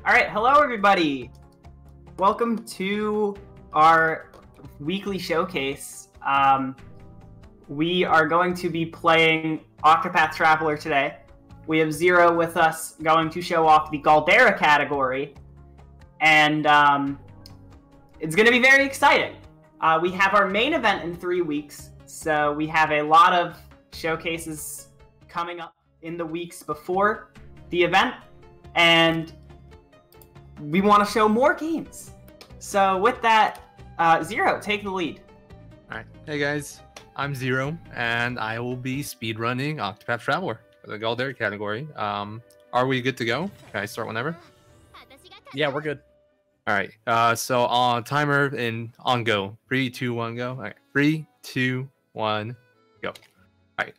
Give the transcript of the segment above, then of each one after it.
All right, hello everybody. Welcome to our weekly showcase. We are going to be playing Octopath Traveler today. We have Zero with us going to show off the Galdera category. And it's going to be very exciting. We have our main event in 3 weeks, so we have a lot of showcases coming up in the weeks before the event, and we want to show more games. So with that, Zero, take the lead. All right, hey guys, I'm Zero, and I will be speedrunning Octopath Traveler for the Galdera category. Are we good to go? Can I start whenever? Yeah, we're good. All right, so on timer and on go. 3, 2, 1, go. All right, 3, 2, 1, go. All right,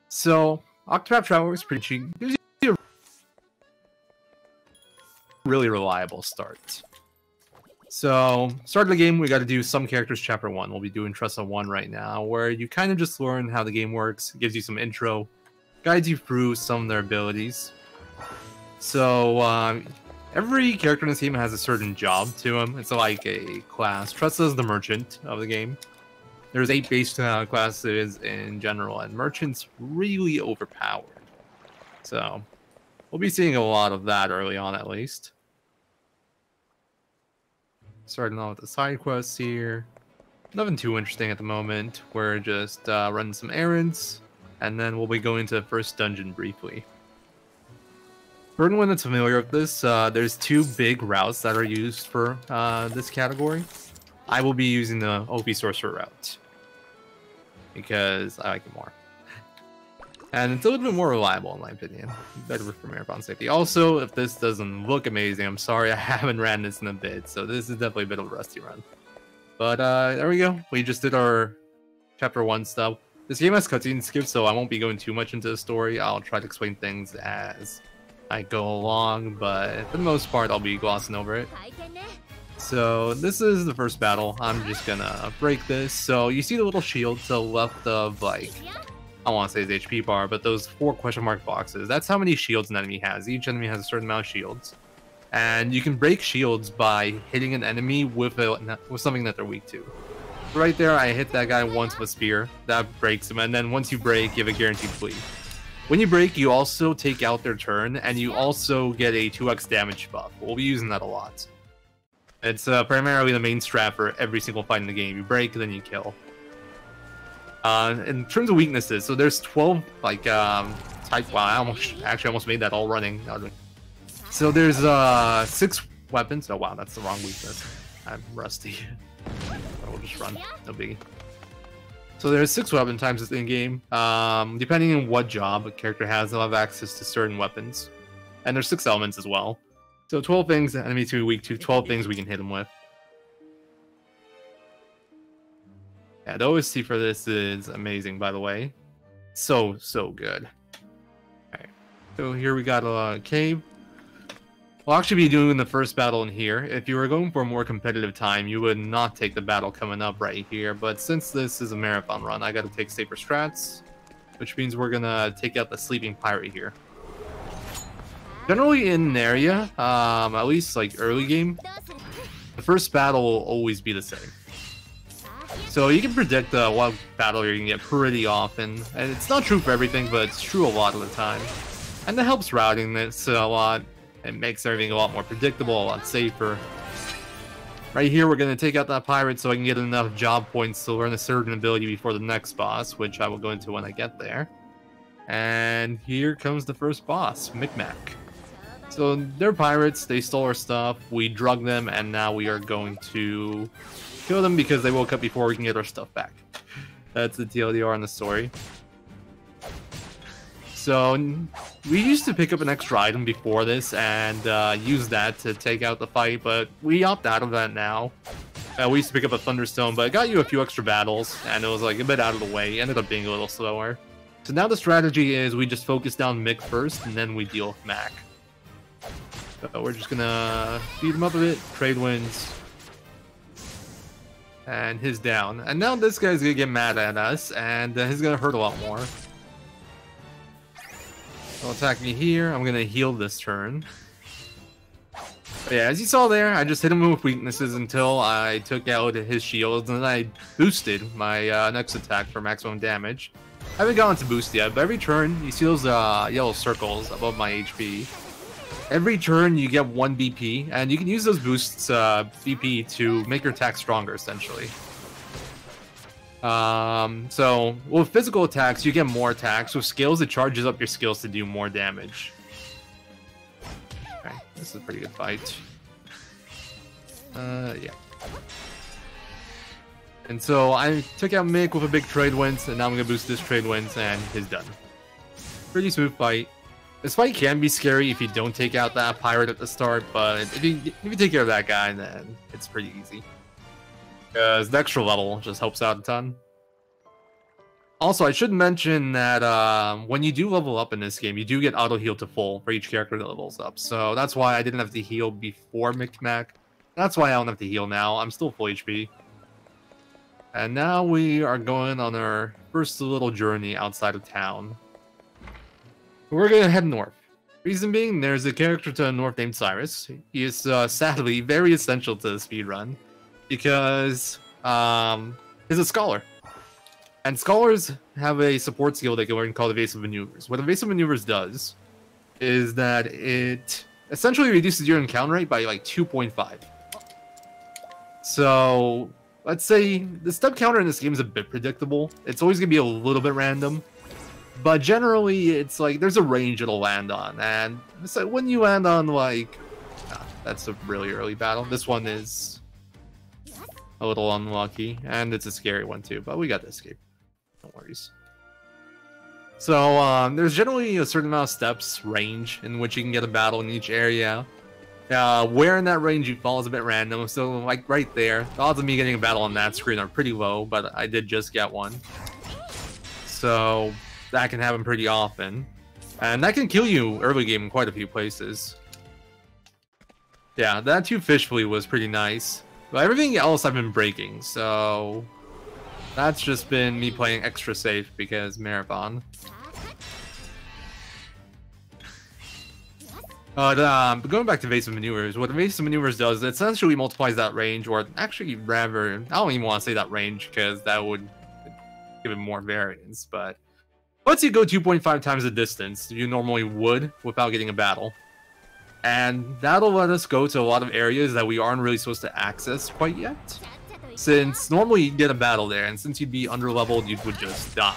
so Octopath Traveler is pretty cheap. Gives you a really reliable start. So, start of the game, we got to do some characters chapter 1. We'll be doing Trust on 1 right now, where you kind of just learn how the game works, gives you some intro, guides you through some of their abilities. So, every character in this game has a certain job to them. It's like a class. Trust is the merchant of the game. There's 8 base classes in general, and merchant's really overpowered. So, we'll be seeing a lot of that early on, at least. Starting off with the side quests here. Nothing too interesting at the moment. We're just running some errands, and then we'll be going to the first dungeon briefly. For anyone that's familiar with this, there's 2 big routes that are used for this category. I will be using the OP Sorcerer route, because I like it more. And it's a little bit more reliable, in my opinion. Better for marathon safety. Also, if this doesn't look amazing, I'm sorry, I haven't ran this in a bit, so this is definitely a bit of a rusty run. But there we go. We just did our chapter 1 stuff. This game has cutscene skips, so I won't be going too much into the story. I'll try to explain things as I go along, but for the most part, I'll be glossing over it. So this is the first battle. I'm just gonna break this. So you see the little shield to the left of, like, I don't want to say his HP bar, but those 4 question mark boxes. That's how many shields an enemy has. Each enemy has a certain amount of shields. And you can break shields by hitting an enemy with something that they're weak to. Right there, I hit that guy once with a spear. That breaks him, and then once you break, you have a guaranteed bleed. When you break, you also take out their turn, and you also get a 2x damage buff. We'll be using that a lot. It's primarily the main strat for every single fight in the game. You break, then you kill. In terms of weaknesses, so there's 12 like type. Wow, I almost made that all running. So there's 6 weapons. Oh wow, that's the wrong weakness. I'm rusty. We'll just run, no biggie. So there's 6 weapon types in game. Depending on what job a character has, they'll have access to certain weapons, and there's 6 elements as well. So 12 things the enemies can be weak to. 12 things we can hit them with. Yeah, the OST for this is amazing, by the way. So good. Alright, so here we got a cave. We'll actually be doing the first battle in here. If you were going for a more competitive time, you would not take the battle coming up right here. But since this is a marathon run, I gotta take safer strats, which means we're gonna take out the sleeping pirate here. Generally in an area, at least like early game, the first battle will always be the same. So you can predict what battle you're going to get pretty often. And it's not true for everything, but it's true a lot of the time. And that helps routing this a lot. It makes everything a lot more predictable, a lot safer. Right here, we're going to take out that pirate so I can get enough job points to learn a certain ability before the next boss, which I will go into when I get there. And here comes the first boss, Micmac. So they're pirates, they stole our stuff, we drug them, and now we are going to kill them because they woke up before we can get our stuff back. That's the TLDR in the story. So we used to pick up an extra item before this and use that to take out the fight, but we opt out of that now. We used to pick up a Thunderstone, but it got you a few extra battles, and it was like a bit out of the way. It ended up being a little slower. So now the strategy is we just focus down Mick first, and then we deal with Mac. So we're just gonna beat him up a bit, trade wins. And his down. And now this guy's gonna get mad at us, and he's gonna hurt a lot more. He'll attack me here. I'm gonna heal this turn. But yeah, as you saw there, I just hit him with weaknesses until I took out his shields, and then I boosted my next attack for maximum damage. I haven't gotten to boost yet, but every turn, you see those yellow circles above my HP. Every turn, you get 1 BP, and you can use those boosts BP to make your attack stronger, essentially. So, with physical attacks, you get more attacks. With skills, it charges up your skills to do more damage. Okay, this is a pretty good fight. Yeah. And so I took out Mick with a big trade winds, and now I'm gonna boost this trade winds, and he's done. Pretty smooth fight. This fight can be scary if you don't take out that pirate at the start, but if you take care of that guy, then it's pretty easy. Because the extra level just helps out a ton. Also, I should mention that when you do level up in this game, you do get auto heal to full for each character that levels up. So that's why I didn't have to heal before Micmac. That's why I don't have to heal now. I'm still full HP. And now we are going on our first little journey outside of town. We're going to head north. Reason being, there's a character to the north named Cyrus. He is sadly very essential to the speedrun because he's a scholar. And scholars have a support skill they can learn called Evasive Maneuvers. What Evasive Maneuvers does is that it essentially reduces your encounter rate by like 2.5. So let's say the step counter in this game is a bit predictable. It's always going to be a little bit random. But generally, it's like there's a range it'll land on. And so when you land on like... that's a really early battle. This one is a little unlucky. And it's a scary one too. But we got to escape. No worries. So there's generally a certain amount of steps range in which you can get a battle in each area. Where in that range you fall is a bit random, so like right there, the odds of me getting a battle on that screen are pretty low, but I did just get one. So that can happen pretty often. And that can kill you early game in quite a few places. Yeah, that 2 fish flea was pretty nice. But everything else I've been breaking, so that's just been me playing extra safe because Marathon. But going back to Evasive Maneuvers, what Evasive Maneuvers does, it essentially multiplies that range, or actually rather, I don't even want to say that range, because that would give it more variance, but lets you go 2.5 times the distance you normally would without getting a battle. And that'll let us go to a lot of areas that we aren't really supposed to access quite yet. Since normally you'd get a battle there, and since you'd be underleveled, you would just die.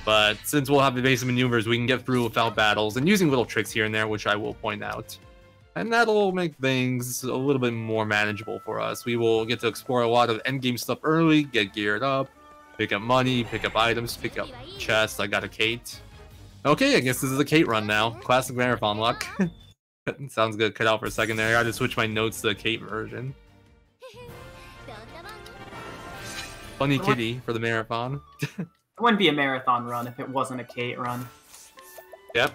But since we'll have Evasive Maneuvers, we can get through without battles, and using little tricks here and there, which I will point out. And that'll make things a little bit more manageable for us. We will get to explore a lot of endgame stuff early, get geared up, pick up money, pick up items, pick up chests. I got a Kate. Okay, I guess this is a Kate run now. Classic marathon luck. Sounds good. Cut out for a second there. I gotta switch my notes to the Kate version. Funny kitty for the marathon. It wouldn't be a marathon run if it wasn't a Kate run. Yep.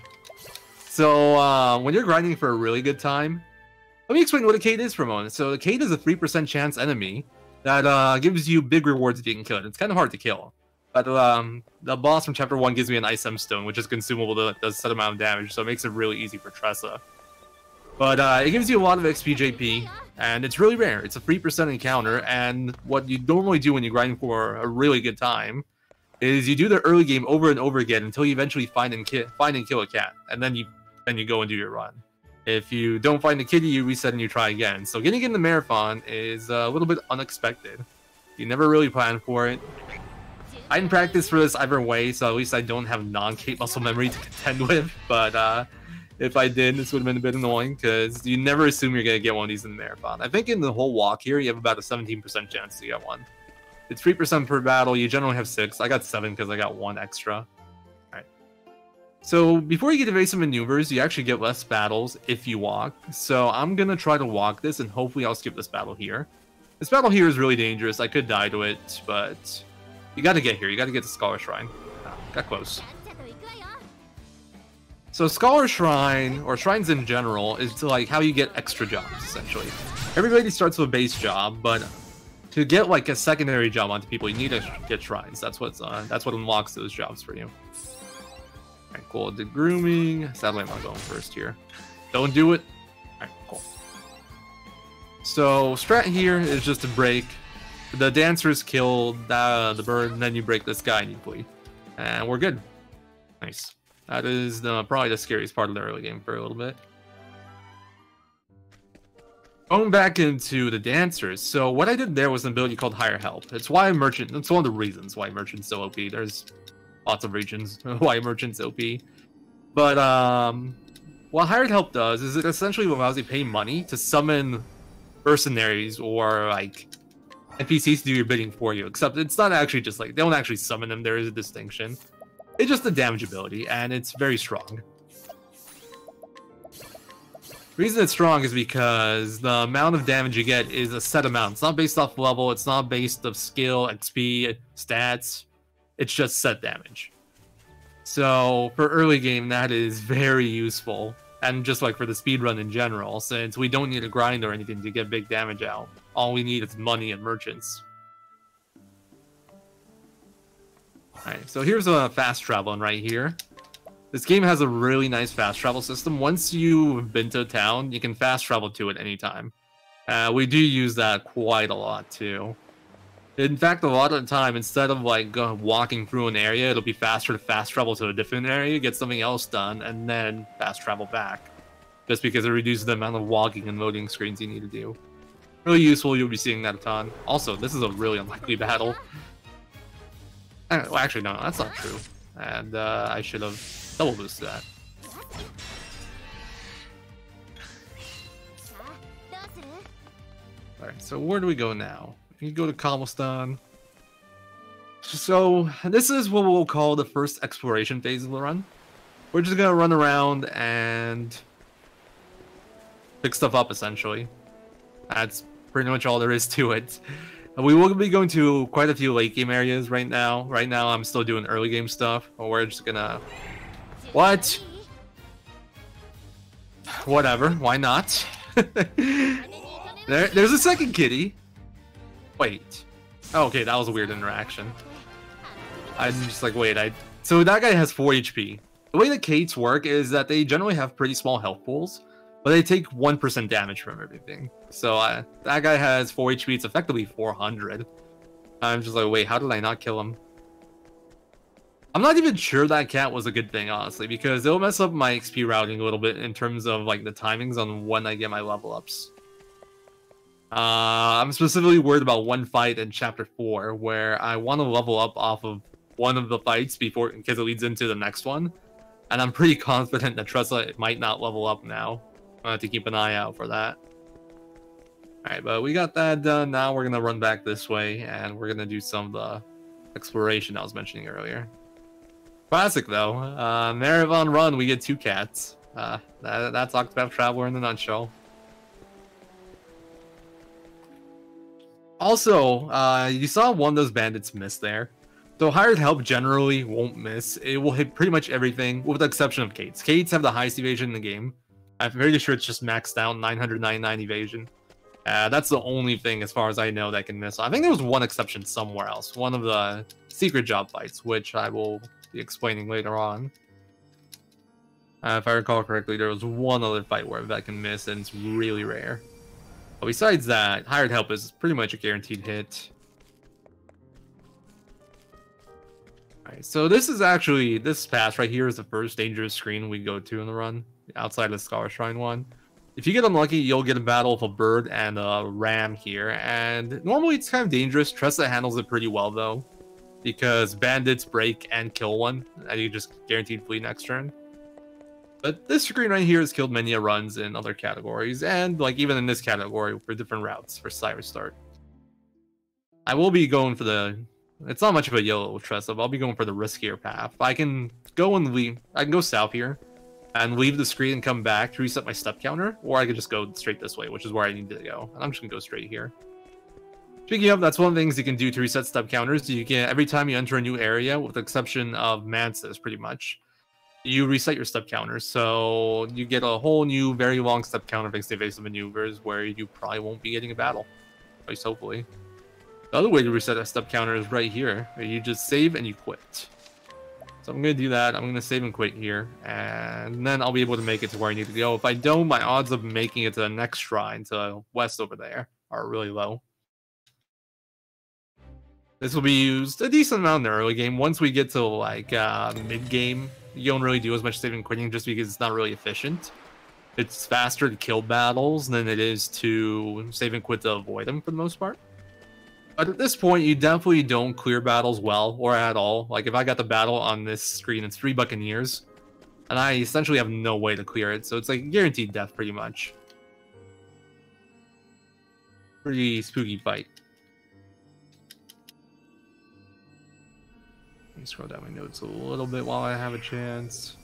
So, when you're grinding for a really good time, let me explain what a Kate is for a moment. So, a Kate is a 3% chance enemy that gives you big rewards if you can kill it. It's kind of hard to kill. But the boss from Chapter 1 gives me an Ice M Stone, which is consumable to does a set amount of damage, so it makes it really easy for Tressa. But it gives you a lot of XP JP, and it's really rare. It's a 3% encounter, and what you normally do when you grind for a really good time is you do the early game over and over again until you eventually find and kill a cat, and then you go and do your run. If you don't find the kitty, you reset and you try again. So getting in the marathon is a little bit unexpected. You never really plan for it. I didn't practice for this either way, so at least I don't have non-Kate muscle memory to contend with. But if I did, this would have been a bit annoying because you never assume you're going to get one of these in the marathon. I think in the whole walk here, you have about a 17% chance to get one. It's 3% per battle. You generally have 6. I got 7 because I got 1 extra. Alright. So before you get evasive maneuvers, you actually get less battles if you walk. So I'm going to try to walk this, and hopefully I'll skip this battle here. This battle here is really dangerous. I could die to it, but you got to get here. You got to get to Scholar Shrine. Oh, got close. So Scholar Shrine, or shrines in general, is like how you get extra jobs, essentially. Everybody starts with a base job, but to get like a secondary job onto people, you need to get shrines. That's what unlocks those jobs for you. Alright, cool. The grooming. Sadly, I'm not going first here. Don't do it. Alright, cool. So strat here is just to break. The dancers killed the bird, and then you break this guy neatly. And we're good. Nice. That is probably the scariest part of the early game for a little bit. Going back into the dancers, so what I did there was an ability called Higher Help. It's why Merchant, it's one of the reasons why Merchant's so OP. There's lots of reasons why Merchant's OP. But what Hired Help does is it essentially allows you to pay money to summon mercenaries or like NPCs to do your bidding for you, except it's not actually just like, they don't actually summon them, there is a distinction. It's just the damage ability, and it's very strong. The reason it's strong is because the amount of damage you get is a set amount. It's not based off level, it's not based off skill, XP, stats, it's just set damage. So for early game, that is very useful. And just like for the speedrun in general, since we don't need a grind or anything to get big damage out. All we need is money and merchants. Alright, so here's a fast travel right here. This game has a really nice fast travel system. Once you've been to a town, you can fast travel to it anytime. We do use that quite a lot too. In fact, a lot of the time, instead of like walking through an area, it'll be faster to fast travel to a different area, get something else done, and then fast travel back. Just because it reduces the amount of walking and loading screens you need to do. Really useful, you'll be seeing that a ton. Also, this is a really unlikely battle. Well, actually, no, that's not true. And I should have double boosted that. Alright, so where do we go now? You go to Cobblestone. So this is what we'll call the first exploration phase of the run. We're just gonna run around and pick stuff up essentially. That's pretty much all there is to it. We will be going to quite a few late game areas right now. Right now I'm still doing early game stuff, but we're just gonna... What? Whatever, why not? There's a second kitty. Wait. Oh, okay, that was a weird interaction. I'm just like, wait, So that guy has 4 HP. The way the Kates work is that they generally have pretty small health pools, but they take 1% damage from everything. So that guy has 4 HP, it's effectively 400. I'm just like, wait, how did I not kill him? I'm not even sure that cat was a good thing, honestly, because it'll mess up my XP routing a little bit in terms of like the timings on when I get my level ups. I'm specifically worried about one fight in Chapter 4, where I want to level up off of one of the fights because it leads into the next one. And I'm pretty confident that Tressa might not level up now. I have to keep an eye out for that. Alright, but we got that done. Now we're going to run back this way, and we're going to do some of the exploration I was mentioning earlier. Classic, though. Marathon Run, we get 2 cats. That's Octopath Traveler in a nutshell. Also, you saw one of those bandits miss there. So Hired Help generally won't miss. It will hit pretty much everything, with the exception of Kates. Kates have the highest evasion in the game. I'm pretty sure it's just maxed out 999 evasion. That's the only thing, as far as I know, that can miss. I think there was one exception somewhere else. One of the secret job fights, which I will be explaining later on. If I recall correctly, there was one other fight where that can miss, and it's really rare. But besides that, Hired Help is pretty much a guaranteed hit. Alright, so this pass right here is the first dangerous screen we go to in the run, outside of the Scholar Shrine one. If you get unlucky, you'll get a battle with a bird and a ram here, and normally it's kind of dangerous. Tressa handles it pretty well though, because bandits break and kill one, and you just guaranteed flee next turn. But this screen right here has killed many runs in other categories, and like even in this category for different routes for Cyrus Start. I will be going for it's not much of a yellow Tressa, but I'll be going for the riskier path. I can go and leave. I can go south here and leave the screen and come back to reset my step counter, or I could just go straight this way, which is where I need to go. And I'm just gonna go straight here. Speaking of, that's one of the things you can do to reset step counters. You can, every time you enter a new area, with the exception of Mantis, pretty much, you reset your step counters, so you get a whole new, very long step counter thanks to evasive maneuvers, where you probably won't be getting a battle, at least hopefully. The other way to reset a step counter is right here, where you just save and you quit. So I'm going to do that. I'm going to save and quit here, and then I'll be able to make it to where I need to go. If I don't, my odds of making it to the next shrine, to the west over there, are really low. This will be used a decent amount in the early game. Once we get to, like, mid-game, you don't really do as much saving and quitting just because it's not really efficient. It's faster to kill battles than it is to save and quit to avoid them for the most part. But at this point, you definitely don't clear battles well or at all. Like, if I got the battle on this screen, it's 3 Buccaneers, and I essentially have no way to clear it. So it's like guaranteed death, pretty much. Pretty spooky fight. Let me scroll down my notes a little bit while I have a chance.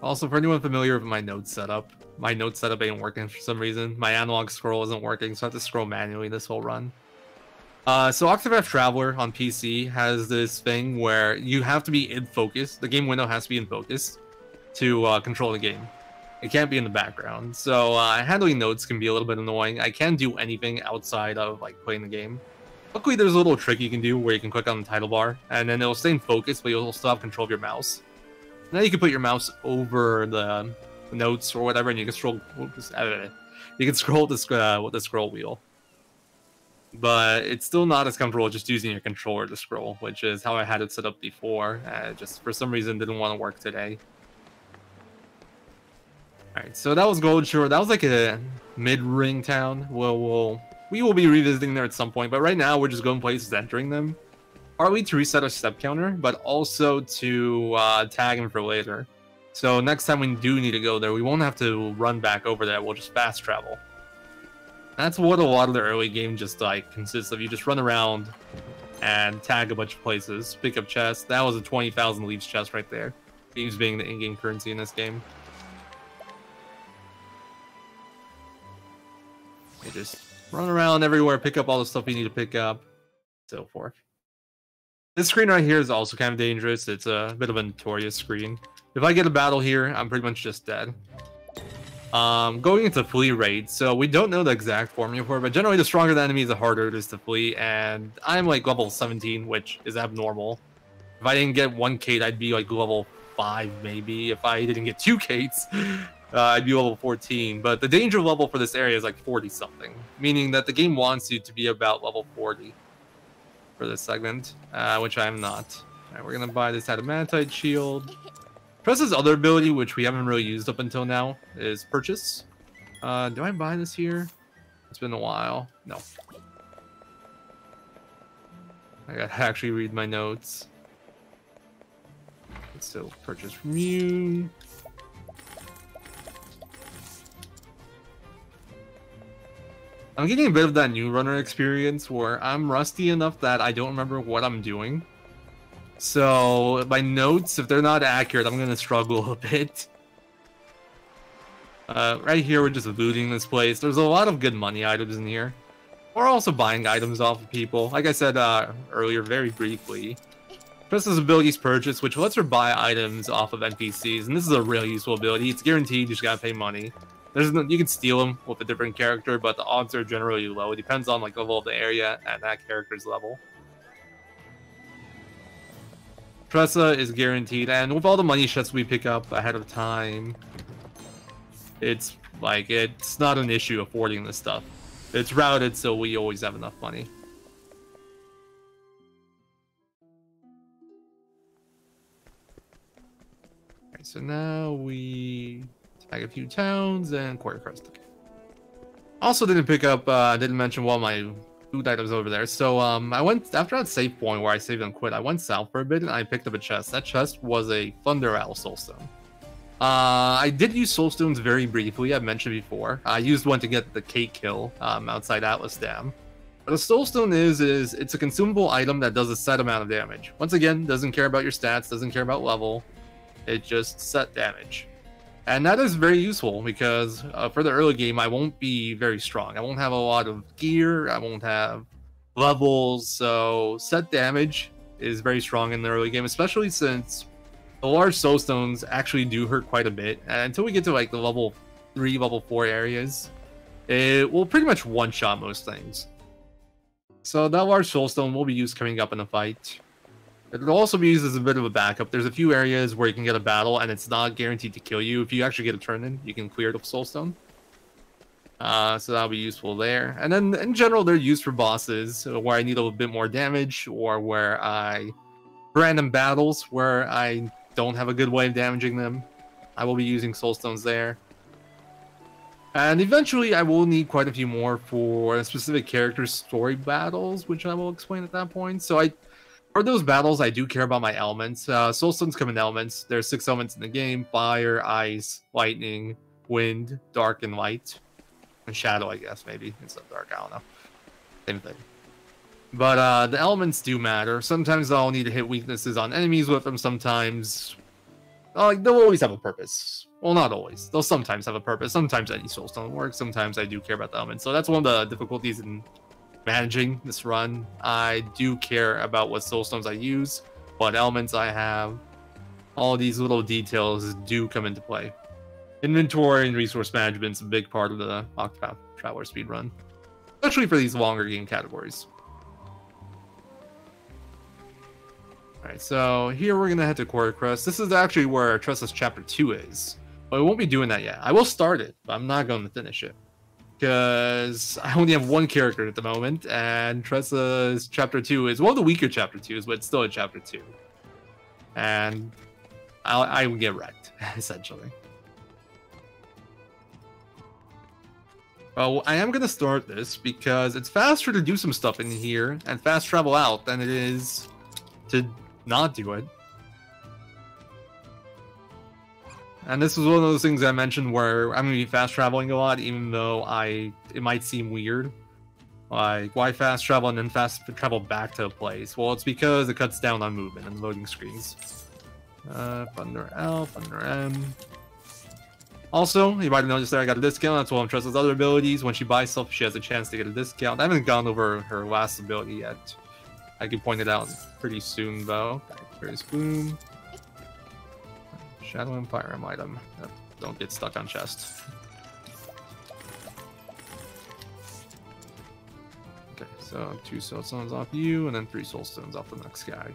Also, for anyone familiar with my note setup ain't working for some reason. My analog scroll isn't working, so I have to scroll manually this whole run. So Octopath Traveler on PC has this thing where you have to be in focus. The game window has to be in focus to control the game. It can't be in the background. So handling notes can be a little bit annoying. I can't do anything outside of like playing the game. Luckily, there's a little trick you can do where you can click on the title bar, and then it'll stay in focus, but you'll still have control of your mouse. Now you can put your mouse over the notes or whatever, and you can scroll. You can scroll with the scroll wheel, but it's still not as comfortable just using your controller to scroll, which is how I had it set up before. Just for some reason didn't want to work today. All right, so that was Gold Shore. That was like a mid-ring town. We will be revisiting there at some point, but right now we're just going places, entering them. Partly to reset our step counter, but also to tag him for later. So next time we do need to go there, we won't have to run back over there. We'll just fast travel. That's what a lot of the early game just like consists of. You just run around and tag a bunch of places, pick up chests. That was a 20,000 leaves chest right there. Leaves being the in-game currency in this game. You just run around everywhere, pick up all the stuff you need to pick up, so forth. This screen right here is also kind of dangerous. It's a bit of a notorious screen. If I get a battle here, I'm pretty much just dead. Going into flee rate, so we don't know the exact formula for it, but generally the stronger the enemy, the harder it is to flee, and I'm like level 17, which is abnormal. If I didn't get 1 Kate, I'd be like level 5 maybe. If I didn't get 2 Kates, I'd be level 14. But the danger level for this area is like 40-something, meaning that the game wants you to be about level 40. For this segment, which I am not. Alright, we're gonna buy this adamantite shield. Press's other ability, which we haven't really used up until now, is purchase. Do I buy this here? It's been a while. No. I gotta actually read my notes. Let's still purchase from you. I'm getting a bit of that new runner experience where I'm rusty enough that I don't remember what I'm doing. So my notes, if they're not accurate, I'm gonna struggle a bit. Right here, we're just looting this place. There's a lot of good money items in here. We're also buying items off of people. Like I said earlier, very briefly. Press's abilities purchase, which lets her buy items off of NPCs, and this is a really useful ability. It's guaranteed, you just gotta pay money. You can steal them with a different character, but the odds are generally low. It depends on like the level of the area and that character's level. Tressa is guaranteed, and with all the money chests we pick up ahead of time, it's not an issue affording this stuff. It's routed, so we always have enough money. Alright, so now we tag a few towns and Quarter Crest. Also didn't pick up, didn't mention one of my food items over there. So I went, after that save point where I saved and quit, I went south for a bit and I picked up a chest. That chest was a Thunder Owl Soulstone. I did use Soulstones very briefly, I've mentioned before. I used one to get the Kate kill outside Atlas Dam. What a Soulstone is it's a consumable item that does a set amount of damage. Once again, doesn't care about your stats, doesn't care about level. It just set damage. And that is very useful because for the early game, I won't be very strong. I won't have a lot of gear. I won't have levels. So set damage is very strong in the early game, especially since the large soulstones actually do hurt quite a bit. And until we get to like the level 3, level 4 areas, it will pretty much one-shot most things. So that large soulstone will be used coming up in a fight. It will also be used as a bit of a backup. There's a few areas where you can get a battle and it's not guaranteed to kill you. If you actually get a turn in, you can clear the soulstone. So that'll be useful there. And then in general, they're used for bosses where I need a little bit more damage, or where random battles where I don't have a good way of damaging them. I will be using soulstones there. And eventually I will need quite a few more for specific characters' story battles, which I will explain at that point. So for those battles, I do care about my elements. Soulstones come in elements. There's 6 elements in the game: fire, ice, lightning, wind, dark, and light. And shadow, I guess, maybe. Instead of dark, I don't know. Same thing. But the elements do matter. Sometimes I'll need to hit weaknesses on enemies with them. Sometimes they'll always have a purpose. Well, not always. They'll sometimes have a purpose. Sometimes any soulstone works. Sometimes I do care about the elements. So that's one of the difficulties in managing this run. I do care about what soulstones I use, what elements I have. All these little details do come into play. Inventory and resource management is a big part of the Octopath Traveler speedrun, especially for these longer game categories. Alright, so here we're gonna head to Quarter Crest. This is actually where Tressa's Chapter 2 is. But we won't be doing that yet. I will start it, but I'm not going to finish it. Because I only have one character at the moment, and Tressa's Chapter 2 is one of the weaker Chapter 2s, but it's still a Chapter 2. And I would get wrecked, essentially. Well, I am going to start this because it's faster to do some stuff in here and fast travel out than it is to not do it. And this is one of those things I mentioned where I'm going to be fast traveling a lot, even though it might seem weird. Like, why fast travel and then fast travel back to a place? Well, it's because it cuts down on movement and loading screens. Thunder L, Thunder M. Also, you might have noticed that I got a discount. That's one of Tressa's other abilities. When she buys stuff, she has a chance to get a discount. I haven't gone over her last ability yet. I can point it out pretty soon, though. There's Boom. Shadow and Fire Emblem item. Don't get stuck on chest. Okay, so 2 soulstones off you, and then 3 soulstones off the next guy.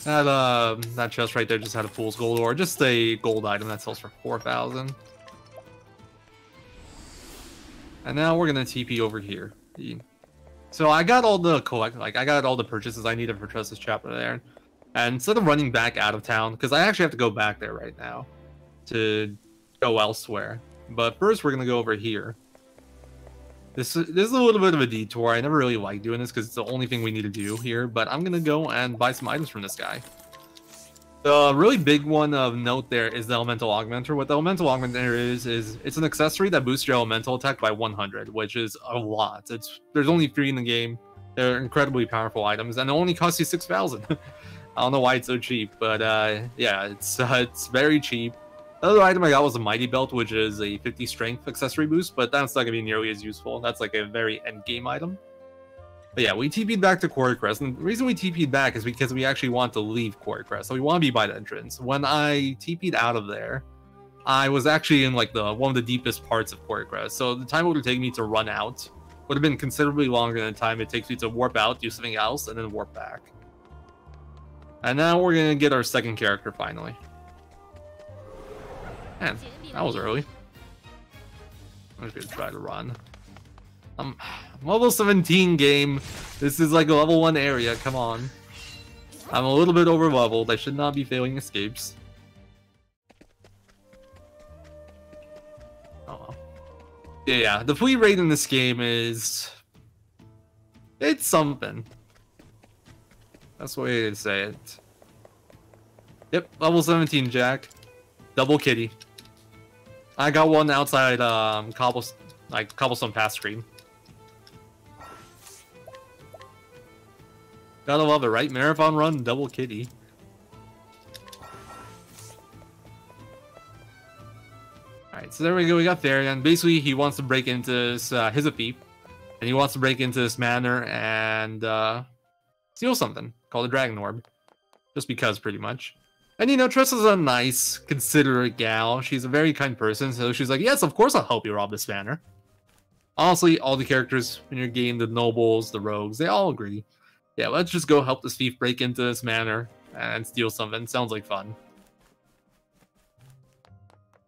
That chest right there just had a fool's gold ore, just a gold item that sells for 4,000. And now we're gonna TP over here. So I got all the I got all the purchases I needed for Tressa's Chapter there. And instead of running back out of town, because I actually have to go back there right now to go elsewhere. But first we're gonna go over here. This is a little bit of a detour. I never really like doing this because it's the only thing we need to do here, but I'm gonna go and buy some items from this guy. The really big one of note there is the Elemental Augmenter. What the Elemental Augmenter is it's an accessory that boosts your elemental attack by 100, which is a lot. There's only 3 in the game. They're incredibly powerful items, and it only costs you 6,000. I don't know why it's so cheap, but yeah, it's very cheap. The other item I got was a Mighty Belt, which is a 50 strength accessory boost, but that's not going to be nearly as useful. That's like a very end game item. But yeah, we TP'd back to Quarter Crest, and the reason we TP'd back is because we actually want to leave Quarter Crest, so we want to be by the entrance. When I TP'd out of there, I was actually in like one of the deepest parts of Quarter Crest, so the time it would take me to run out would have been considerably longer than the time it takes me to warp out, do something else, and then warp back. And now we're going to get our second character finally. Man, that was early. I'm just gonna try to run. I'm level 17 game. This is like a level 1 area, come on. I'm a little bit over leveled. I should not be failing escapes. Oh well. Yeah, the fleet rate in this game it's something. That's the way to say it. Yep, level 17 Jack. Double kitty. I got one outside Cobblestone Path screen. Gotta love it, right? Marathon run, double kitty. Alright, so there we go, we got there, and basically he wants to break into this, he's a thief, and he wants to break into this manor and steal something called a Dragon Orb. just because, pretty much. And you know, Tressa's a nice, considerate gal. She's a very kind person, so she's like, yes, of course I'll help you rob this manor. Honestly, all the characters in your game, the nobles, the rogues, they all agree. Yeah, let's just go help this thief break into this manor and steal something. Sounds like fun.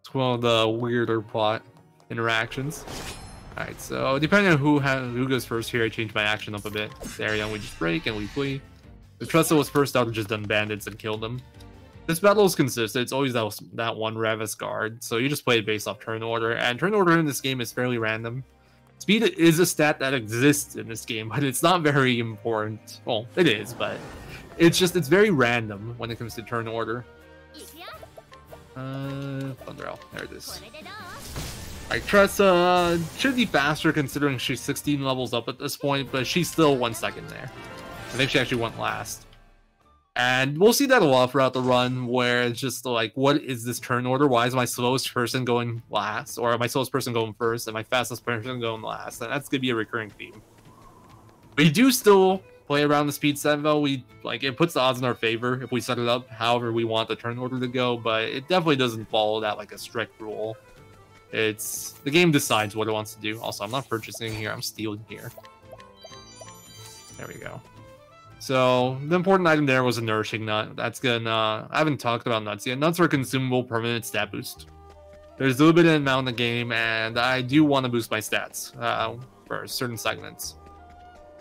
It's one of the weirder plot interactions. Alright, so depending on who goes first here, I change my action up a bit. There we go, we just break and we flee. If Tressa was first, I would have just done bandits and killed them. This battle is consistent. It's always that one Revis guard, so you just play it based off turn order, and turn order in this game is fairly random. Speed is a stat that exists in this game, but it's not very important. Well, it is, but it's very random when it comes to turn order. Thunder Elf, there it is. Alright, Tressa should be faster considering she's 16 levels up at this point, but she's still 1 second there. I think she actually went last. And we'll see that a lot throughout the run, where it's just like, what is this turn order? Why is my slowest person going last? Or my slowest person going first, and my fastest person going last? And that's going to be a recurring theme. We do still play around the speed set, though. It puts the odds in our favor if we set it up however we want the turn order to go, but it definitely doesn't follow that like a strict rule. The game decides what it wants to do. Also, I'm not purchasing here, I'm stealing here. There we go. So, the important item there was a Nourishing Nut. That's gonna... I haven't talked about nuts yet. Nuts are a consumable permanent stat boost. There's a little bit of amount in the game, and I do want to boost my stats for certain segments.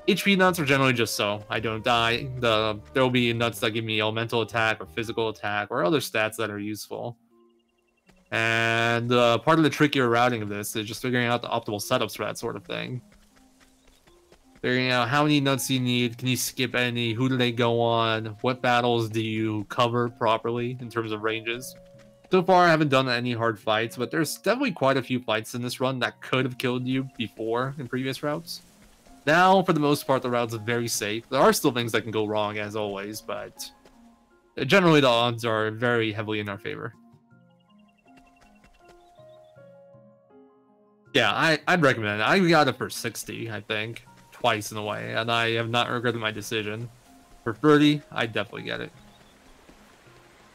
HP nuts are generally just so I don't die. There'll be nuts that give me elemental attack or physical attack or other stats that are useful. And part of the trickier routing of this is just figuring out the optimal setups for that sort of thing. Figuring out how many nuts you need, can you skip any, who do they go on, what battles do you cover properly in terms of ranges. So far I haven't done any hard fights, but there's definitely quite a few fights in this run that could have killed you before in previous routes. Now, for the most part, the routes are very safe. There are still things that can go wrong as always, but generally the odds are very heavily in our favor. Yeah, I'd recommend it. I got it for 60, I think. Twice in a way, and I have not regretted my decision. For 30, I definitely get it.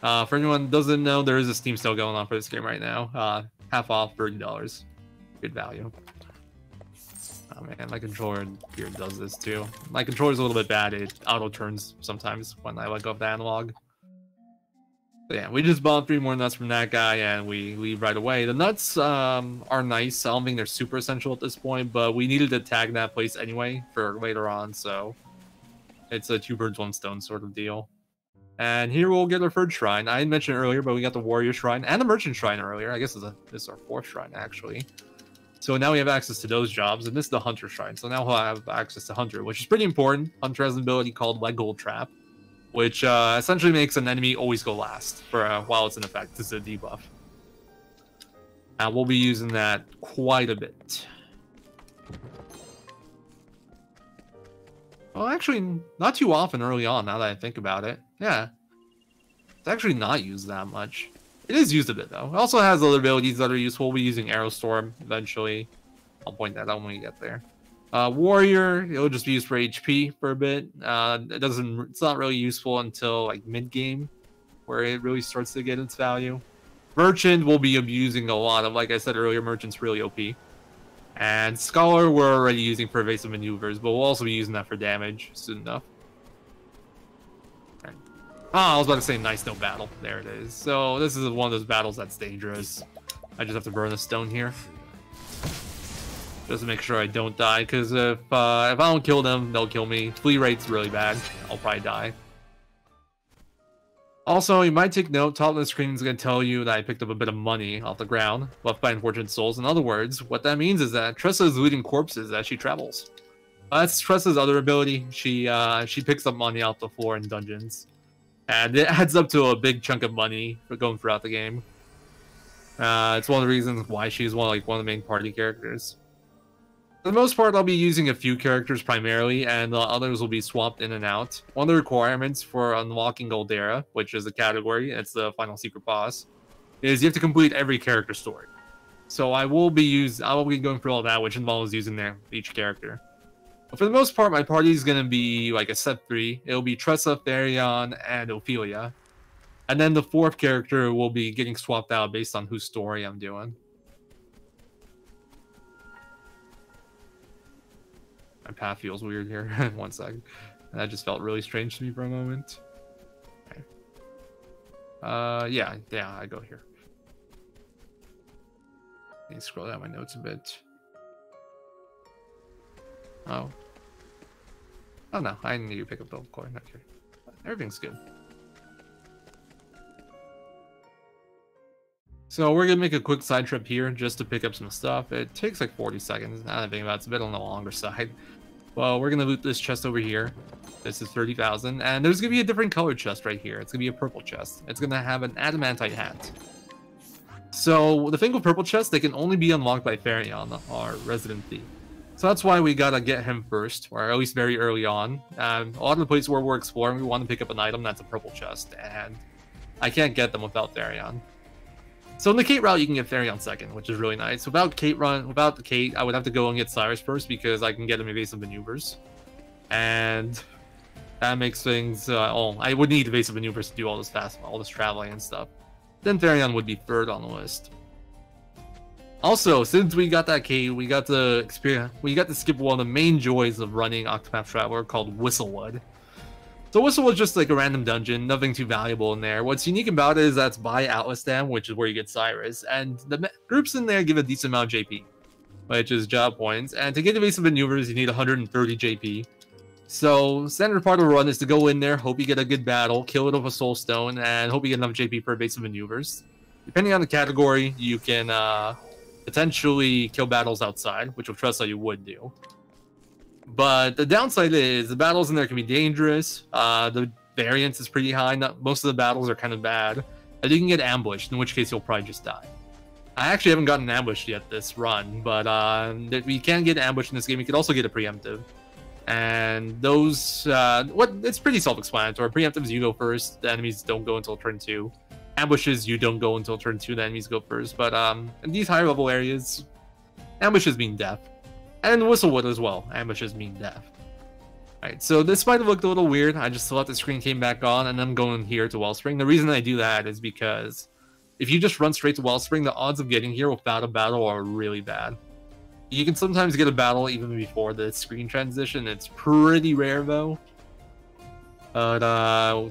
For anyone who doesn't know, there is a Steam sale going on for this game right now. Half off, $30. Good value. Oh man, my controller here does this too. My controller's a little bit bad. It auto turns sometimes when I let go of the analog. But yeah, we just bought 3 more nuts from that guy, and we leave right away. The nuts are nice. I don't think they're super essential at this point, but we needed to tag that place anyway for later on, so it's a 2 birds 1 stone sort of deal. And here we'll get our 3rd shrine. I didn't mention it earlier, but we got the warrior shrine and the merchant shrine earlier. I guess this is our 4th shrine actually. So now we have access to those jobs, and this is the hunter shrine. So now we'll have access to hunter, which is pretty important. Hunter has an ability called Leg Gold Trap, which essentially makes an enemy always go last for while it's in effect. This is a debuff. We'll be using that quite a bit. Well, actually, not too often early on, now that I think about it. Yeah. It's actually not used that much. It is used a bit, though. It also has other abilities that are useful. We'll be using Arrow Storm eventually. I'll point that out when we get there. Warrior, it'll just be used for HP for a bit. It's not really useful until like mid-game, where it really starts to get its value. Merchant will be abusing a lot of, like I said earlier, Merchant's really OP. And Scholar we're already using for evasive maneuvers, but we'll also be using that for damage soon enough. Right. I was about to say nice no battle. There it is. So this is one of those battles that's dangerous. I just have to burn a stone here. Just to make sure I don't die, because if I don't kill them, they'll kill me. Flee rate's really bad. I'll probably die. Also, you might take note, top of the screen is going to tell you that I picked up a bit of money off the ground, left by unfortunate souls. In other words, what that means is that Tressa is looting corpses as she travels. That's Tressa's other ability. She picks up money off the floor in dungeons. And it adds up to a big chunk of money for going throughout the game. It's one of the reasons why she's one of the main party characters. For the most part, I'll be using a few characters primarily, and the others will be swapped in and out. One of the requirements for unlocking Galdera, which is a category, it's the final secret boss, is you have to complete every character story. So I will be going through all that, which involves using each character. But for the most part, my party is going to be like a set 3. It'll be Tressa, Therion, and Ophelia. And then the 4th character will be getting swapped out based on whose story I'm doing. My path feels weird here. 1 second. That just felt really strange to me for a moment. Okay. Yeah, I go here. Let me scroll down my notes a bit. Oh no, I need to pick up the coin. Okay. Everything's good. So we're gonna make a quick side trip here just to pick up some stuff. It takes like 40 seconds. Now that I think about it, it's a bit on the longer side. Well, we're gonna loot this chest over here. This is 30,000, and there's gonna be a different colored chest right here. It's gonna be a purple chest. It's gonna have an adamantite hat. So the thing with purple chests, they can only be unlocked by Therion, our resident thief. So that's why we gotta get him first, or at least very early on. A lot of the places where we're exploring, we want to pick up an item that's a purple chest, and I can't get them without Therion. So in the Kate route, you can get Therion second, which is really nice. Without the Kate, I would have to go and get Cyrus first because I can get him evasive maneuvers, and that makes things. I would need evasive maneuvers to do all this traveling and stuff. Then Therion would be third on the list. Also, since we got that Kate, we got to skip one of the main joys of running Octopath Traveler called Whistlewood. So Whistlewood's just like a random dungeon, nothing too valuable in there. What's unique about it is that's by Atlas Dam, which is where you get Cyrus, and the groups in there give a decent amount of JP, which is job points. And to get evasive maneuvers, you need 130 JP. So standard part of the run is to go in there, hope you get a good battle, kill it with a soul stone, and hope you get enough JP for evasive maneuvers. Depending on the category, you can potentially kill battles outside, which with Tressa you would do. But the downside is the battles in there can be dangerous. The variance is pretty high. Most of the battles are kind of bad. And you can get ambushed, in which case you'll probably just die. I actually haven't gotten ambushed yet this run, but we can get ambushed in this game. You could also get a preemptive. And those, it's pretty self-explanatory. Preemptives, you go first. The enemies don't go until turn 2. Ambushes, you don't go until turn 2. The enemies go first. But in these higher level areas, ambushes mean death. And Whistlewood as well. Ambushes mean death. Alright, so this might have looked a little weird. I just thought the screen came back on, and I'm going here to Wellspring. The reason I do that is because if you just run straight to Wellspring, the odds of getting here without a battle are really bad. You can sometimes get a battle even before the screen transition. It's pretty rare, though. But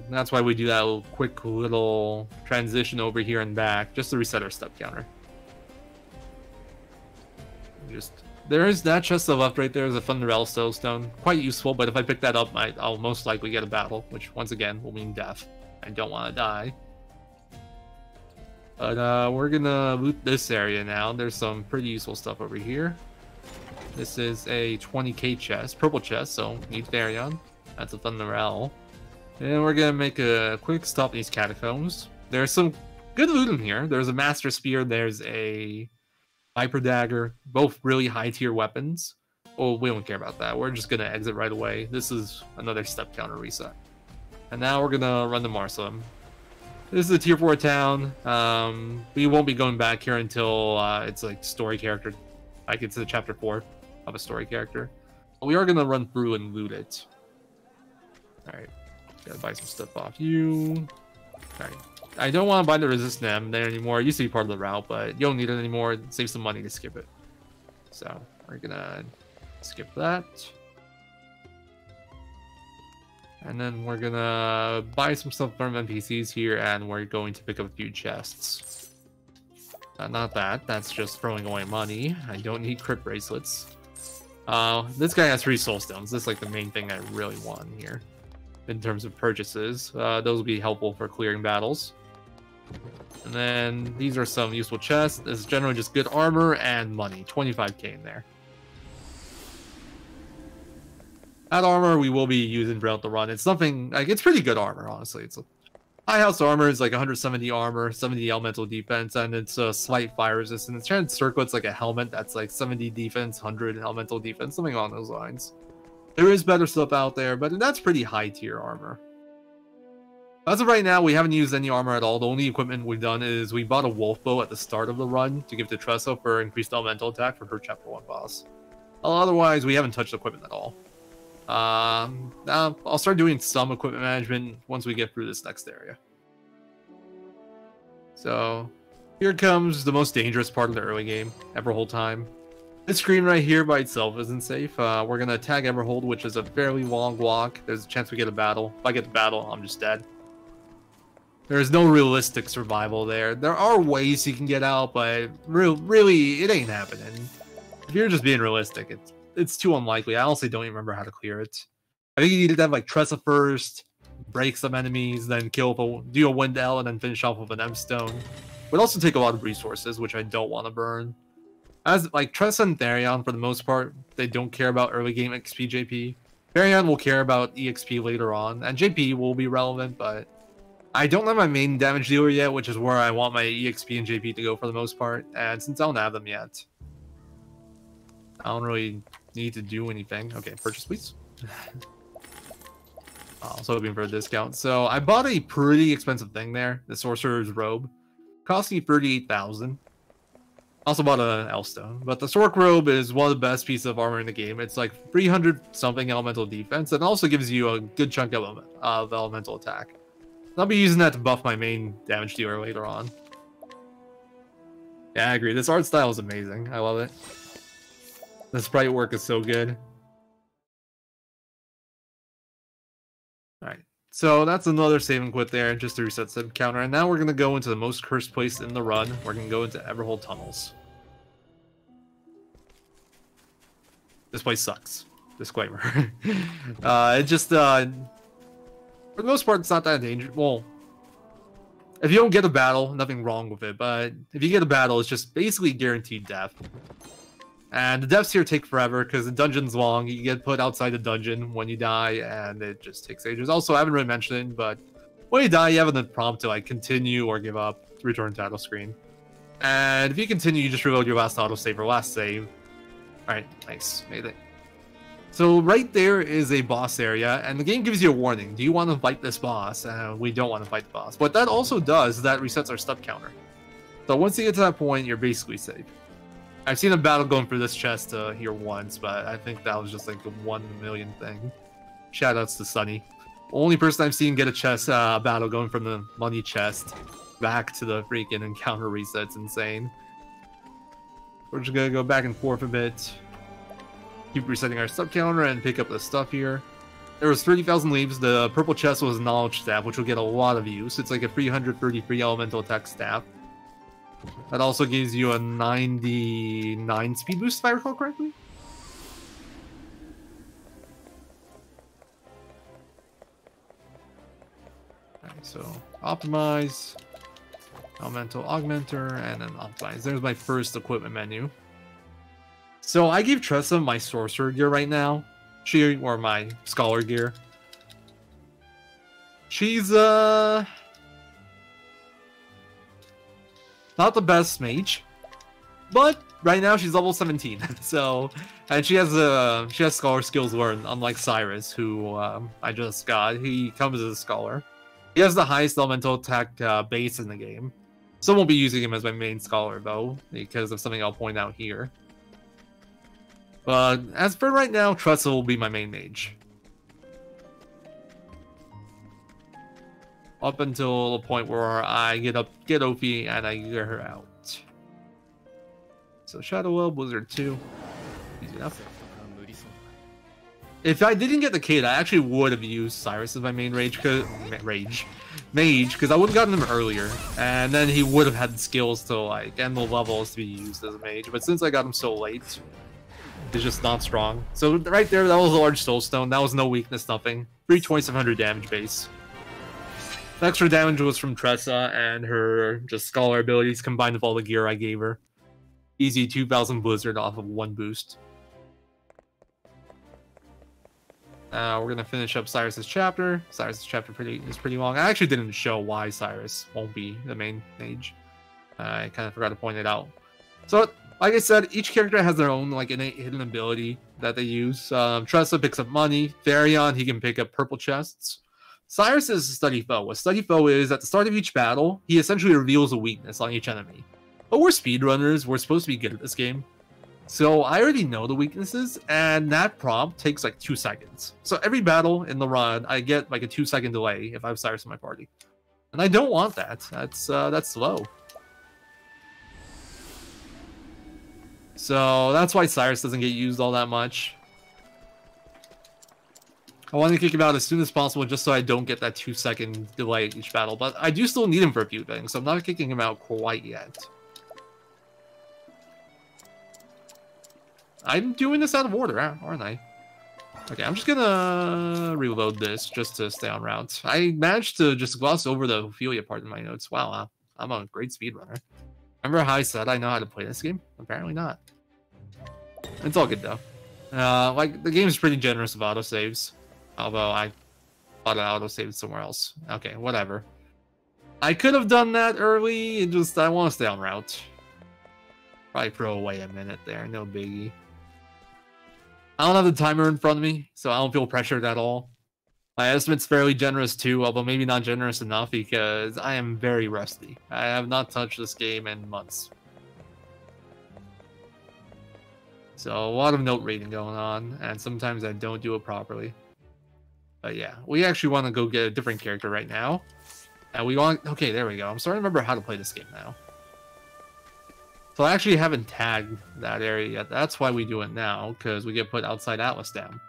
that's why we do that quick little transition over here and back, just to reset our step counter. There's that chest to the left right there is a Thunderell Soulstone. Quite useful, but if I pick that up, I'll most likely get a battle, which once again will mean death. I don't want to die. But we're gonna loot this area now. There's some pretty useful stuff over here. This is a 20k chest, purple chest, so need Therion. That's a Thunderell. And we're gonna make a quick stop in these catacombs. There's some good loot in here. There's a Master Spear, there's a Viper Dagger, both really high tier weapons. Oh, we don't care about that. We're just gonna exit right away. This is another step counter reset. And now we're gonna run to Marseilles. This is a tier 4 town. We won't be going back here until it's like story character. Like it's the chapter 4 of a story character. But we are gonna run through and loot it. Alright. Gotta buy some stuff off you. Alright. I don't want to buy the resist them there anymore. It used to be part of the route, but you don't need it anymore. Save some money to skip it. So we're gonna skip that. And then we're gonna buy some stuff from NPCs here, and we're going to pick up a few chests. Not that. That's just throwing away money. I don't need crypt bracelets. This guy has 3 soul stones. This is like the main thing I really want here in terms of purchases. Those will be helpful for clearing battles. And then these are some useful chests. This is generally just good armor and money. 25k in there. That armor we will be using throughout the run. It's something like it's pretty good armor, honestly. It's a high house armor is like 170 armor, 70 elemental defense, and it's a slight fire resistance. Trying to circle it's like a helmet that's like 70 defense, 100 elemental defense, something along those lines. There is better stuff out there, but that's pretty high tier armor. As of right now, we haven't used any armor at all. The only equipment we've done is we bought a wolf bow at the start of the run to give to Tressa for increased elemental attack for her chapter 1 boss. Otherwise, we haven't touched equipment at all. I'll start doing some equipment management once we get through this next area. So here comes the most dangerous part of the early game, Everhold time. This screen right here by itself isn't safe. We're gonna attack Everhold, which is a fairly long walk. There's a chance we get a battle. If I get the battle, I'm just dead. There's no realistic survival there. There are ways you can get out, but really, it ain't happening. If you're just being realistic, it's too unlikely. I honestly don't even remember how to clear it. I think you need to have like Tressa first, break some enemies, then do a Wind L, and then finish off with an M Stone. Would also take a lot of resources, which I don't want to burn. As like Tressa and Therion, for the most part, they don't care about early game XP JP. Therion will care about EXP later on, and JP will be relevant, but I don't have my main damage dealer yet, which is where I want my EXP and JP to go for the most part. And since I don't have them yet, I don't really need to do anything. Okay, purchase please. I was hoping for a discount. So I bought a pretty expensive thing there, the Sorcerer's Robe. Cost me 38,000. Also bought an Elstone, but the Sorc Robe is one of the best pieces of armor in the game. It's like 300 something elemental defense, and also gives you a good chunk of elemental attack. I'll be using that to buff my main damage dealer later on. Yeah, I agree. This art style is amazing. I love it. The sprite work is so good. Alright, so that's another save and quit there, just to reset the counter. And now we're going to go into the most cursed place in the run. We're going to go into Everhold Tunnels. This place sucks. Disclaimer. It just, for the most part, it's not that dangerous. Well, if you don't get a battle, nothing wrong with it. But if you get a battle, it's just basically guaranteed death. And the deaths here take forever because the dungeon's long. You get put outside the dungeon when you die, and it just takes ages. Also, I haven't really mentioned it, but when you die, you have a prompt to like continue or give up, return to title screen. And if you continue, you just reload your last autosave or last save. Alright, nice. Made it. So right there is a boss area, and the game gives you a warning. Do you want to fight this boss? We don't want to fight the boss. What that also does is that resets our step counter. So once you get to that point, you're basically safe. I've seen a battle going for this chest here once, but I think that was just like a 1 in a million thing. Shoutouts to Sunny. Only person I've seen get a chest battle going from the money chest back to the freaking encounter reset's insane. We're just gonna go back and forth a bit. Keep resetting our sub counter and pick up the stuff here. There was 30,000 leaves. The purple chest was a knowledge staff, which will get a lot of use. It's like a 333 elemental attack staff. That also gives you a 99 speed boost, if I recall correctly. Alright, so optimize, elemental augmenter, and then optimize. There's my first equipment menu. So I gave Tressa my sorcerer gear right now. Or my scholar gear. She's not the best mage, but right now she's level 17. So, and she has scholar skills learned, unlike Cyrus, who I just got. He comes as a scholar. He has the highest elemental attack base in the game. Still won't be using him as my main scholar though, because of something I'll point out here. But as for right now, Tressa will be my main mage. Up until the point where I get Ophi and I get her out. So Shadow Well, Blizzard 2. Easy enough. If I didn't get the Kate, I actually would have used Cyrus as my main mage, because I would have gotten him earlier, and then he would have had the skills to like and the levels to be used as a mage. But since I got him so late, he's just not strong. So right there, that was a large soul stone. That was no weakness, nothing. 2700 damage base. The extra damage was from Tressa and her just scholar abilities combined with all the gear I gave her. Easy 2000 Blizzard off of one boost. We're gonna finish up Cyrus's chapter. Cyrus's chapter is pretty long. I actually didn't show why Cyrus won't be the main mage. I kind of forgot to point it out. So, like I said, each character has their own like innate hidden ability that they use. Tressa picks up money. Therion, he can pick up purple chests. Cyrus is a Study Foe. What Study Foe is, at the start of each battle, he essentially reveals a weakness on each enemy. But we're speedrunners. We're supposed to be good at this game. So I already know the weaknesses, and that prompt takes like 2 seconds. So every battle in the run, I get like a 2-second delay if I have Cyrus in my party. And I don't want that. That's slow. So that's why Cyrus doesn't get used all that much. I want to kick him out as soon as possible just so I don't get that 2-second delay each battle. But I do still need him for a few things, so I'm not kicking him out quite yet. I'm doing this out of order, aren't I? Okay, I'm just gonna reload this just to stay on route. I managed to just gloss over the Ophelia part in my notes. Wow, I'm a great speedrunner. Remember how I said I know how to play this game? Apparently not. It's all good though. Like, the game's pretty generous with autosaves. Although I thought I autosaved somewhere else. Okay, whatever. I could have done that early, I want to stay on route. Probably throw away a minute there, no biggie. I don't have the timer in front of me, so I don't feel pressured at all. My estimate's fairly generous too, although maybe not generous enough because I am very rusty. I have not touched this game in months. So a lot of note reading going on, and sometimes I don't do it properly. But yeah, we actually want to go get a different character right now. And we want... Okay, there we go. I'm starting to remember how to play this game now. So I actually haven't tagged that area yet. That's why we do it now, because we get put outside Atlas Dam.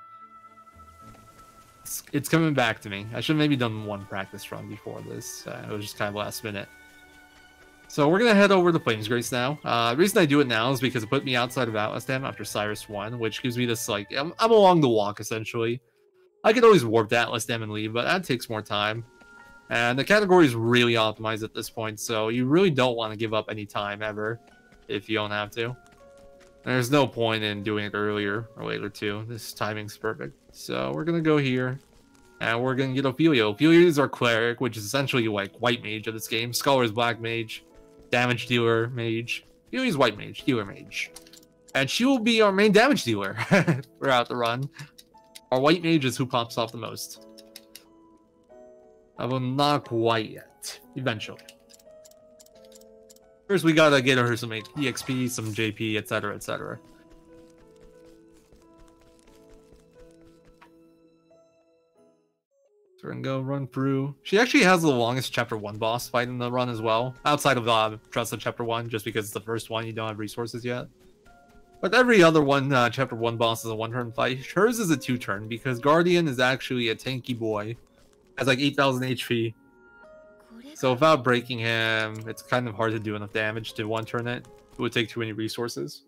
It's coming back to me. I should have maybe done one practice run before this. It was just kind of last minute. So we're going to head over to Flames Grace now. The reason I do it now is because it put me outside of Atlas Dam after Cyrus 1, which gives me this, like, I'm along the walk, essentially. I could always warp to Atlas Dam and leave, but that takes more time. And the category is really optimized at this point, so you really don't want to give up any time ever if you don't have to. There's no point in doing it earlier or later too. This timing's perfect. So we're going to go here, and we're going to get Ophelia. Ophelia is our cleric, which is essentially like white mage of this game. Scholar is black mage, damage dealer mage. Ophelia is white mage, healer mage. And she will be our main damage dealer throughout the run. Our white mage is who pops off the most. Although not quite yet. Eventually. First, we gotta get her some EXP, some JP, etc., etc. So we're gonna go run through. She actually has the longest Chapter 1 boss fight in the run as well. Outside of Trust of Chapter 1, just because it's the first one, you don't have resources yet. But every other one, Chapter 1 boss is a 1-turn fight. Hers is a 2-turn, because Guardian is actually a tanky boy. Has like 8,000 HP. So without breaking him, it's kind of hard to do enough damage to 1-turn it. It would take too many resources.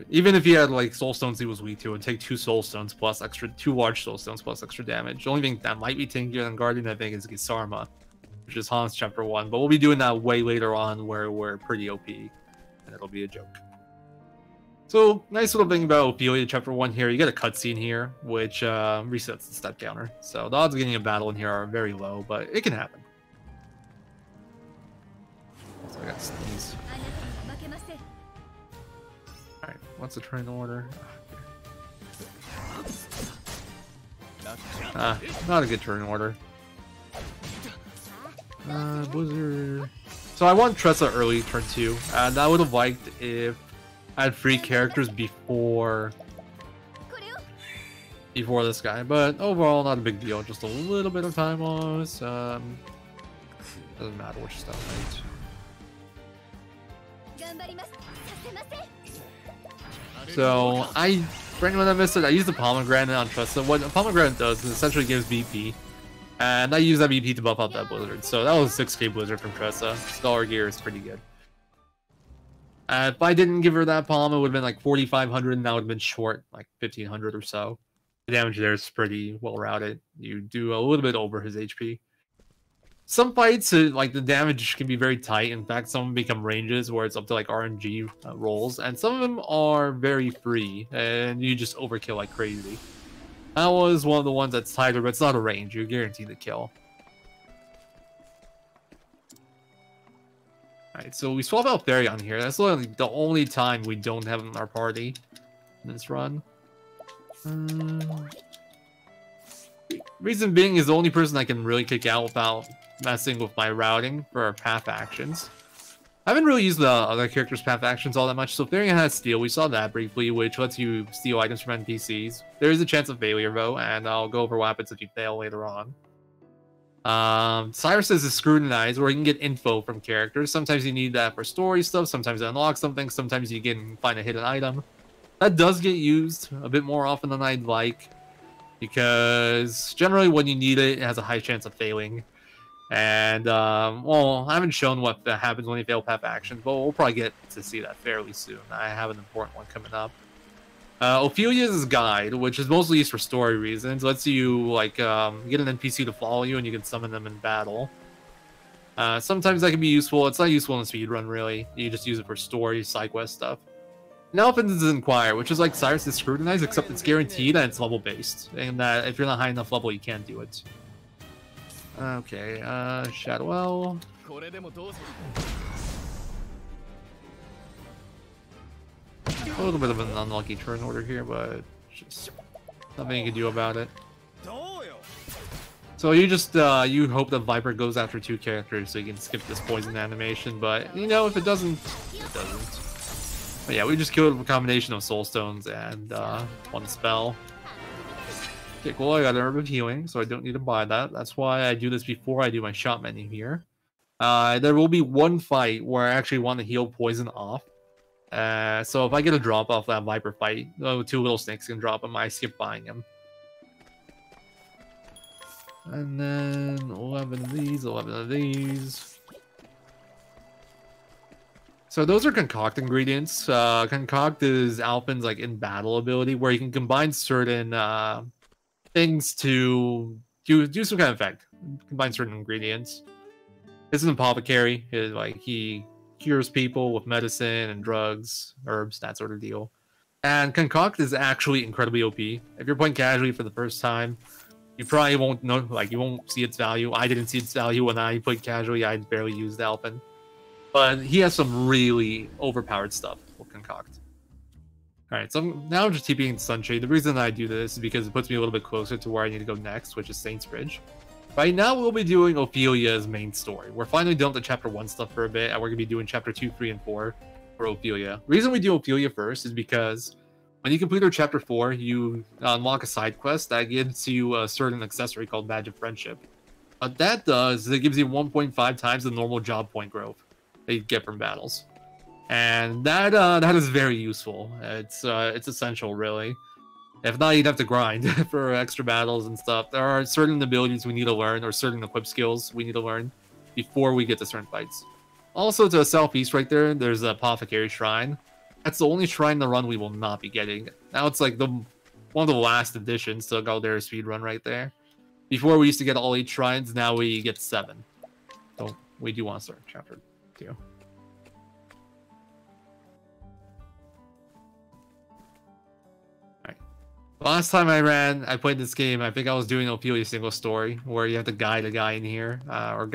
Even if he had like soul stones he was weak to, it would take 2 soul stones plus extra, 2 large soul stones plus extra damage. The only thing that might be tankier than Guardian, I think, is Gisarma, which is Han's Chapter 1. But we'll be doing that way later on where we're pretty OP. And it'll be a joke. So, nice little thing about Ophelia Chapter 1 here. You get a cutscene here, which resets the step counter. So the odds of getting a battle in here are very low, but it can happen. So I got sneeze. Alright, what's the turn order? Not a good turn order. Blizzard... So I want Tressa early turn 2, and I would have liked if I had 3 characters before this guy, but overall not a big deal, just a little bit of time loss. Doesn't matter which stuff, right? So for anyone that missed it, I used the pomegranate on Tressa. What a pomegranate does is essentially gives BP. And I use that BP to buff out that Blizzard. So that was 6k Blizzard from Tressa. Scholar gear is pretty good. If I didn't give her that palm, it would have been like 4,500, and that would have been short, like 1,500 or so. The damage there is pretty well routed. You do a little bit over his HP. Some fights, like the damage can be very tight. In fact, some of them become ranges where it's up to like RNG rolls. And some of them are very free, and you just overkill like crazy. That was one of the ones that's tighter, but it's not a range. You're guaranteed to kill. Alright, so we swap out Fairy on here. That's literally the only time we don't have him in our party in this run. Reason being is the only person I can really kick out without messing with my routing for our path actions. I haven't really used the other characters' path actions all that much, so Fairy has Steal. We saw that briefly, which lets you steal items from NPCs. There is a chance of failure, though, and I'll go over what happens if you fail later on. Cyrus is Scrutinize, where you can get info from characters. Sometimes you need that for story stuff, sometimes to unlock something, sometimes you can find a hidden item. That does get used a bit more often than I'd like, because generally when you need it, it has a high chance of failing. And, well, I haven't shown what happens when you fail path actions, but we'll probably get to see that fairly soon. I have an important one coming up. Ophelia's Guide, which is mostly used for story reasons, lets you, like, get an NPC to follow you and you can summon them in battle. Sometimes that can be useful. It's not useful in speedrun, really. You just use it for story, side quest stuff. And Elephant is Inquire, which is like Cyrus' Scrutinize, except it's guaranteed and it's level-based. And that if you're not high enough level, you can't do it. Okay, Shadowell. A little bit of an unlucky turn order here, but just nothing you can do about it. So you just, you hope that Viper goes after 2 characters so you can skip this poison animation, but, you know, if it doesn't, it doesn't. But yeah, we just killed a combination of Soul Stones and, 1 spell. Okay, cool, I got an Herb of Healing, so I don't need to buy that. That's why I do this before I do my shop menu here. There will be 1 fight where I actually want to heal poison off. So if I get a drop off that Viper fight, 2 little snakes can drop him, I skip buying him. And then 11 of these, 11 of these. So those are Concoct ingredients. Concoct is Alpin's like in battle ability where you can combine certain things to do some kind of effect. Combine certain ingredients. This is an apothecary. He cures people with medicine and drugs, herbs, that sort of deal. And Concoct is actually incredibly OP. If you're playing casually for the first time, you probably won't know, like, you won't see its value. I didn't see its value when I played casually. I barely used Alpin. But he has some really overpowered stuff with Concoct. Alright, so now I'm just TPing Sunshade. The reason I do this is because it puts me a little bit closer to where I need to go next, which is Saints Bridge. Right now, we'll be doing Ophelia's main story. We're finally done with the Chapter 1 stuff for a bit, and we're going to be doing Chapter 2, 3, and 4 for Ophelia. The reason we do Ophelia first is because when you complete her Chapter 4, you unlock a side quest that gives you a certain accessory called Badge of Friendship. What that does is it gives you 1.5 times the normal job point growth that you get from battles. And that is very useful. It's essential, really. If not, you'd have to grind for extra battles and stuff. There are certain abilities we need to learn, or certain equip skills we need to learn before we get to certain fights. Also, to the southeast right there, there's a Apothecary Shrine. That's the only shrine in the run we will not be getting. Now it's like one of the last additions to Galdera speedrun right there. Before we used to get all 8 shrines, now we get 7. So we do want to start Chapter 2. Last time I played this game, I think I was doing Ophelia single story, where you have to guide a guy in here, or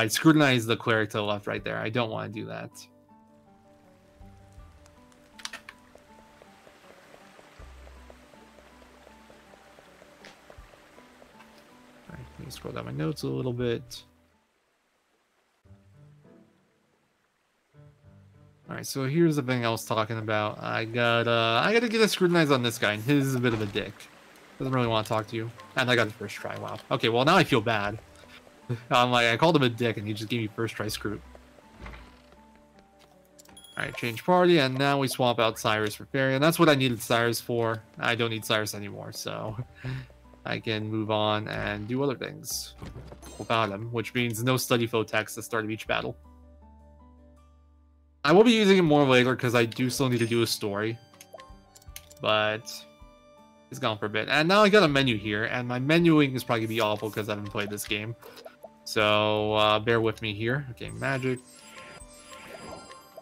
scrutinize the cleric to the left right there. I don't want to do that. Alright, let me scroll down my notes a little bit. Alright, so here's the thing I was talking about. I gotta get a scrutinize on this guy, and his is a bit of a dick. Doesn't really want to talk to you. And I got the first try, wow. Okay, well now I feel bad. I'm like, I called him a dick, and he just gave me first try scrut. Alright, change party, and now we swap out Cyrus for Fairy, and that's what I needed Cyrus for. I don't need Cyrus anymore, so I can move on and do other things without him, which means no study foe text at the start of each battle. I will be using it more later because I do still need to do a story. But it's gone for a bit. And now I got a menu here, and my menuing is probably going to be awful because I haven't played this game. So bear with me here. Okay, magic.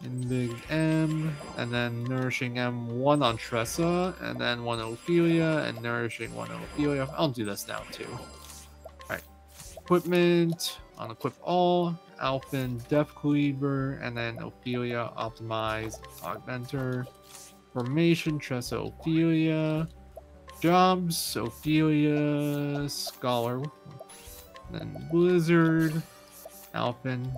In big M, and then nourishing M, 1 on Tressa, and then 1 Ophelia, and nourishing 1 Ophelia. I'll do this now too. Alright. Equipment, on equip all. Alpin, Death Cleaver, and then Ophelia, Optimize, Augmenter, Formation, Tressa, Ophelia, Jobs, Ophelia, Scholar, then Blizzard, Alpin,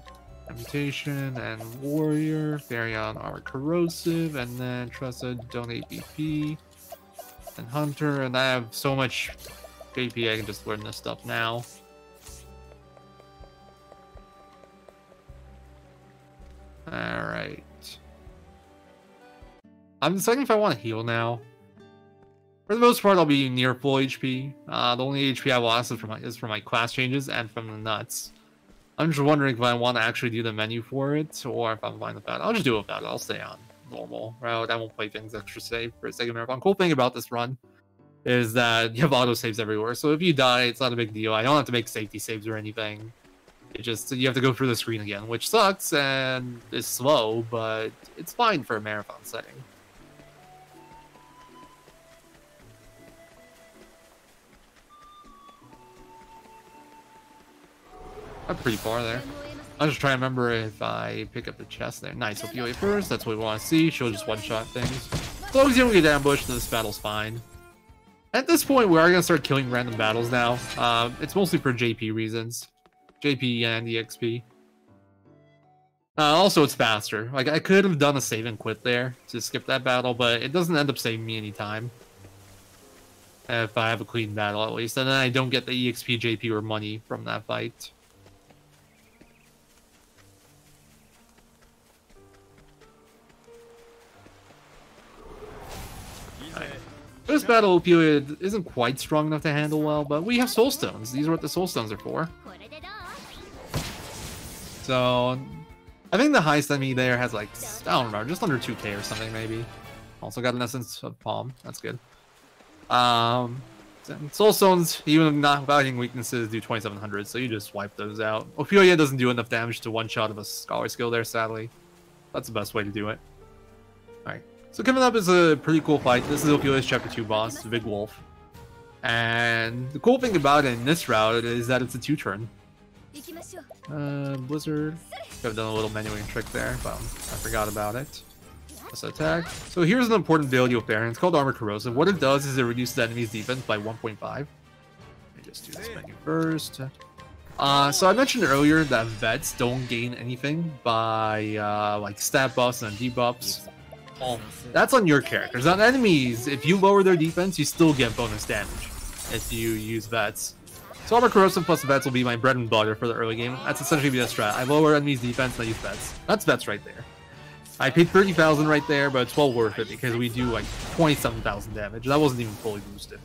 Amputation and Warrior. Varion Armor Corrosive. And then Tressa Donate BP. And Hunter. And I have so much JP, I can just learn this stuff now. Alright. I'm deciding if I want to heal now. For the most part, I'll be near full HP. The only HP I lost is from my class changes and from the nuts. I'm just wondering if I want to actually do the menu for it, or if I'm fine with that. I'll just do it without it. I'll stay on normal route. I won't play things extra safe for a second marathon. Cool thing about this run is that you have auto saves everywhere. So if you die, it's not a big deal. I don't have to make safety saves or anything. It just, you have to go through the screen again, which sucks and is slow, but it's fine for a marathon setting. I'm pretty far there. I'll just try to remember if I pick up the chest there. Nice, Ophelia first, that's what we want to see. She'll just one-shot things. As long as you don't get ambushed, this battle's fine. At this point, we are going to start killing random battles now. It's mostly for JP reasons. JP and EXP. Also, it's faster. Like, I could have done a save and quit there to skip that battle, but it doesn't end up saving me any time. If I have a clean battle, at least. And then I don't get the EXP, JP, or money from that fight. This battle, Ophelia isn't quite strong enough to handle well, but we have Soul Stones. These are what the Soul Stones are for. So, I think the highest enemy there has like, I don't remember, just under 2k or something maybe. Also got an Essence of Palm, that's good. Soul Stones, even not without hitting weaknesses, do 2700, so you just wipe those out. Ophelia doesn't do enough damage to one-shot of a Scholar skill there, sadly. That's the best way to do it. Alright. So coming up is a pretty cool fight. This is Ophelia's Chapter 2 boss, the Big Wolf. And the cool thing about it in this route is that it's a 2-turn. Blizzard. Could have done a little menuing trick there, but I forgot about it. Let's attack. So here's an important ability of Baron. It's called Armor Corrosive. What it does is it reduces the enemy's defense by 1.5. Let me just do this menu first. So I mentioned earlier that vets don't gain anything by like stat buffs and debuffs. That's on your characters. On enemies, if you lower their defense, you still get bonus damage if you use vets. So Armor Corrosive plus vets will be my bread and butter for the early game. That's essentially the strat. I lower enemies' defense and I use vets. That's vets right there. I paid 30,000 right there, but it's well worth it because we do like 27,000 damage. That wasn't even fully boosted.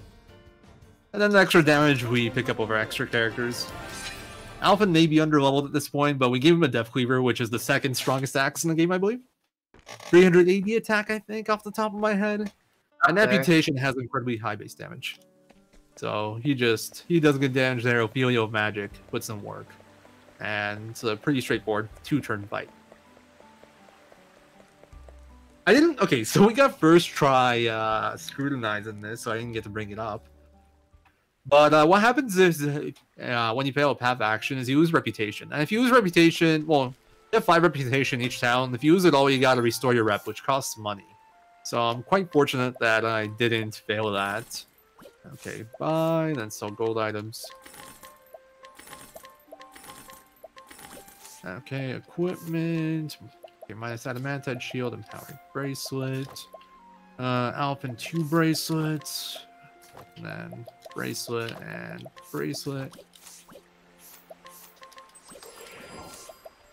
And then the extra damage we pick up over extra characters. Alpha may be underleveled at this point, but we gave him a Death Cleaver, which is the second strongest axe in the game, I believe. 380 attack, I think, off the top of my head. And Amputation has incredibly high base damage. So he does good damage there. Ophelia of Magic puts in work. And it's a pretty straightforward 2-turn fight. Okay, so we got first try scrutinizing this, so I didn't get to bring it up. But what happens is when you fail a path action is you lose reputation. And if you lose reputation, well, you have 5 reputation in each town. If you lose it all, you gotta restore your rep, which costs money. So I'm quite fortunate that I didn't fail that. Okay, buy, then sell gold items. Okay, equipment. Okay, minus adamantite shield, empowered bracelet. Alpin 2 bracelets. And then bracelet and bracelet.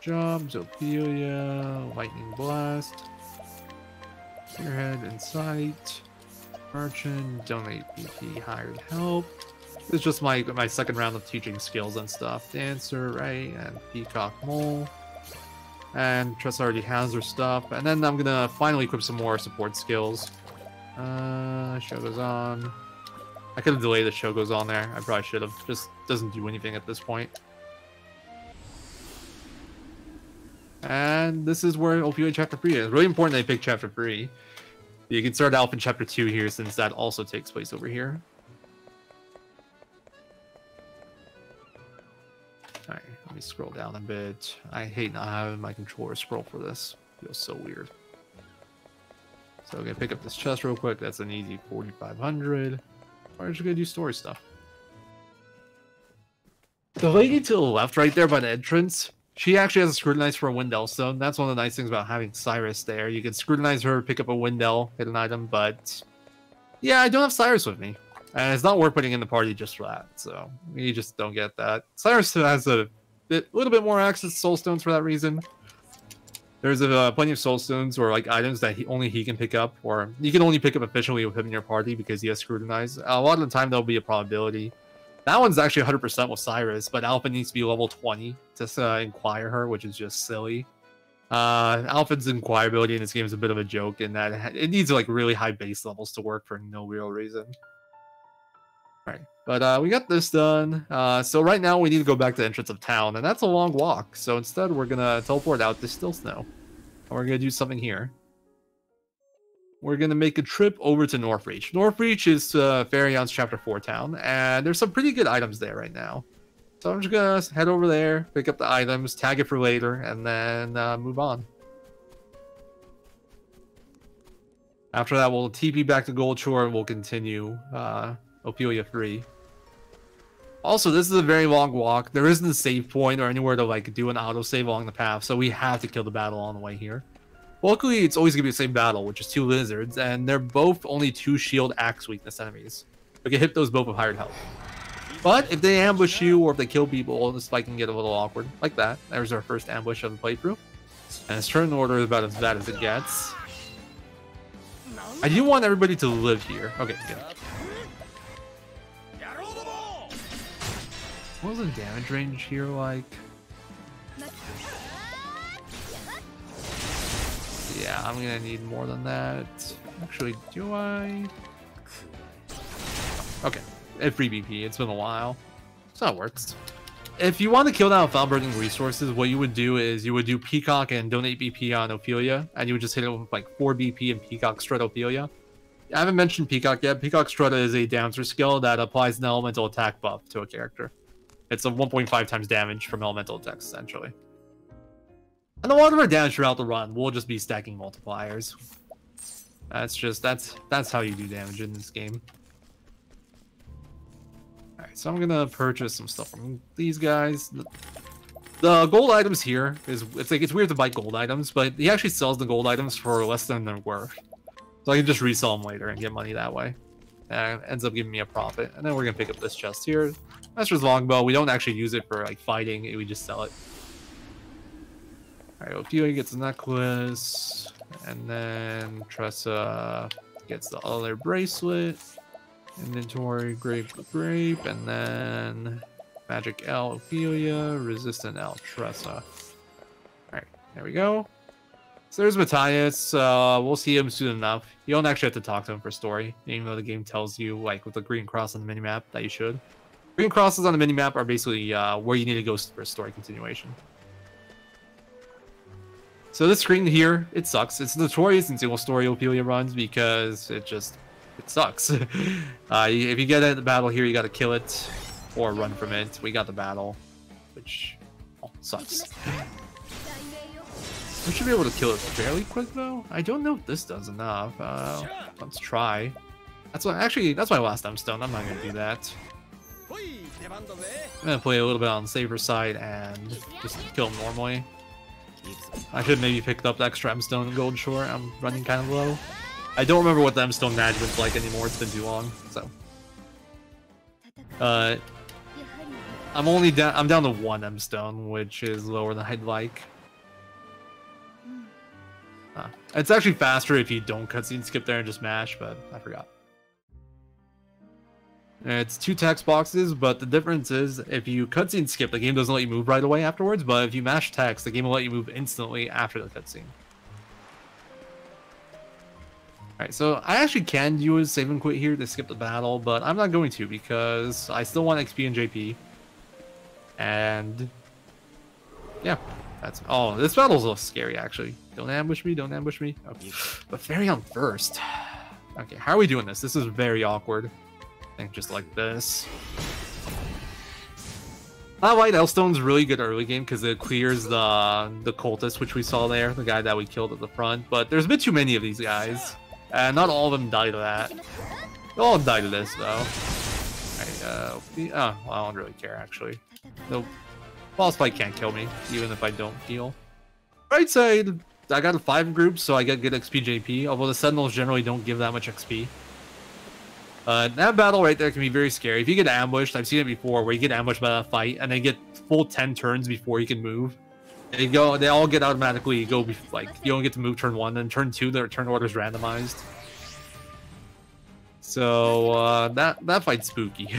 Jobs, Ophelia, Lightning Blast, Spearhead, Insight, Merchant, Donate BP, Hired Help. This is just my second round of teaching skills and stuff. Dancer, right, and Peacock Mole. And Tress already has her stuff. And then I'm gonna finally equip some more support skills. Show goes on. I could have delayed the show goes on there. I probably should have. Just doesn't do anything at this point. And this is where Opioid Chapter 3 is. Really important that I pick Chapter 3. You can start off in Chapter 2 here, since that also takes place over here. Alright, let me scroll down a bit. I hate not having my controller scroll for this. It feels so weird. So I'm gonna pick up this chest real quick. That's an easy 4,500. Or just gonna do story stuff. The lady to the left right there by the entrance, She actually has a Scrutinize for a Windell Stone. That's one of the nice things about having Cyrus there. You can Scrutinize her, pick up a Windell, hit an item, but yeah, I don't have Cyrus with me. And it's not worth putting in the party just for that, so you just don't get that. Cyrus has a little bit more access to Soul Stones for that reason. There's plenty of Soul Stones or like items that only he can pick up, or you can only pick up efficiently with him in your party because he has Scrutinize. A lot of the time there'll be a probability. That one's actually 100% with Cyrus, but Alpha needs to be level 20 to inquire her, which is just silly. Alpha's inquirability in this game is a bit of a joke in that it needs like really high base levels to work for no real reason. Alright, but we got this done. So right now we need to go back to the entrance of town, and that's a long walk. So instead we're gonna teleport out to Still Snow. And we're gonna do something here. We're going to make a trip over to Northreach. Northreach is Farion's Chapter 4 town, and there's some pretty good items there right now. So I'm just going to head over there, pick up the items, tag it for later, and then move on. After that, we'll TP back to Goldshore, and we'll continue Ophelia 3. Also, this is a very long walk. There isn't a save point or anywhere to like do an autosave along the path, so we have to kill the battle on the way here. Luckily, it's always going to be the same battle, which is 2 lizards, and they're both only 2 shield axe weakness enemies. We can hit those both with higher health. But if they ambush you, or if they kill people, this fight can get a little awkward, like that. There's our first ambush of the playthrough. And its turn order is about as bad as it gets. I do want everybody to live here. Okay, good. What was the damage range here like? Yeah, I'm gonna need more than that. Actually, do I? Okay, at free BP, it's been a while. So that works. If you want to kill down without burning resources, what you would do is you would do Peacock and donate BP on Ophelia, and you would just hit it with like 4 BP and Peacock Strut Ophelia. I haven't mentioned Peacock yet. Peacock Strut is a dancer skill that applies an elemental attack buff to a character. It's a 1.5 times damage from elemental attacks, essentially. And a lot of our damage throughout the run will just be stacking multipliers. That's how you do damage in this game. Alright, so I'm gonna purchase some stuff from these guys. The gold items here it's weird to buy gold items, but he actually sells the gold items for less than they're worth. So I can just resell them later and get money that way. And it ends up giving me a profit. And then we're gonna pick up this chest here. Master's Longbow. We don't actually use it for like fighting, we just sell it. Alright, Ophelia gets a necklace, and then Tressa gets the other bracelet, inventory, grape, and then Magic L, Ophelia, Resistant L, Tressa. Alright, there we go. So there's Matthias, we'll see him soon enough. You don't actually have to talk to him for story, even though the game tells you, like with the green cross on the minimap, that you should. Green crosses on the minimap are basically where you need to go for story continuation. So this screen here, it sucks. It's notorious in single story Ophelia runs because it sucks. If you get in the battle here, you gotta kill it or run from it. We got the battle, which sucks. We should be able to kill it fairly quick though. I don't know if this does enough. Let's try. That's my last M-Stone. I'm not gonna do that. I'm gonna play a little bit on the safer side and just kill him normally. I should maybe pick up the extra M-Stone in Goldshore. I'm running kind of low. I don't remember what the M-Stone management's like anymore. It's been too long. So, I'm down to 1 M-Stone, which is lower than I'd like. It's actually faster if you don't cutscene skip there and just mash, but I forgot. It's 2 text boxes, but the difference is if you cutscene skip, the game doesn't let you move right away afterwards, but if you mash text, the game will let you move instantly after the cutscene. Alright, so I actually can use save and quit here to skip the battle, but I'm not going to because I still want XP and JP. And yeah, that's this battle's a little scary actually. Don't ambush me, don't ambush me. Okay. But Farion first. Okay, how are we doing this? This is very awkward. I think just like this. Light Elstone's really good early game because it clears the cultist, which we saw there, the guy that we killed at the front. But there's a bit too many of these guys, and not all of them die to that. They all die to this though. Alright, well, I don't really care actually. Nope. boss fight can't kill me, even if I don't heal. Right side, I got a 5 group, so I get good XP JP, although the Sentinels generally don't give that much XP. That battle right there can be very scary. If you get ambushed, I've seen it before, where you get ambushed by that fight, and they get full 10 turns before you can move. They all get automatically go, like, you don't get to move turn 1, then turn 2, their turn order is randomized. So, that fight's spooky.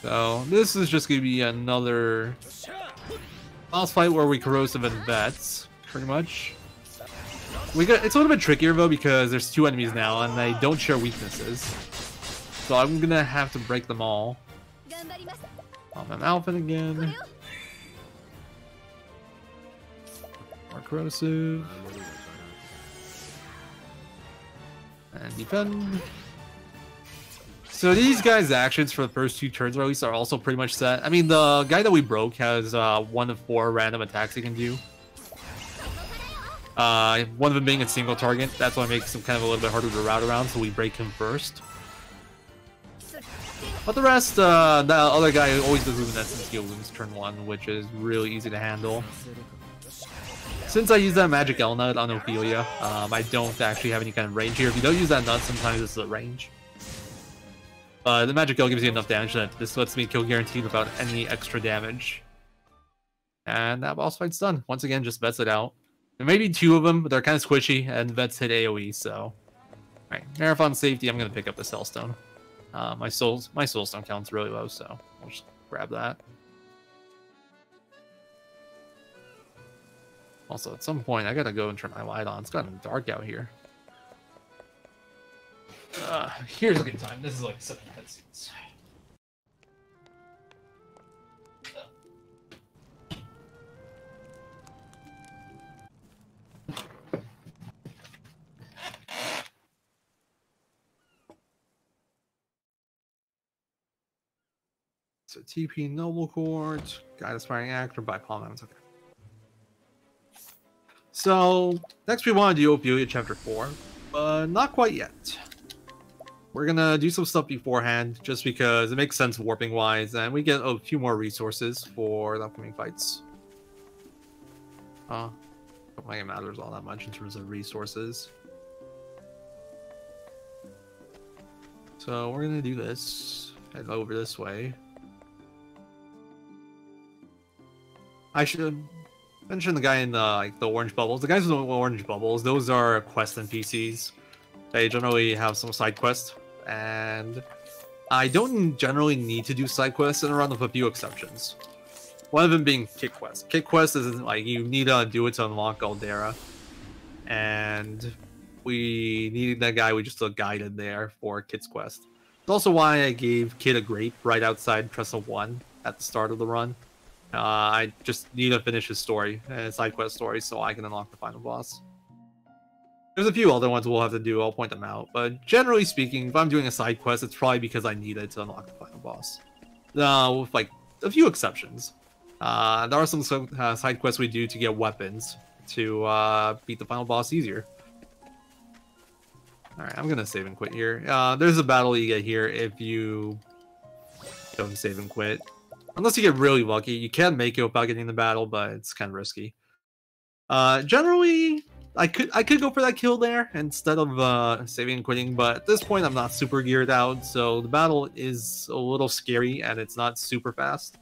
So, this is just gonna be another boss fight where we corrosive and vets, pretty much. It's a little bit trickier though because there's 2 enemies now and they don't share weaknesses. So I'm gonna have to break them all. I'm Alpha again. More corrosive. And defend. So these guys' actions for the first 2 turns, or at least, are also pretty much set. I mean, the guy that we broke has 1 of 4 random attacks he can do. One of them being a single target. That's why it makes him kind of a little bit harder to route around, so we break him first. But the rest, the other guy always does Luminescence heal wounds turn 1, which is really easy to handle. Since I use that Magic L nut on Ophelia, I don't actually have any kind of range here. If you don't use that nut, sometimes it's the range. The Magic L gives you enough damage that this lets me kill guaranteed without any extra damage. And that boss fight's done. Once again, just vets it out. There may be 2 of them, but they're kind of squishy, and vets hit AoE, so... Alright, Marathon safety, I'm going to pick up the Cellstone. My Soulstone count's really low, so I'll just grab that. Also, at some point, I gotta go and turn my light on. It's gotten dark out here. Here's a good time. This is like 7 cutscenes. So TP Noble Court, Guide Aspiring Actor by Palm Mountains. Okay. So next we want to do Ophelia Chapter 4, but not quite yet. We're gonna do some stuff beforehand, just because it makes sense warping wise, and we get a few more resources for the upcoming fights. Don't think it matters all that much in terms of resources. So we're gonna do this. Head over this way. I should mention the guy in the like the orange bubbles. The guys with the orange bubbles, those are quest NPCs. They generally have some side quests. And I don't generally need to do side quests in a run with a few exceptions. One of them being Kit Quest. Kit Quest is like you need to do it to unlock Galdera. And we needed that guy we just guided there for Kit's quest. It's also why I gave Kit a grape right outside Trestle 1 at the start of the run. I just need to finish his story, side quest story, so I can unlock the final boss. There's a few other ones we'll have to do, I'll point them out, but generally speaking, if I'm doing a side quest, it's probably because I need it to unlock the final boss. With like a few exceptions. There are some side quests we do to get weapons to beat the final boss easier. Alright, I'm gonna save and quit here. There's a battle you get here if you don't save and quit. Unless you get really lucky, you can make it without getting the battle, but it's kind of risky. Generally, I could go for that kill there instead of saving and quitting, but at this point I'm not super geared out, so the battle is a little scary and it's not super fast.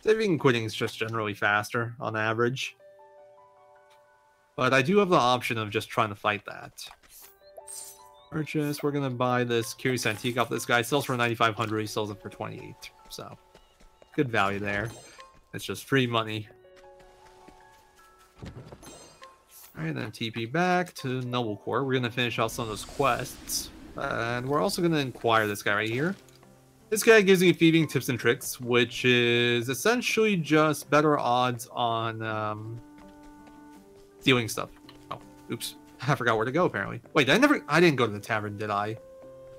Saving and quitting is just generally faster on average. But I do have the option of just trying to fight that. Purchase, we're gonna buy this Curious Antique off this guy. Sells for 9,500, he sells it for 28, so good value there. It's just free money. Alright, then TP back to Noble Core. We're gonna finish off some of those quests. And we're also gonna inquire this guy right here. This guy gives me thieving tips and tricks, which is essentially just better odds on stealing stuff. Oh, oops. I forgot where to go, apparently. Wait, I didn't go to the tavern, did I?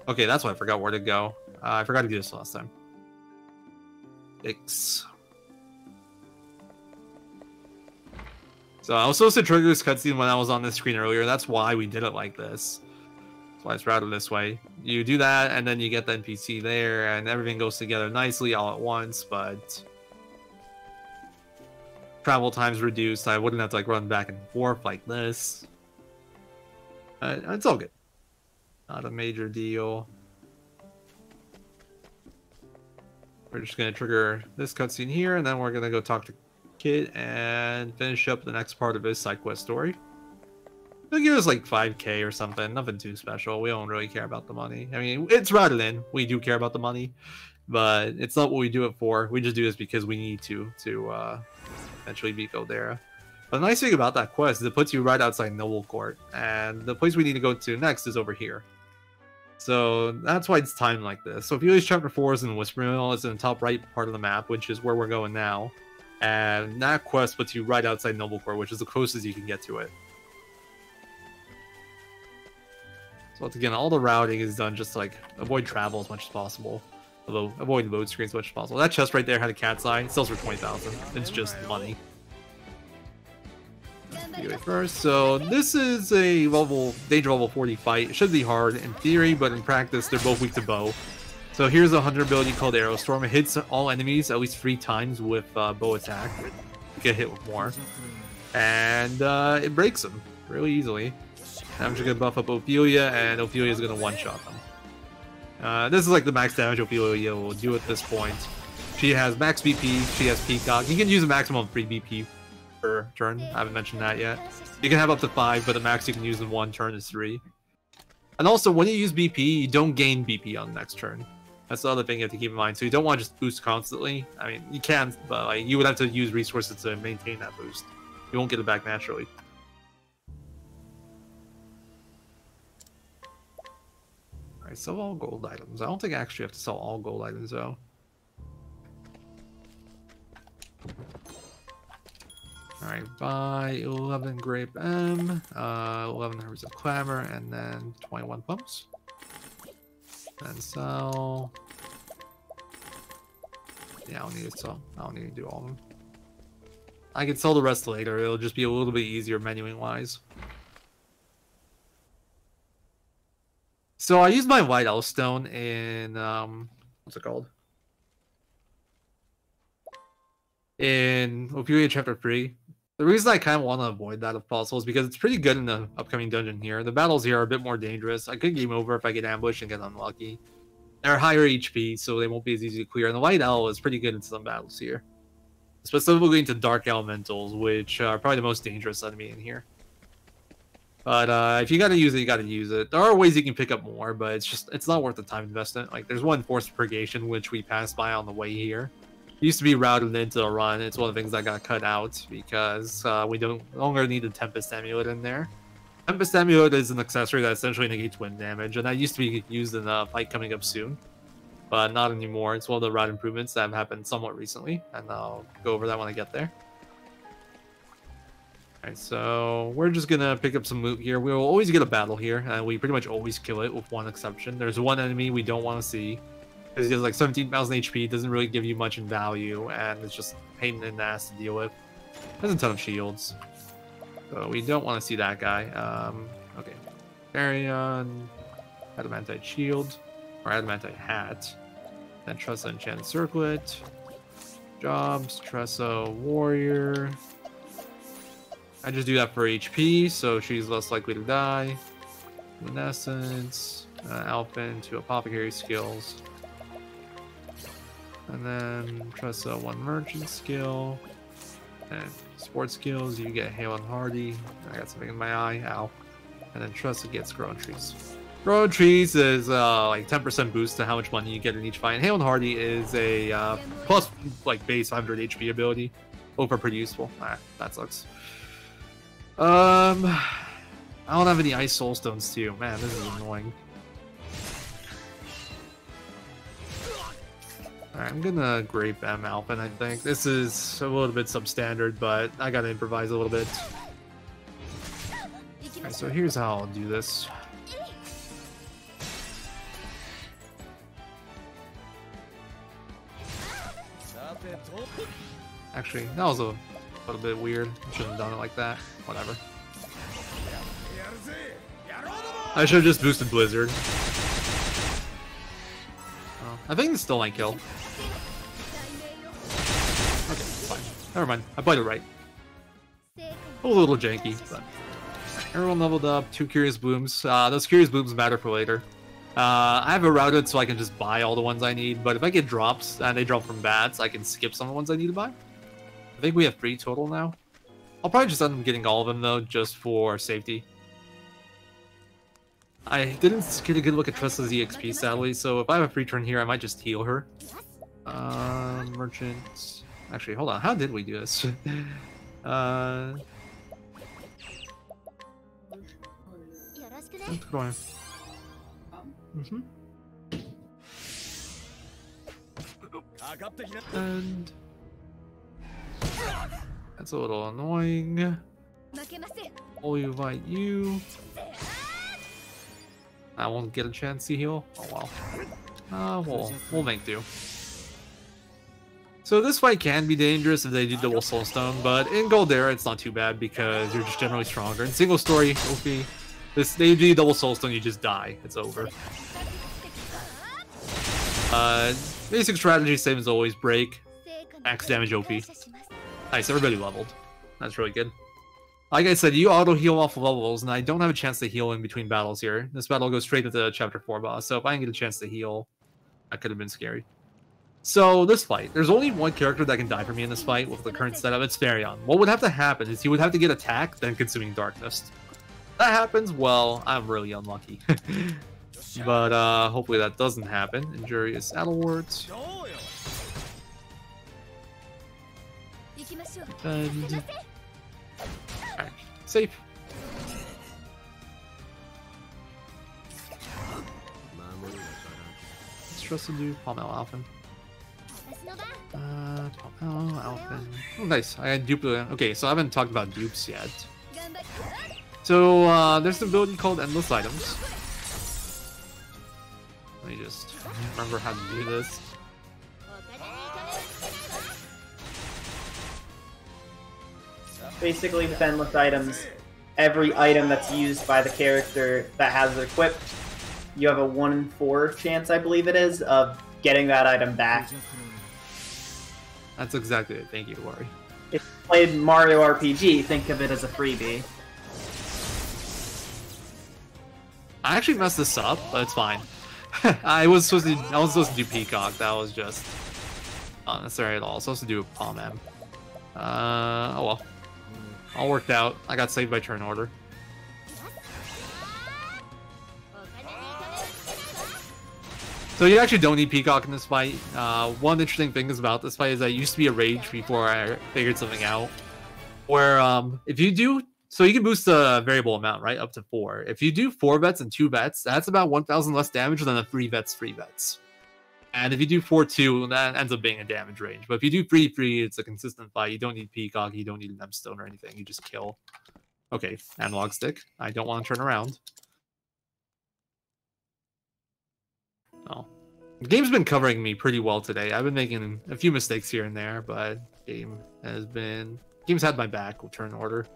Okay, that's why I forgot where to go. I forgot to do this last time. X. So I was supposed to trigger this cutscene when I was on this screen earlier. That's why we did it like this. That's why it's routed this way. You do that, and then you get the NPC there, and everything goes together nicely all at once, but travel time's reduced. I wouldn't have to like run back and forth like this. It's all good. Not a major deal. We're just gonna trigger this cutscene here, and then we're gonna go talk to Kit and finish up the next part of his side quest story. They'll give us like 5k or something, nothing too special. We don't really care about the money. I mean, it's routed in. We do care about the money, but it's not what we do it for. We just do this because we need to eventually beat Galdera. But the nice thing about that quest is it puts you right outside Noble Court, and the place we need to go to next is over here. So that's why it's timed like this. So if you use Chapter 4 is in Whispering Mill, it's in the top right part of the map, which is where we're going now. And that quest puts you right outside Noble Court, which is the closest you can get to it. So once again, all the routing is done just to like avoid travel as much as possible. Although avoid load screens as much as possible. That chest right there had a cat's eye. It sells for 20,000. It's just money. Anyway, first, so this is a danger level 40 fight. It should be hard in theory, but in practice, they're both weak to bow. So here's a hunter ability called Arrow Storm. It hits all enemies at least 3 times with bow attack. You get hit with more. And it breaks them really easily. I'm just going to buff up Ophelia, and Ophelia is going to one-shot them. This is like the max damage Ophelia will do at this point. She has max BP, she has Peacock. You can use a maximum of 3 BP per turn. I haven't mentioned that yet. You can have up to 5, but the max you can use in 1 turn is 3. And also, when you use BP, you don't gain BP on the next turn. That's the other thing you have to keep in mind. So you don't want to just boost constantly. I mean, you can, but like, you would have to use resources to maintain that boost. You won't get it back naturally. Alright, sell all gold items. I don't think I actually have to sell all gold items, though. Alright, buy 11 grape M, 11 herbs of clamor, and then 21 plums. Then sell. Yeah, I don't need to sell. I don't need to do all of them. I can sell the rest later. It'll just be a little bit easier menuing wise. So I used my white Elstone in what's it called? In Ophelia Chapter 3. The reason I kind of want to avoid that if possible is because it's pretty good in the upcoming dungeon here. The battles here are a bit more dangerous. I could game over if I get ambushed and get unlucky. They're higher HP, so they won't be as easy to clear. And the White Owl is pretty good in some battles here. Specifically into Dark Elementals, which are probably the most dangerous enemy in here. But if you gotta use it, you gotta use it. There are ways you can pick up more, but it's not worth the time investment. Like, there's one Forced Purgation, which we passed by on the way here. It used to be routed into the run. It's one of the things that got cut out because we don't longer need the Tempest Amulet in there. Tempest Amulet is an accessory that essentially negates wind damage, and that used to be used in a fight coming up soon. But not anymore. It's one of the route improvements that have happened somewhat recently, and I'll go over that when I get there. Alright, so we're just gonna pick up some loot here. We'll always get a battle here, and we pretty much always kill it with one exception. There's one enemy we don't want to see. Because he has like 17,000 HP, doesn't really give you much in value, and it's just a pain in the ass to deal with. There's a ton of shields. So we don't want to see that guy. Okay. Carrion, Adamantite Shield, or Adamantite Hat. Then Tressa Enchanted Circlet. Jobs, Tressa Warrior. I just do that for HP, so she's less likely to die. Luminescence, Alphen, 2 Apothecary skills. And then Tressa 1 Merchant skill. And Sports skills, you get Hale and Hardy. I got something in my eye, ow. And then Tressa gets Growing Trees. Growing Trees is like 10% boost to how much money you get in each fight. And Hale and Hardy is a plus like base 500 HP ability. Over pretty useful. Ah, that sucks. I don't have any Ice Soul Stones too. Man, this is annoying. Alright, I'm gonna Grape M Alphen, I think. This is a little bit substandard, but I gotta improvise a little bit. Alright, so here's how I'll do this. Actually, that was a little bit weird. I shouldn't have done it like that. Whatever. I should have just boosted Blizzard. Oh, I think it's still might kill. Okay, it's fine. Never mind. I played it right. A little janky, but everyone leveled up. 2 Curious Blooms. Those Curious Blooms matter for later. I have it routed so I can just buy all the ones I need, but if I get drops and they drop from bats, I can skip some of the ones I need to buy. I think we have 3 total now. I'll probably just end up getting all of them though, just for safety. I didn't get a good look at Tressa's EXP sadly, so if I have a free turn here, I might just heal her. Merchant. Actually, hold on. How did we do this? And that's a little annoying. I'll invite you. I won't get a chance to heal. Oh well. We'll make do. So this fight can be dangerous if they do double soulstone, but in Galdera it's not too bad because you're just generally stronger. In single story, OP, they do double soulstone, you just die. It's over. Basic strategy, same as always, break, max damage OP. Nice, everybody leveled. That's really good. Like I said, you auto-heal off levels, and I don't have a chance to heal in between battles here. This battle goes straight to the Chapter 4 boss, so if I didn't get a chance to heal, that could have been scary. So, this fight. There's only one character that can die for me in this fight with the current setup. It's Farion. What would have to happen is he would have to get attacked, then Consuming Darkness. If that happens, well, I'm really unlucky. But, hopefully that doesn't happen. Injurious Adelwort. And... Alright, safe. Let's trust to do Palm Alphen. Palm Alphen. Oh, nice. I had duplicate. Okay, so I haven't talked about dupes yet. So, there's an ability called Endless Items. Let me just remember how to do this. Basically, with endless items, every item that's used by the character that has it equipped, you have a 1 in 4 chance, I believe it is, of getting that item back. That's exactly it. Thank you, Worry. If you played Mario RPG, think of it as a freebie. I actually messed this up, but it's fine. I was supposed to do Peacock. That was just not necessary at all. I was supposed to do Palm M. Oh well. All worked out. I got saved by turn order. So you actually don't need Peacock in this fight. One interesting thing is about this fight is that it used to be a rage before I figured something out. Where if you do, so you can boost the variable amount, right, up to 4. If you do 4 bets and 2 bets, that's about 1,000 less damage than the 3 bets. And if you do 4-2, that ends up being a damage range. But if you do 3-3, it's a consistent fight. You don't need Peacock, you don't need an M-Stone or anything. You just kill. Okay, analog stick. I don't want to turn around. Oh. The game's been covering me pretty well today. I've been making a few mistakes here and there, but game's had my back with turn order.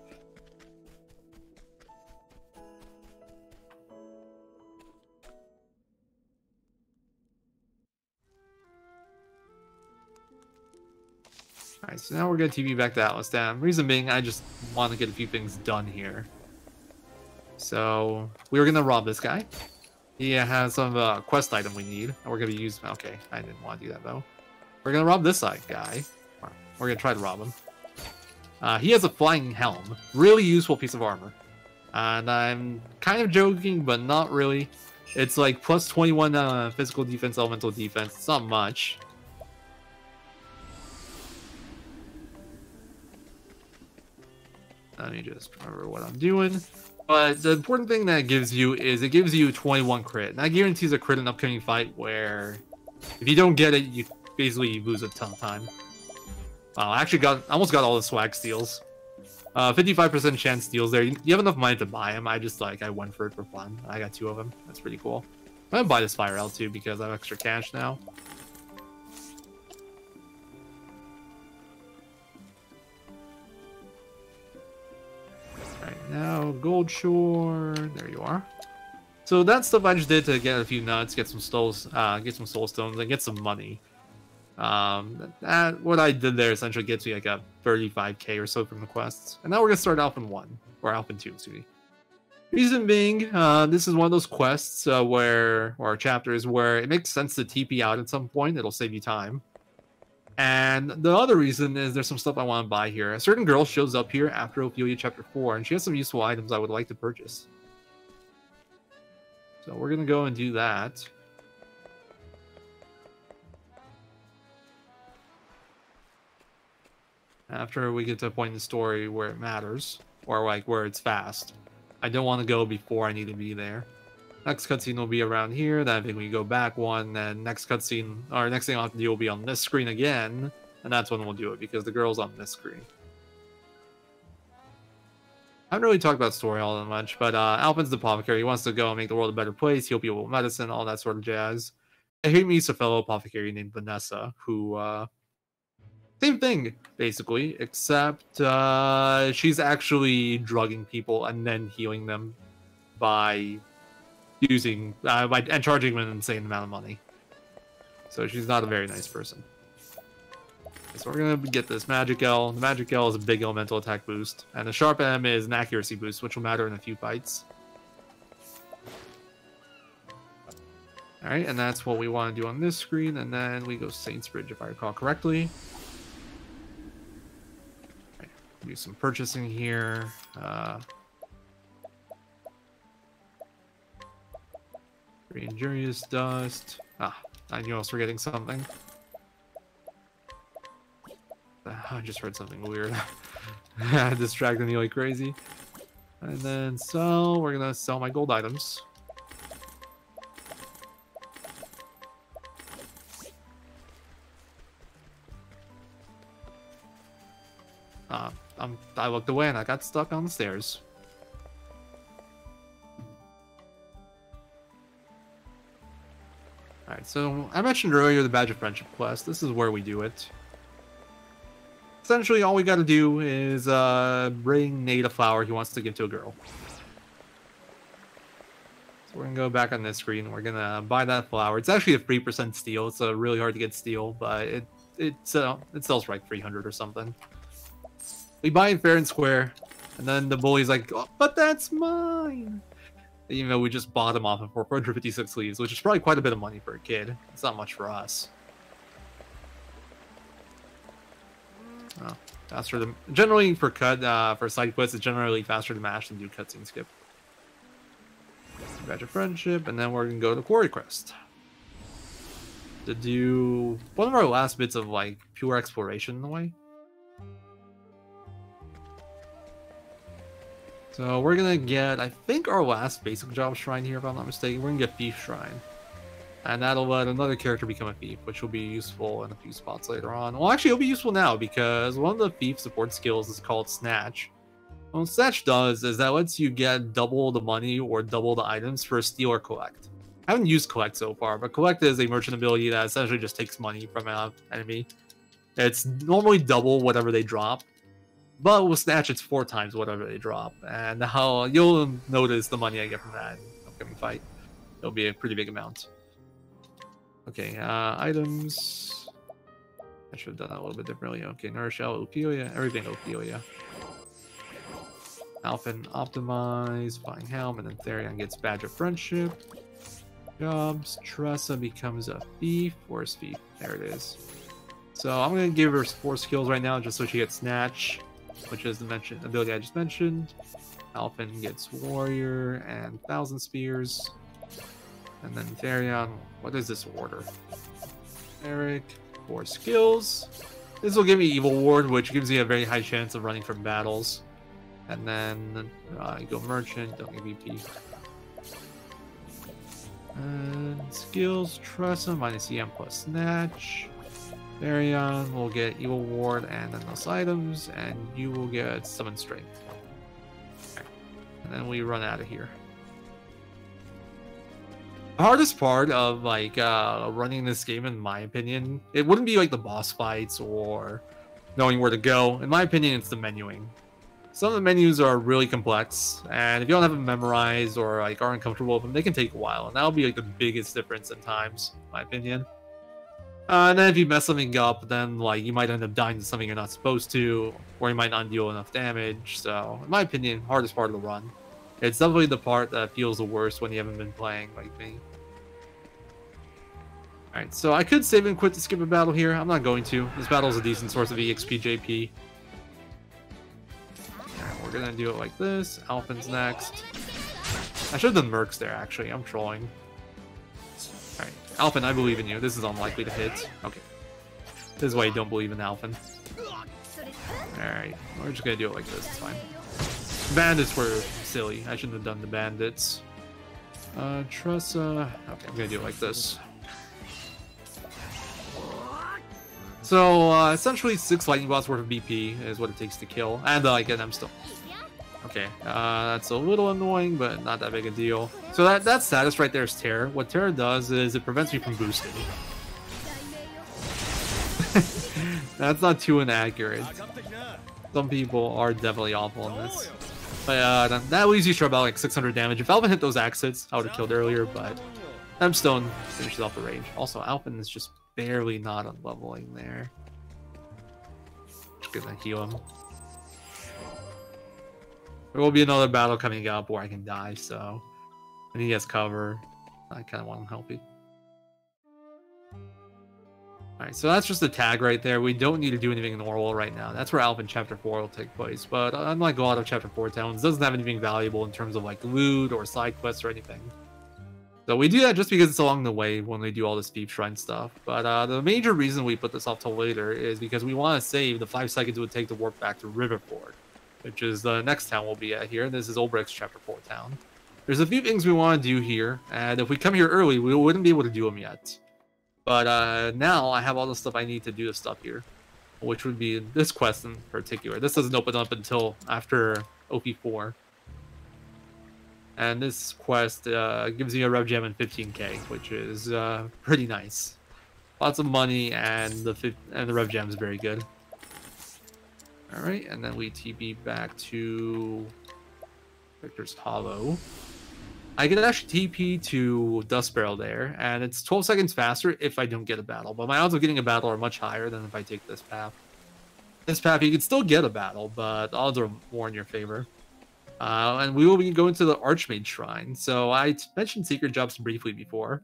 Alright, so now we're going to TV back to Atlas Dam. Reason being, I just want to get a few things done here. So, we were going to rob this guy. He has some quest item we need. And we're going to use... Okay, I didn't want to do that, though. We're going to rob this guy. We're going to try to rob him. He has a flying helm. Really useful piece of armor. And I'm kind of joking, but not really. It's like plus 21 physical defense, elemental defense. It's not much. Let me just remember what I'm doing. But the important thing that it gives you is it gives you 21 crit. And that guarantees a crit in an upcoming fight where if you don't get it, you basically lose a ton of time. Wow, I actually almost got all the swag steals. 55% chance steals there. You have enough money to buy them. I went for it for fun. I got 2 of them. That's pretty cool. I'm gonna buy this Fire L too because I have extra cash now. Right now, Gold Shore. There you are. So that stuff I just did to get a few nuts, get some souls, get some soul stones, and get some money. What I did there essentially gets me like a 35k or so from the quests. And now we're gonna start Alphen 1 or Alphen 2, excuse me. Reason being, this is one of those quests or chapters where it makes sense to TP out at some point. It'll save you time. And the other reason is there's some stuff I want to buy here. A certain girl shows up here after Ophelia Chapter 4, and she has some useful items I would like to purchase. So we're going to go and do that. After we get to a point in the story where it matters, or like where it's fast. I don't want to go before I need to be there. Next cutscene will be around here, then I think we go back one, then next cutscene, or next thing I'll have to do will be on this screen again, and that's when we'll do it, because the girl's on this screen. I haven't really talked about story all that much, but Alphen's the apothecary. He wants to go and make the world a better place, heal people with medicine, all that sort of jazz. And he meets a fellow apothecary named Vanessa, who, same thing, basically, except she's actually drugging people and then healing them by and charging them an insane amount of money. So she's not a very nice person. So we're gonna get this Magic L. The Magic L is a big elemental attack boost, and the Sharp M is an accuracy boost, which will matter in a few fights. Alright, and that's what we want to do on this screen, and then we go Saints Bridge if I recall correctly. Right, do some purchasing here. Injurious Dust. I knew I was forgetting something. I just heard something weird. Distracted me like crazy. And then sell. We're gonna sell my gold items. I looked away and I got stuck on the stairs. Alright, so I mentioned earlier the Badge of Friendship quest. This is where we do it. Essentially, all we gotta do is bring Nate a flower he wants to give to a girl. So we're gonna go back on this screen. We're gonna buy that flower. It's actually a 3% steal. It's really hard to get steal, but it sells for like 300 or something. We buy it fair and square, and then the bully's like, oh, but that's mine! Even though we just bought him off of 456 leaves, which is probably quite a bit of money for a kid. It's not much for us. Oh, faster than generally for side quests, it's generally faster to mash than do cutscene skip. Badge of Friendship, and then we're gonna go to Quarry Quest to do one of our last bits of like pure exploration in a way. So we're gonna get, I think, our last basic job shrine here, if I'm not mistaken. We're gonna get Thief Shrine. And that'll let another character become a thief, which will be useful in a few spots later on. Well, actually, it'll be useful now, because one of the thief support skills is called Snatch. What Snatch does is that lets you get double the money or double the items for Steal or Collect. I haven't used Collect so far, but Collect is a merchant ability that essentially just takes money from an enemy. It's normally double whatever they drop. But with Snatch, it's 4 times whatever they drop, and how you'll notice the money I get from that upcoming fight. It'll be a pretty big amount. Okay, items. I should have done that a little bit differently. Okay, Nourish L, Ophelia, everything Ophelia. Alphen Optimize, Flying Helm, and then Therion gets Badge of Friendship. Jobs, Tressa becomes a thief. Where's thief? There it is. So I'm gonna give her 4 skills right now, just so she gets Snatch, which is the ability I just mentioned. Alphen gets Warrior and 1,000 Spears. And then Therion, what is this order? Eric, 4 skills. This will give me Evil Ward, which gives you a very high chance of running from battles. And then you go Merchant, don't give VP. And skills, Tressa, minus EM plus Snatch. Therion will get Evil Ward and then those items, and you will get Summon Strength. Okay. And then we run out of here. The hardest part of like running this game, in my opinion, it wouldn't be like the boss fights or knowing where to go. In my opinion, it's the menuing. Some of the menus are really complex, and if you don't have them memorized or like are uncomfortable with them, they can take a while, and that'll be like the biggest difference in times, in my opinion. And then if you mess something up, then like you might end up dying to something you're not supposed to, or you might not deal enough damage. So, in my opinion, hardest part of the run. It's definitely the part that feels the worst when you haven't been playing like me. Alright, so I could save and quit to skip a battle here. I'm not going to. This battle is a decent source of EXP JP. Alright, we're gonna do it like this. Alpin's next. I should have done Mercs there, actually. I'm trolling. Alright, Alpin, I believe in you. This is unlikely to hit. Okay. This is why you don't believe in Alpin. Alright, we're just gonna do it like this. It's fine. Bandits were silly. I shouldn't have done the bandits. Tressa. Okay, I'm gonna do it like this. So, essentially 6 lightning bots worth of BP is what it takes to kill. And, again, I'm still... Okay, that's a little annoying, but not that big a deal. So that status right there is Terror. What Terror does is it prevents me from boosting. That's not too inaccurate. Some people are definitely awful in this. But that leaves you to about like 600 damage. If Alvin hit those exits, I would have killed earlier, but Stone finishes off the range. Also, Alvin is just barely not unleveling there. Just gonna heal him. There will be another battle coming up where I can die, so... And he has cover. I kind of want him healthy. Alright, so that's just the tag right there. We don't need to do anything in Orwell right now. That's where Alpin Chapter 4 will take place. But unlike a lot of Chapter 4 towns, it doesn't have anything valuable in terms of like loot or side quests or anything. So we do that just because it's along the way when we do all this Deep Shrine stuff. But the major reason we put this off till later is because we want to save the 5 seconds it would take to warp back to Riverford, which is the next town we'll be at here. This is Olbrecht's Chapter 4 town. There's a few things we want to do here, and if we come here early, we wouldn't be able to do them yet. But now I have all the stuff I need to do the stuff here, which would be this quest in particular. This doesn't open up until after OP4. And this quest gives you a Rev Gem and 15k, which is pretty nice. Lots of money, and the Rev Gem is very good. Alright, and then we TP back to Victor's Hollow. I can actually TP to Dust Barrel there, and it's 12 seconds faster if I don't get a battle. But my odds of getting a battle are much higher than if I take this path. This path, you can still get a battle, but odds are more in your favor. And we will be going to the Archmage Shrine. So I mentioned secret jobs briefly before.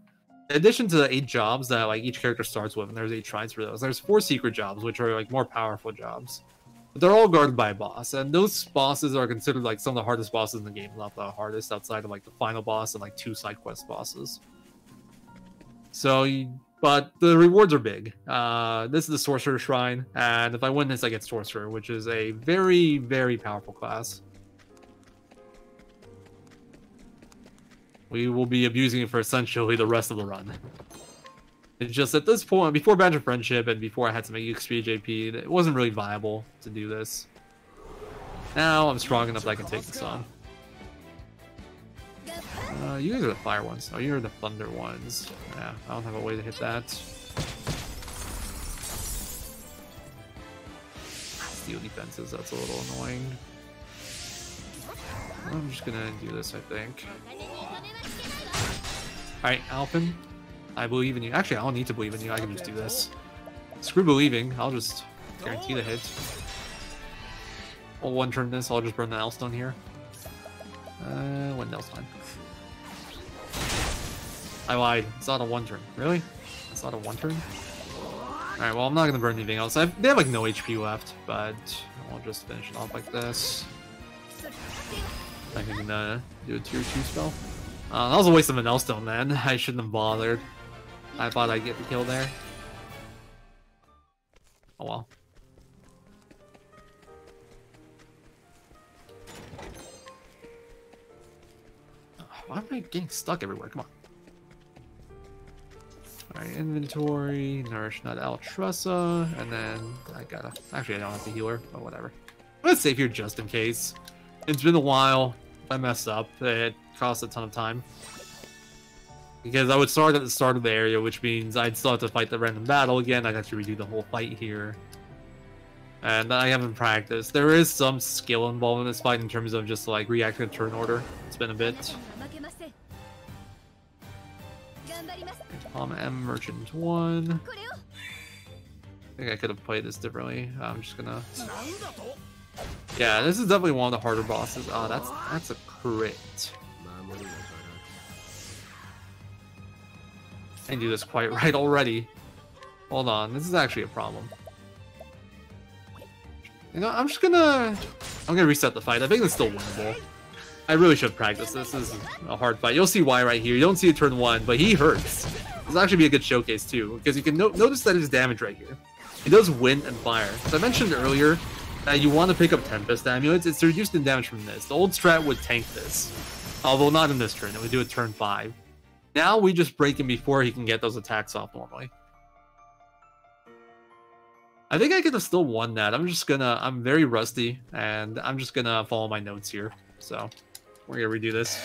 In addition to the 8 jobs that like each character starts with, and there's 8 shrines for those, there's 4 secret jobs, which are like more powerful jobs. But they're all guarded by a boss, and those bosses are considered like some of the hardest bosses in the game, not the hardest outside of like the final boss and like 2 side quest bosses. So, but the rewards are big. This is the Sorcerer Shrine, and if I win this, I get Sorcerer, which is a very, very powerful class. We will be abusing it for essentially the rest of the run. It's just at this point, before Badge of Friendship and before I had to make XP JP, it wasn't really viable to do this. Now I'm strong enough that I can take this on. You guys are the fire ones. Oh, you're the thunder ones. Yeah, I don't have a way to hit that. Steel defenses, that's a little annoying. I'm just gonna do this, I think. Alright, Alpin. I believe in you. Actually, I don't need to believe in you. I can just do this. Screw believing. I'll just guarantee the hit. I'll one-turn this. I'll just burn the Elstone here. One Elstone. I lied. It's not a one-turn. Really? It's not a one-turn? Alright, well, I'm not going to burn anything else. They have, like, no HP left, but I'll just finish it off like this. I can do a tier 2 spell. That was a waste of an Elstone, man. I shouldn't have bothered. I thought I'd get the kill there. Oh well. Why am I getting stuck everywhere? Come on. Alright, inventory, nourish nut Altressa, and then I gotta... Actually, I don't have to heal her, but whatever. I'm gonna save here just in case. It's been a while. I messed up. It cost a ton of time. Because I would start at the start of the area, which means I'd still have to fight the random battle again. I'd have to redo the whole fight here. And I haven't practiced. There is some skill involved in this fight in terms of just like reacting to turn order. It's been a bit. Palm M Merchant 1. I think I could have played this differently. I'm just gonna. Yeah, this is definitely one of the harder bosses. Oh, that's a crit. I didn't do this quite right already. Hold on, this is actually a problem. You know, I'm gonna reset the fight. I think it's still winnable. I really should practice this. This is a hard fight. You'll see why right here. You don't see it turn 1, but he hurts. This will actually be a good showcase too, because you can notice that his damage right here. He does wind and fire. As I mentioned earlier, you want to pick up Tempest Amulets. It's reduced in damage from this. The old strat would tank this, although not in this turn. It would do it turn 5. Now we just break him before he can get those attacks off normally. I think I could have still won that. I'm very rusty, and I'm just gonna follow my notes here. So, we're gonna redo this.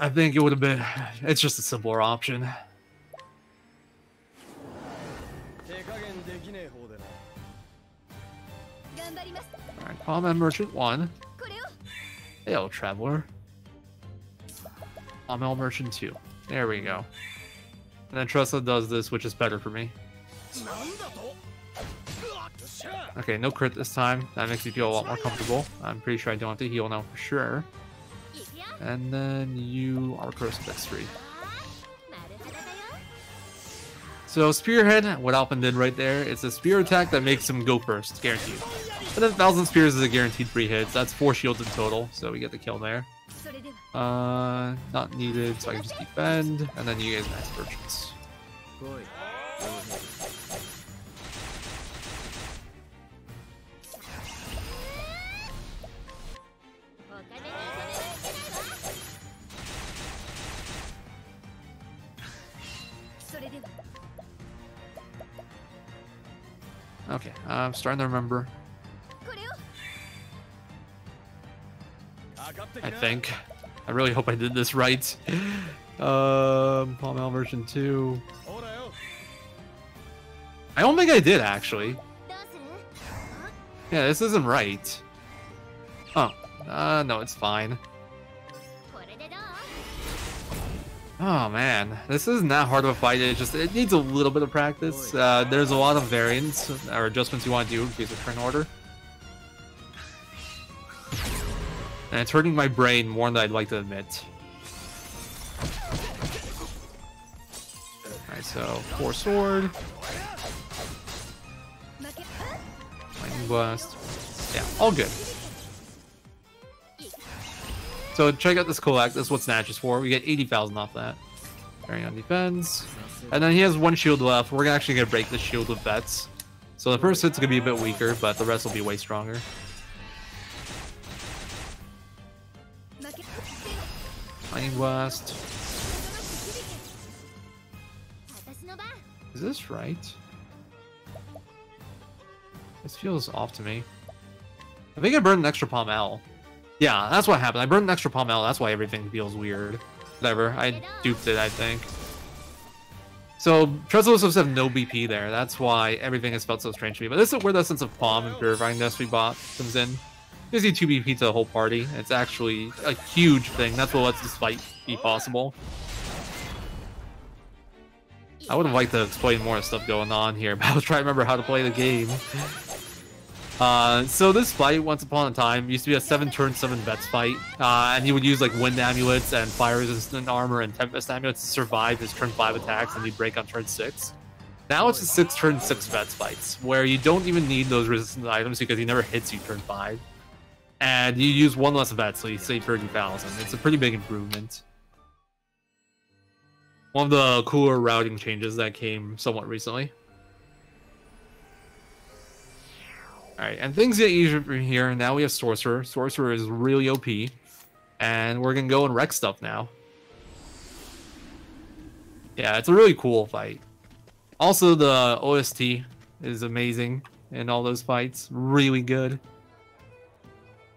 I think it would have been, it's just a simpler option. Alright, Palm Merchant 1. Hail, Traveler. Palm Merchant 2. There we go. And then Tressa does this, which is better for me. Okay, no crit this time. That makes me feel a lot more comfortable. I'm pretty sure I don't have to heal now for sure. And then you are cursed with X3. So Spearhead, what Alpin did right there, it's a spear attack that makes him go first, guaranteed. And then 1,000 Spears is a guaranteed 3 hits. That's 4 shields in total, so we get the kill there. Not needed, so I can just defend, and then you guys max merchants. Okay, I'm starting to remember. I think. I really hope I did this right. Palm version 2. I don't think I did, actually. Yeah, this isn't right. Oh. No, it's fine. Oh, man. This isn't that hard of a fight. It needs a little bit of practice. There's a lot of variants or adjustments you want to do in case of turn order. And it's hurting my brain more than I'd like to admit. Alright, so 4 sword. Lightning blast. Yeah, all good. So check out this collect. That's what Snatch is for. We get 80,000 off that. Carrying on defense. And then he has 1 shield left. We're actually going to break the shield with bets. So the first hit's going to be a bit weaker, but the rest will be way stronger. Lightning blast. Is this right? This feels off to me. I think I burned an extra Palm L. Yeah, that's what happened. I burned an extra Palm L. That's why everything feels weird. Whatever. I duped it, I think. So, Trezlos have no BP there. That's why everything has felt so strange to me. But this is where the sense of Palm and Purifying Dust we bought comes in. Gives you 2 BP to the whole party. It's actually a huge thing. That's what lets this fight be possible. I would have liked to explain more stuff going on here, but I was trying to remember how to play the game. So this fight, once upon a time, used to be a 7-turn 7 vets fight, and he would use like wind amulets and fire resistant armor and tempest amulets to survive his turn 5 attacks, and he'd break on turn 6. Now it's a 6-turn 6 vets fights, where you don't even need those resistant items because he never hits you turn 5. And you use 1 less vet, so you save 30,000. It's a pretty big improvement. One of the cooler routing changes that came somewhat recently. Alright, and things get easier from here. Now we have Sorcerer. Sorcerer is really OP. And we're gonna go and wreck stuff now. Yeah, it's a really cool fight. Also, the OST is amazing in all those fights. Really good.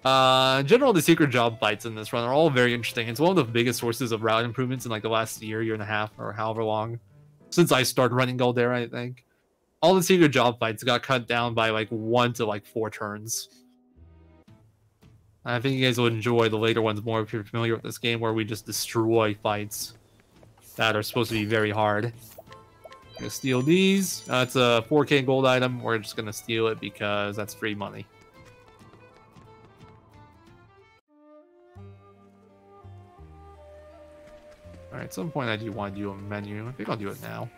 In general, the secret job fights in this run are all very interesting. It's one of the biggest sources of route improvements in like the last year and a half, or however long, since I started running Galdera, I think. all the secret job fights got cut down by like 1 to like 4 turns. I think you guys will enjoy the later ones more if you're familiar with this game, where we just destroy fights that are supposed to be very hard. I'm gonna steal these. It's a 4K gold item. We're just gonna steal it because that's free money. Alright, at some point I do want to do a menu. I think I'll do it now.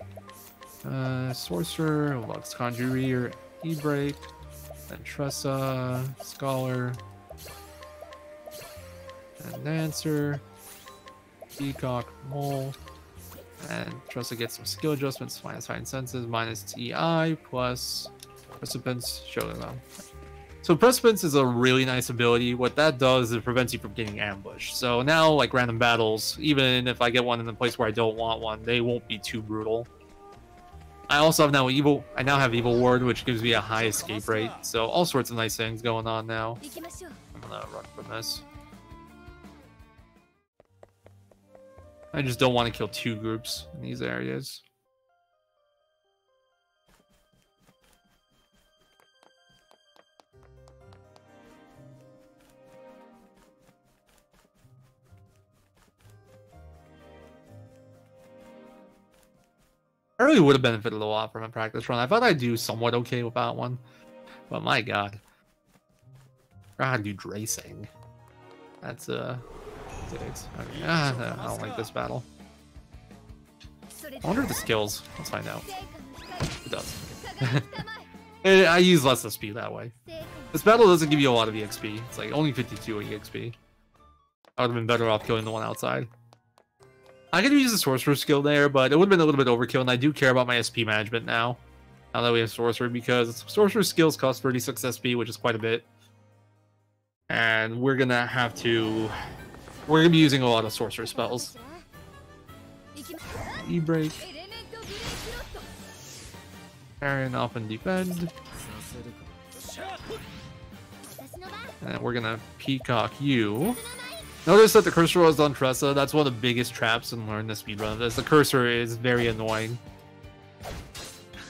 Sorcerer, Lux Conjurer, E-Break, then Tressa, Scholar, and Dancer, Peacock, Mole, and Tressa gets some skill adjustments, minus Fine Senses, minus TI, plus Precipence, Showdown. So Precipence is a really nice ability. What that does is it prevents you from getting ambushed. So now, like random battles, even if I get one in a place where I don't want one, they won't be too brutal. I also have now I now have Evil Ward, which gives me a high escape rate. So all sorts of nice things going on now. I'm gonna run from this. I just don't want to kill 2 groups in these areas. I really would have benefited a lot from a practice run. I thought I'd do somewhat okay with that one. But my god. I forgot how to do Dracing. That's okay, I don't like this battle. I wonder if this kills. Let's find out. It does. I use less XP that way. This battle doesn't give you a lot of EXP. It's like only 52 EXP. I would have been better off killing the one outside. I could use the Sorcerer skill there, but it would have been a little bit overkill, and I do care about my SP management now that we have Sorcerer, because Sorcerer skills cost 36 SP, which is quite a bit. And we're gonna be using a lot of Sorcerer spells. E-Break. Carrying off and defend. And we're gonna Peacock you. Notice that the cursor was on Tressa. That's one of the biggest traps in learning the speedrun of this. The cursor is very annoying.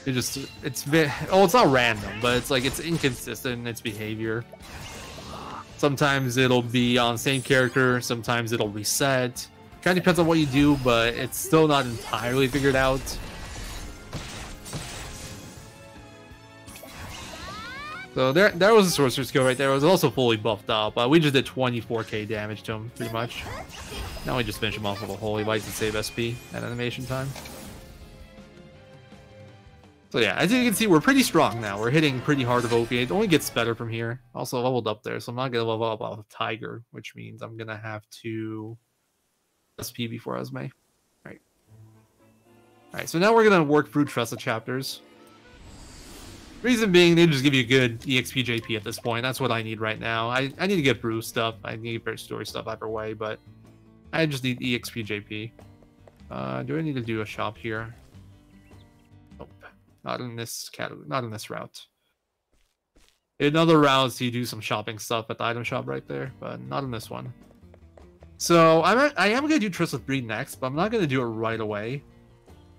It's not random, but it's inconsistent in its behavior. Sometimes it'll be on the same character, sometimes it'll reset. Kind of depends on what you do, but it's still not entirely figured out. So there was a sorcerer skill right there. It was also fully buffed up, but we just did 24k damage to him, pretty much. Now we just finish him off with a Holy Light to save SP and animation time. So yeah, as you can see, we're pretty strong now. We're hitting pretty hard of OP. It only gets better from here. Also leveled up there, so I'm not going to level up off of Tiger, which means I'm going to have to SP before Esme. Alright, so now we're going to work through Tressa chapters. Reason being, they just give you good EXP JP at this point. That's what I need right now. I need to get Brew stuff. I need to get story stuff either way, but I just need EXP JP. Do I need to do a shop here? Nope. Not in this category. Not in this route. In other routes, you do some shopping stuff at the item shop right there, but not in this one. So I am gonna do Trust with Breed next, but I'm not gonna do it right away.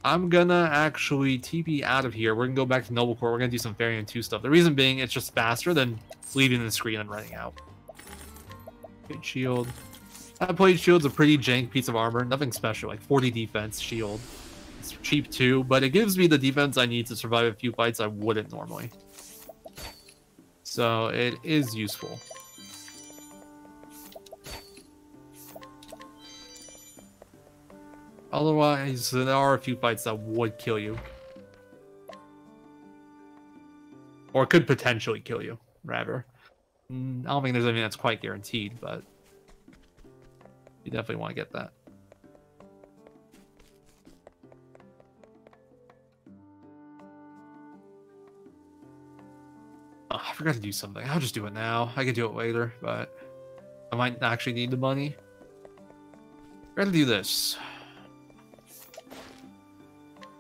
I'm gonna actually TP out of here. We're gonna go back to Noble Court. We're gonna do some Variant 2 stuff. The reason being, it's just faster than leaving the screen and running out. Plate Shield. That Plate Shield's a pretty jank piece of armor. Nothing special, like 40 defense shield. It's cheap too, but it gives me the defense I need to survive a few fights I wouldn't normally. So it is useful. Otherwise, there are a few fights that would kill you. Or could potentially kill you, rather. I don't think there's anything that's quite guaranteed, but you definitely want to get that. Oh, I forgot to do something. I'll just do it now. I can do it later, but I might actually need the money. I gotta do this.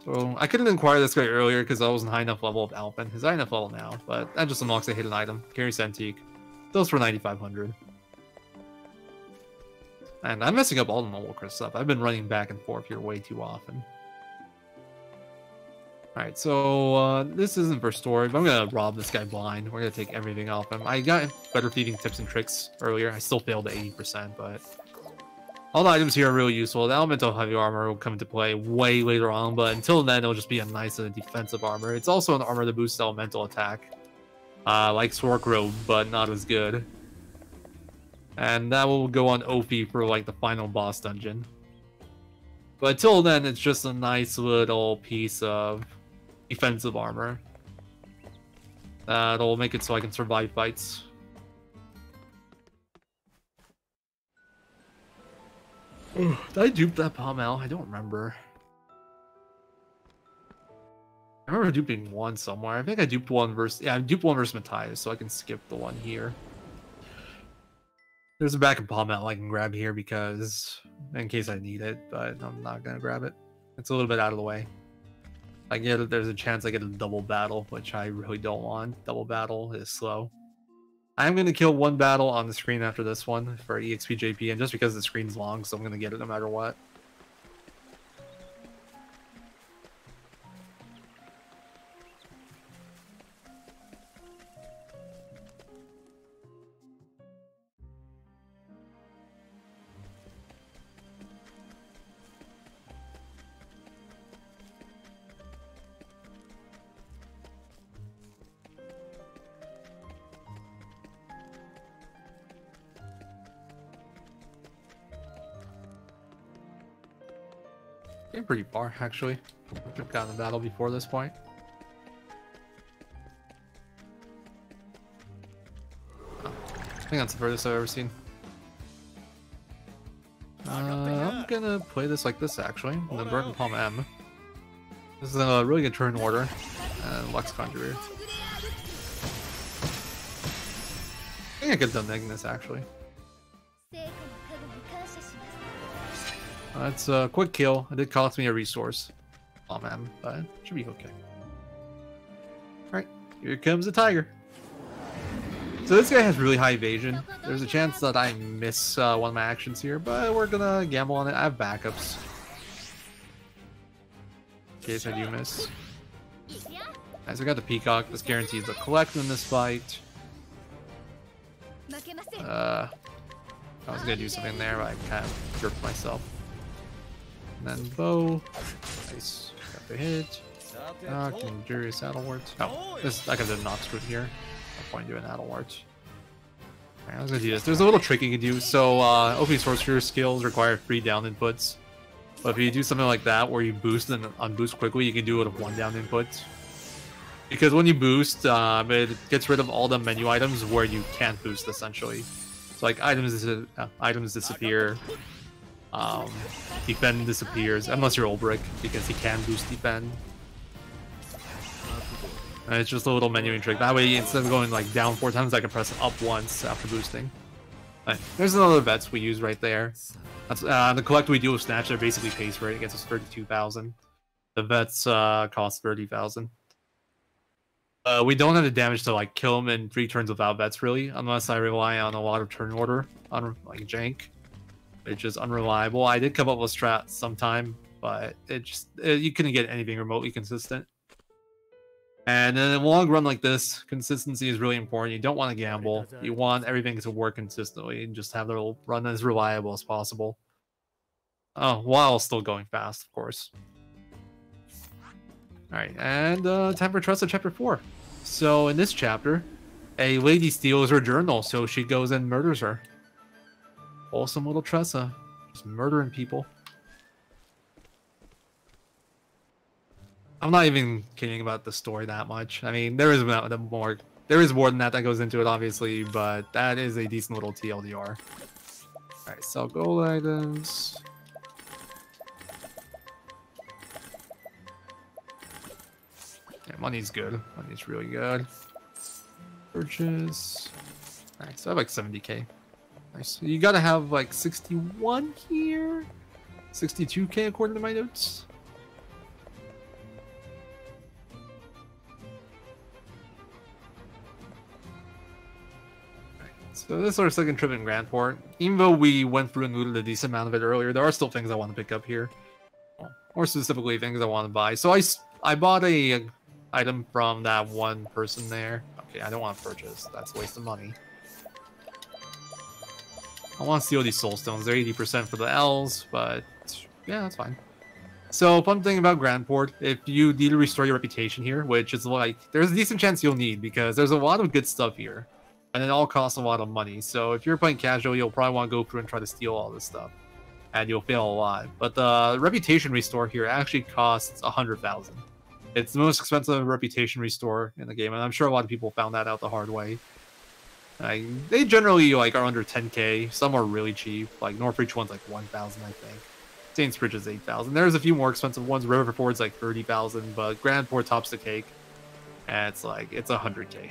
So I couldn't inquire this guy earlier because I wasn't high enough level of Alpin. He's high enough level now, but that just unlocks a hidden item. Carries Antique. Those for 9,500. And I'm messing up all the normal Chris stuff. I've been running back and forth here way too often. Alright, so this isn't for storage, but I'm gonna rob this guy blind. We're gonna take everything off him. I got better thieving tips and tricks earlier. I still failed at 80%, but all the items here are really useful. The elemental heavy armor will come into play way later on, but until then, it'll just be a nice defensive armor. It's also an armor that boosts elemental attack, like Sork Robe, but not as good. And that will go on OP for like the final boss dungeon. But until then, it's just a nice little piece of defensive armor that'll make it so I can survive fights. Did I dupe that Pommel? I don't remember. I remember duping one somewhere. I think I duped one versus... Yeah, I duped one versus Matthias, so I can skip the one here. There's a backup Pommel I can grab here because... in case I need it, but I'm not gonna grab it. It's a little bit out of the way. There's a chance I get a double battle, which I really don't want. Double battle is slow. I'm going to kill one battle on the screen after this one for EXP JP, and just because the screen's long, so I'm going to get it no matter what. Pretty far, actually. I've gotten a battle before this point. Oh, I think that's the furthest I've ever seen. I'm gonna play this like this, actually. I'm gonna burn Palm M. This is a really good turn order. And Lux Conjurer. I think I could have done Ignis, actually. That's a quick kill. It did cost me a resource. Oh man, but it should be okay. Alright, here comes the tiger. So this guy has really high evasion. There's a chance that I miss one of my actions here, but we're gonna gamble on it. I have backups. In case I do miss. Alright, so I got the Peacock. This guarantees the collect in this fight. I was gonna do something there, but I kind of jerked myself. And then bow. Nice. Got the hit. Can jury Saddlewort. Oh, this I could have done Noxroot here. No point doing Saddlewort. Alright, I was gonna do this. There's a little trick you can do. So OP Sorcerer skills require 3 down inputs. But if you do something like that where you boost and unboost quickly, you can do it with 1 down input. Because when you boost, it gets rid of all the menu items where you can't boost essentially. So like items disappear. Defend disappears, unless you're Ulbrich, because he can boost defend. And it's just a little menuing trick. That way, instead of going like down 4 times, I can press up once after boosting. Right. There's another vets we use right there. That's the collect we do with Snatch. They're basically pace for it. It gets us 32,000. The vets cost 30,000. We don't have the damage to like kill him in 3 turns without vets really, unless I rely on a lot of turn order on like jank. It's just unreliable. I did come up with strat sometime, but you couldn't get anything remotely consistent. And in a long run like this, consistency is really important. You don't want to gamble. You want everything to work consistently and just have the run as reliable as possible. Oh, while still going fast, of course. Alright, and time for Tressa Chapter 4. So in this chapter, a lady steals her journal, so she goes and murders her. Awesome little Tressa, just murdering people. I'm not even kidding about the story that much. I mean, there is more than that goes into it, obviously, but that is a decent little TLDR. Alright, sell gold items. Yeah, money's good. Money's really good. Purchase. Alright, so I have like 70k. Nice. You gotta have like 61 here? 62k according to my notes. So this is our second trip in Grand Port. Even though we went through and looted a decent amount of it earlier, there are still things I want to pick up here. Well, more specifically, things I want to buy. So I bought a item from that one person there. Okay, I don't want to purchase. That's a waste of money. I want to steal these soul stones. They're 80% for the L's, but yeah, that's fine. So, fun thing about Grand Port, if you need to restore your reputation here, which is like, there's a decent chance you'll need because there's a lot of good stuff here. And it all costs a lot of money. So, if you're playing casual, you'll probably want to go through and try to steal all this stuff. And you'll fail a lot. But the reputation restore here actually costs 100,000. It's the most expensive reputation restore in the game, and I'm sure a lot of people found that out the hard way. They generally like are under 10k. Some are really cheap. Like Northbridge one's like 1,000, I think. Saintsbridge is 8,000. There's a few more expensive ones. Riverford's like 30,000, but Grand Port tops the cake, and it's 100k.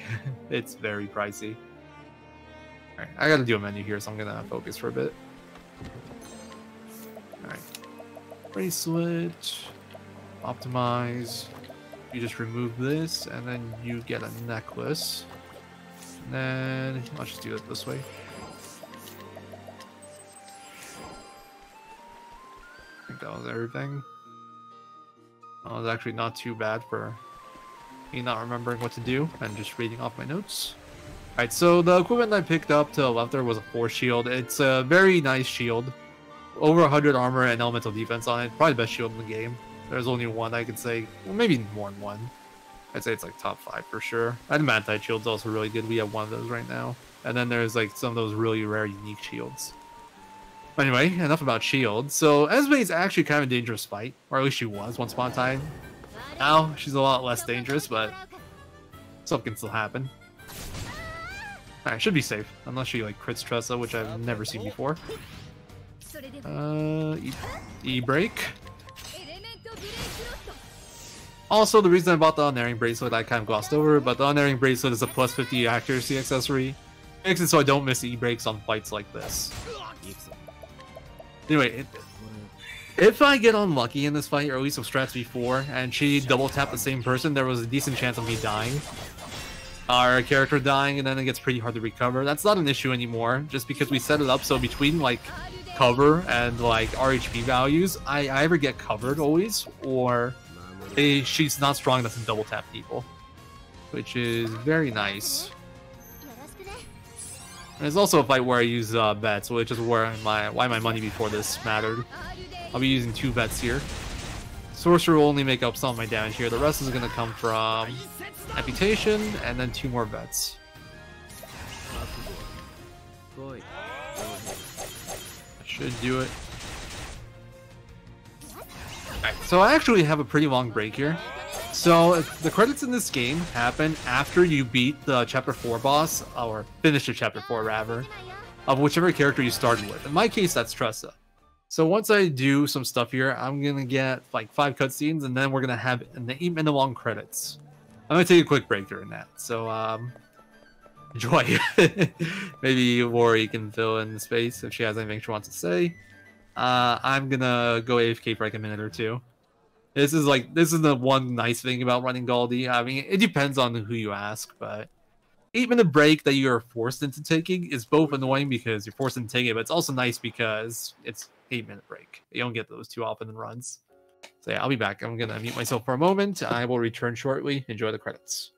It's very pricey. All right, I got to do a menu here, so I'm gonna focus for a bit. All right, bracelet, optimize. You just remove this, and then you get a necklace. And then I'll just do it this way. I think that was everything. That was actually not too bad for me not remembering what to do and just reading off my notes. Alright, so the equipment I picked up to the left there was a force shield. It's a very nice shield. Over 100 armor and elemental defense on it. Probably the best shield in the game. There's only one I could say. Well, maybe more than one. I'd say it's like top 5 for sure. And Mantite shield's also really good. We have one of those right now. And then there's like some of those really rare unique shields. Anyway, enough about shields. So Esme's actually kind of a dangerous fight. Or at least she was once upon a time. Now she's a lot less dangerous, but stuff can still happen. Alright, should be safe. Unless she like crits Tressa, which I've never seen before. E-break. Also, the reason I bought the Unerring Bracelet, I kind of glossed over, but the Unerring Bracelet is a plus 50 accuracy accessory. Makes it so I don't miss E-breaks on fights like this. Anyway, if I get unlucky in this fight, or at least some strats before, and she double tapped the same person, there was a decent chance of me dying. Our character dying, and then it gets pretty hard to recover. That's not an issue anymore, just because we set it up so between, like, cover and, like, RHP values, I either get covered always, or she's not strong enough to double tap people, which is very nice. And there's also a fight where I use bets, which is why my money before this mattered. I'll be using 2 bets here. Sorcerer will only make up some of my damage here. The rest is going to come from amputation and then 2 more bets. That should do it. So I actually have a pretty long break here. So the credits in this game happen after you beat the Chapter 4 boss, or finish the Chapter 4 rather, of whichever character you started with. In my case, that's Tressa. So once I do some stuff here, I'm going to get like 5 cutscenes, and then we're going to have an 8-minute long credits. I'm going to take a quick break during that. So enjoy. Maybe Lori can fill in the space if she has anything she wants to say. I'm going to go AFK for like a minute or two. This is the one nice thing about running Galdi. I mean, it depends on who you ask, but 8-minute break that you are forced into taking is both annoying because you're forced into taking it, but it's also nice because it's 8-minute break. You don't get those too often in runs. So yeah, I'll be back. I'm gonna mute myself for a moment. I will return shortly. Enjoy the credits.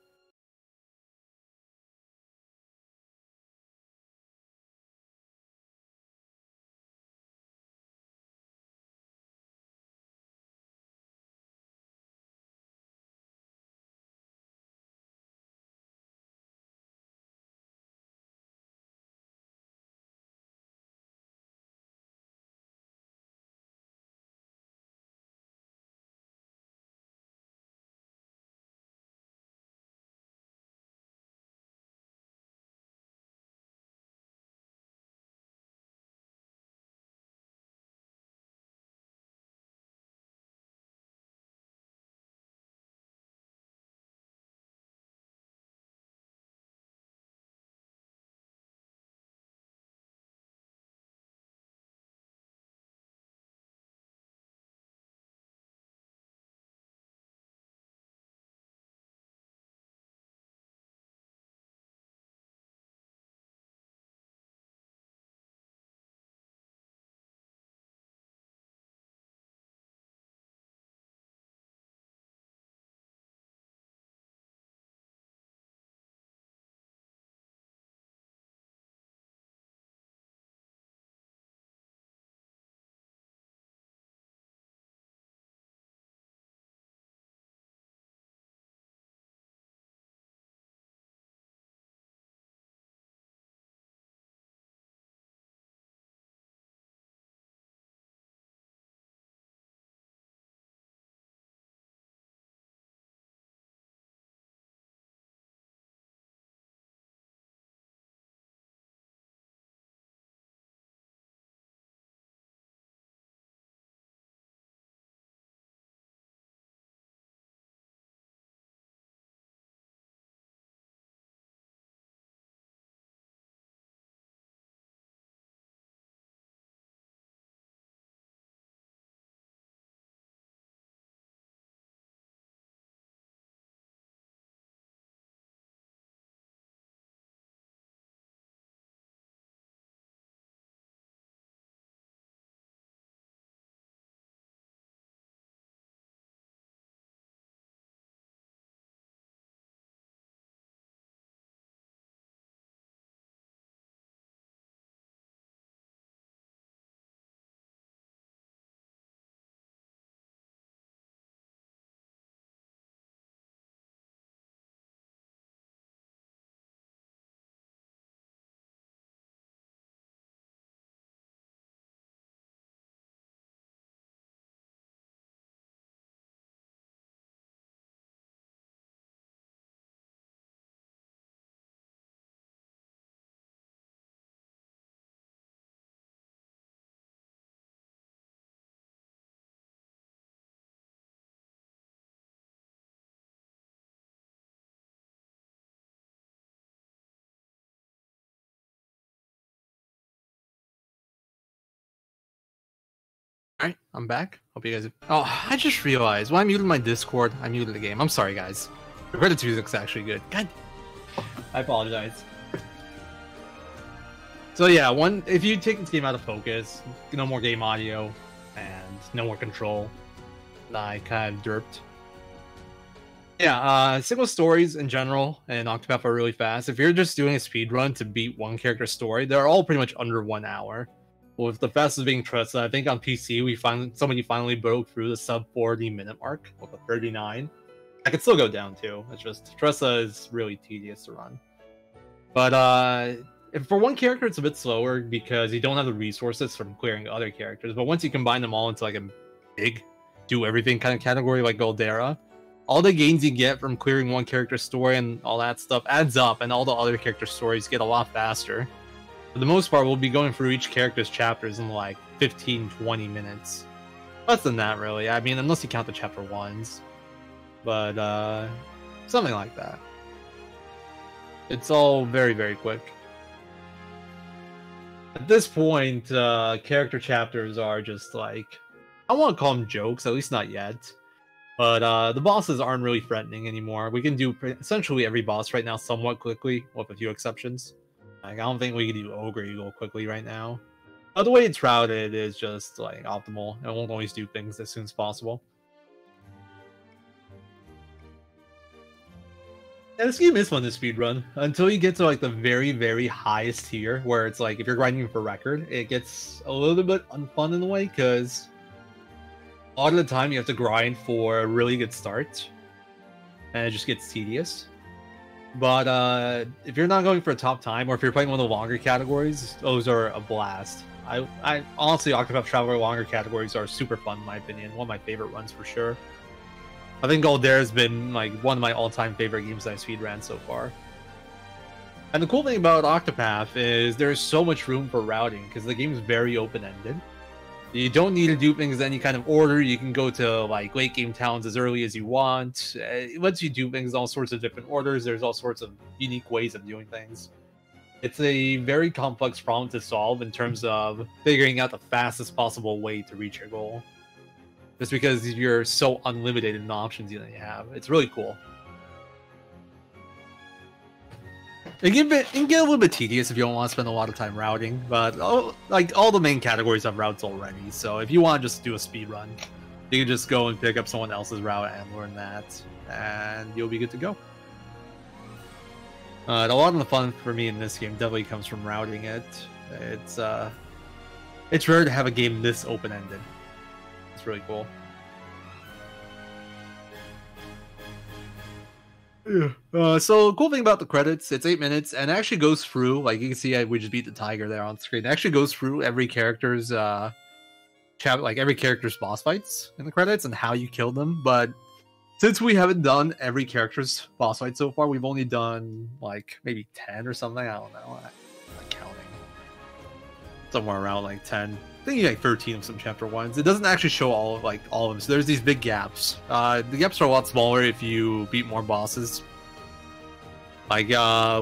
Alright, I'm back. Hope you guys... Oh, I just realized when I muted my Discord, I muted the game. I'm sorry, guys. The credits music's actually good. God, I apologize. So yeah, if you take this game out of focus, no more game audio, and no more control, I kind of derped. Yeah, single stories in general and Octopath are really fast. If you're just doing a speed run to beat one character's story, they're all pretty much under 1 hour. With the fastest being Tressa, I think on PC somebody finally broke through the sub 40-minute mark with a 39. I could still go down too. It's just Tressa is really tedious to run. But for one character, it's a bit slower because you don't have the resources from clearing other characters. But once you combine them all into like a big do everything kind of category like Galdera, all the gains you get from clearing one character's story and all that stuff adds up, and all the other character stories get a lot faster. For the most part, we'll be going through each character's chapters in like 15-20 minutes. Less than that, really. I mean, unless you count the chapter 1s. But, something like that. It's all very, very quick. At this point, character chapters are just like... I won't call them jokes, at least not yet. But the bosses aren't really threatening anymore. We can do essentially every boss right now somewhat quickly, with a few exceptions. Like, I don't think we can do Ogre Eagle quickly right now. But the way it's routed is just, like, optimal. It won't always do things as soon as possible. And this game is fun to speedrun, until you get to, like, the very, very highest tier, where it's like, if you're grinding for record, it gets a little bit unfun in a way, because a lot of the time you have to grind for a really good start, and it just gets tedious. But if you're not going for a top time, or if you're playing one of the longer categories, those are a blast. I honestly, Octopath Traveler longer categories are super fun in my opinion. One of my favorite runs for sure. I think Galdera has been like one of my all-time favorite games that I speedran so far. And the cool thing about Octopath is there's so much room for routing because the game is very open-ended. You don't need to do things in any kind of order. You can go to like late game towns as early as you want. It lets you do things in all sorts of different orders. There's all sorts of unique ways of doing things. It's a very complex problem to solve in terms of figuring out the fastest possible way to reach your goal. Just because you're so unlimited in the options you have. It's really cool. It can get a little bit tedious if you don't want to spend a lot of time routing, but like all the main categories have routes already. So if you want to just do a speed run, you can just go and pick up someone else's route and learn that, and you'll be good to go. A lot of the fun for me in this game definitely comes from routing it. It's rare to have a game this open-ended. It's really cool. Yeah. So cool thing about the credits, it's 8 minutes and it actually goes through, like you can see we just beat the tiger there on screen. It actually goes through every character's every character's boss fights in the credits and how you kill them. But since we haven't done every character's boss fight so far, we've only done like maybe 10 or something. I don't know. I'm not counting. Somewhere around like 10. I think like 13 of some chapter 1s. It doesn't actually show all of them, so there's these big gaps. The gaps are a lot smaller if you beat more bosses. Like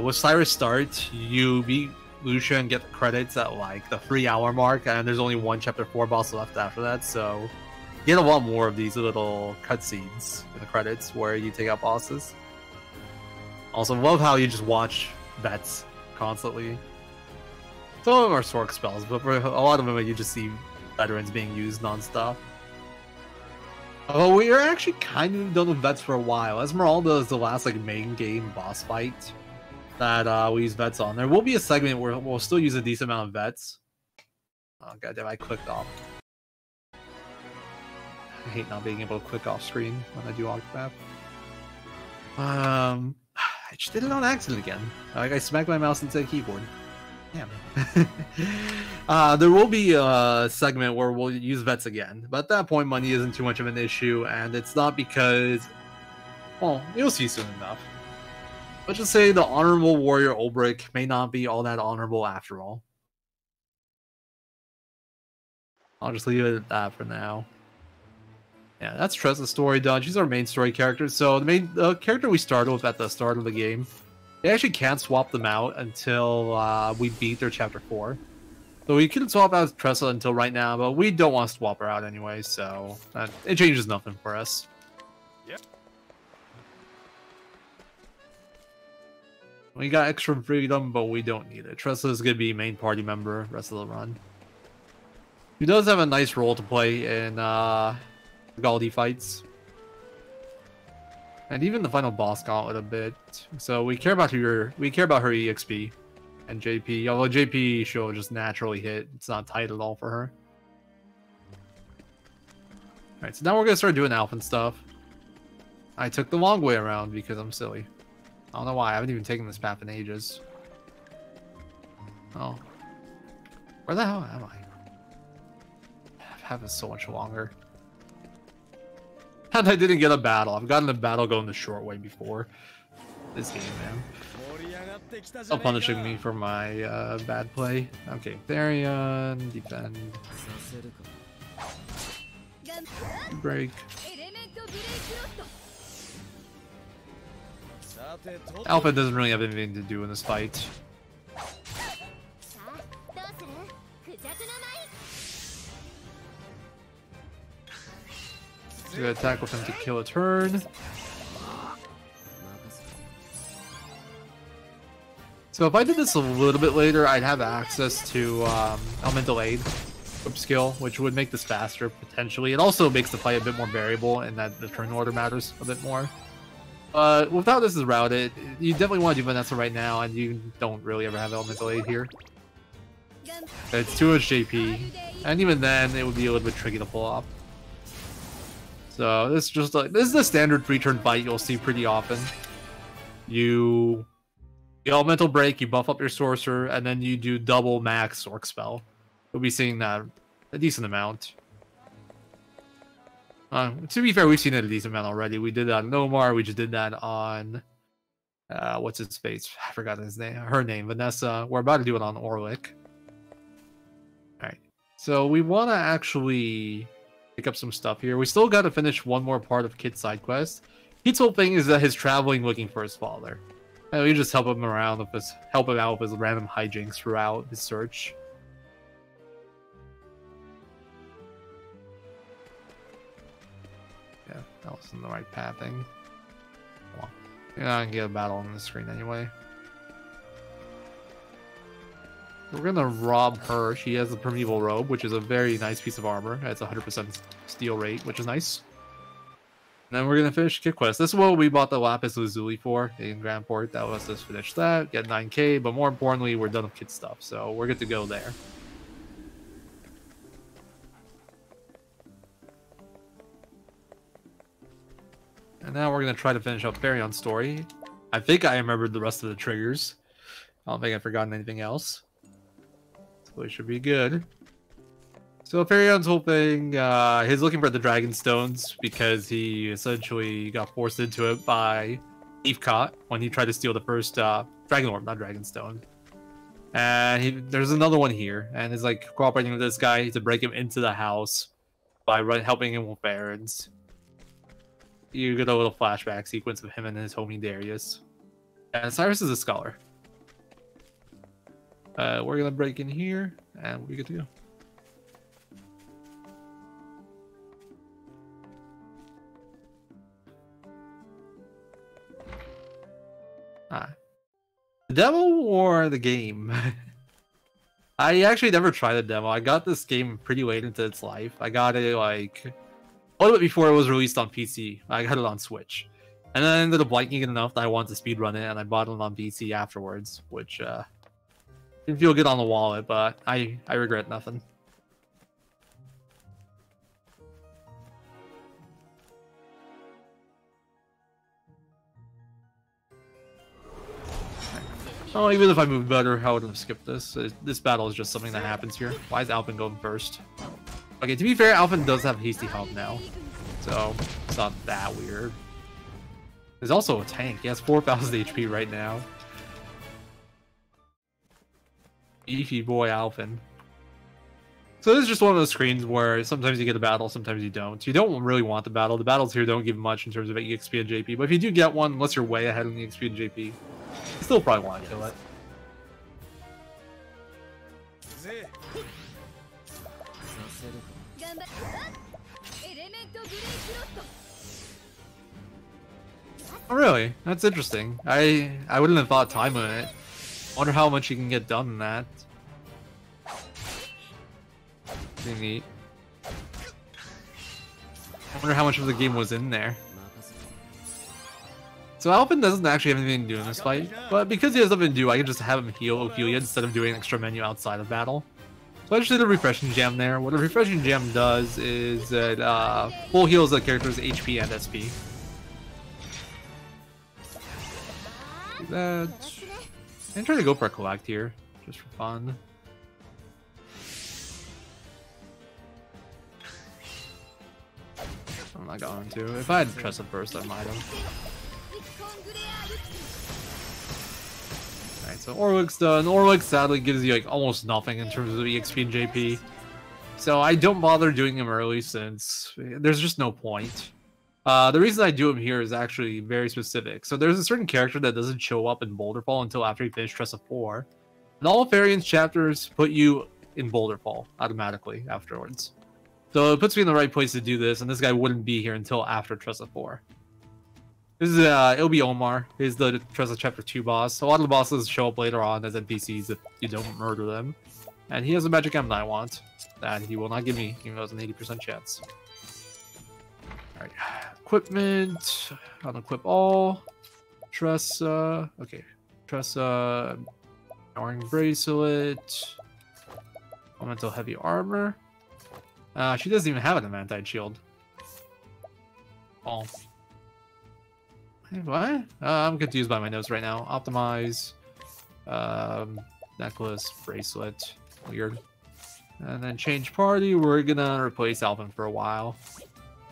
with Cyrus Start, you beat Lucia and get the credits at like the 3-hour mark, and there's only one chapter 4 boss left after that, so you get a lot more of these little cutscenes in the credits where you take out bosses. Also, love how you just watch vets constantly. Some of them are Sork spells, but for a lot of them you just see veterans being used non-stop. Oh, we are actually kind of done with vets for a while. Esmeralda is the last like main game boss fight that we use vets on. There will be a segment where we'll still use a decent amount of vets. Oh goddamn, I clicked off. I hate not being able to click off screen when I do Octopath. I just did it on accident again. Like I smacked my mouse into the keyboard. Damn. There will be a segment where we'll use vets again, but at that point money isn't too much of an issue, and it's not because, well, you'll see soon enough. Let's just say the Honorable Warrior Ulbrich may not be all that honorable after all. I'll just leave it at that for now. Yeah, that's Tressa's story done. She's our main story character, so the character we started with at the start of the game, they actually can't swap them out until we beat their chapter 4. So we could swap out Tressa until right now, but we don't want to swap her out anyway, so it changes nothing for us. Yep. We got extra freedom, but we don't need it. Tressa is going to be main party member rest of the run. She does have a nice role to play in Galdi fights. And even the final boss gauntlet a bit. So we care about her EXP. And JP, although JP she'll just naturally hit, it's not tight at all for her. Alright, so now we're gonna start doing Alphen stuff. I took the long way around because I'm silly. I don't know why, I haven't even taken this path in ages. Oh. Where the hell am I? Path is so much longer. And I didn't get a battle. I've gotten a battle going the short way before. This game, man. Stop punishing me for my bad play. Okay, Therion, defend. Break. Alpha doesn't really have anything to do in this fight. So we gotta attack with him to kill a turn. So if I did this a little bit later, I'd have access to Elemental Aid skill, which would make this faster, potentially. It also makes the fight a bit more variable in that the turn order matters a bit more. Without this as routed, you definitely want to do Vanessa right now, and you don't really ever have Elemental Aid here. It's too much JP, and even then, it would be a little bit tricky to pull off. So this is just like, this is the standard 3-turn fight you'll see pretty often. You Elemental Break, you buff up your Sorcerer, and then you do double max Orc Spell. We'll be seeing that a decent amount. To be fair, we've seen it a decent amount already. We did that on Nomar, we just did that on... what's his face? I forgot his name. Her name, Vanessa. We're about to do it on Orlick. Alright. So we want to actually pick up some stuff here. We still got to finish one more part of Kit's side quest. Kit's whole thing is that he's traveling looking for his father. And we just help him around with his, help him out with his random hijinks throughout his search. Yeah, that wasn't the right pathing. Well, you're not gonna get a battle on the screen anyway. We're gonna rob her. She has the Primeval Robe, which is a very nice piece of armor. It's 100% steal rate, which is nice. And then we're gonna finish Kit Quest. This is what we bought the Lapis Lazuli for in Grandport. That was us finish that, get 9k, but more importantly, we're done with Kit stuff, so we're good to go there. And now we're gonna try to finish up Therion's story. I think I remembered the rest of the triggers. I don't think I've forgotten anything else. So it should be good. So Therion's whole thing, he's looking for the Dragon Stones because he essentially got forced into it by Eefcott when he tried to steal the first Dragon Orb, not Dragon Stone. And there's another one here, and he's like cooperating with this guy to break him into the house by helping him with errands. You get a little flashback sequence of him and his homie Darius. And Cyrus is a scholar. We're gonna break in here, and we're good to go. The demo or the game? I actually never tried the demo. I got this game pretty late into its life. I got it like a little bit before it was released on PC. I got it on Switch. And then I ended up liking it enough that I wanted to speedrun it, and I bought it on PC afterwards, which didn't feel good on the wallet, but I regret nothing. Oh, even if I moved better, I would have skipped this. This battle is just something that happens here. Why is Alphen going first? Okay, to be fair, Alphen does have Hasty Hop now, so it's not that weird. There's also a tank. He has 4,000 HP right now. Beefy boy Alphen. So this is just one of those screens where sometimes you get a battle, sometimes you don't. You don't really want the battle. The battles here don't give much in terms of EXP and JP, but if you do get one, unless you're way ahead on the EXP and JP, you still probably want to kill it. Oh really? That's interesting. I wouldn't have thought time limit. Wonder how much you can get done in that. Pretty neat. I wonder how much of the game was in there. So Alvin doesn't actually have anything to do in this fight, but because he has nothing to do, I can just have him heal Ophelia instead of doing an extra menu outside of battle. So I just did a refreshing gem there. What a refreshing gem does is it full heals the character's HP and SP. Do that. I'm trying to go for a collect here, just for fun. I'm not going to. If I had trusted first, I might have. Alright, so Orlick's done. Orlick sadly gives you like almost nothing in terms of EXP and JP. So I don't bother doing him early since there's just no point. The reason I do him here is actually very specific. So there's a certain character that doesn't show up in Boulderfall until after you finish Tressa 4. And all variance chapters put you in Boulderfall automatically afterwards. So it puts me in the right place to do this, and this guy wouldn't be here until after Tressa 4. This is it'll be Omar. He's the Tressa Chapter 2 boss. A lot of the bosses show up later on as NPCs if you don't murder them. And he has a magic gem that I want that he will not give me, even though it's an 80% chance. Alright, equipment, unequip all, Tressa, okay, Tressa, Powering Bracelet, Elemental Heavy Armor. She doesn't even have an Adamantite Shield. Oh. Hey, what? I'm confused by my notes right now. Optimize, necklace, bracelet, weird. And then change party, we're gonna replace Alvin for a while.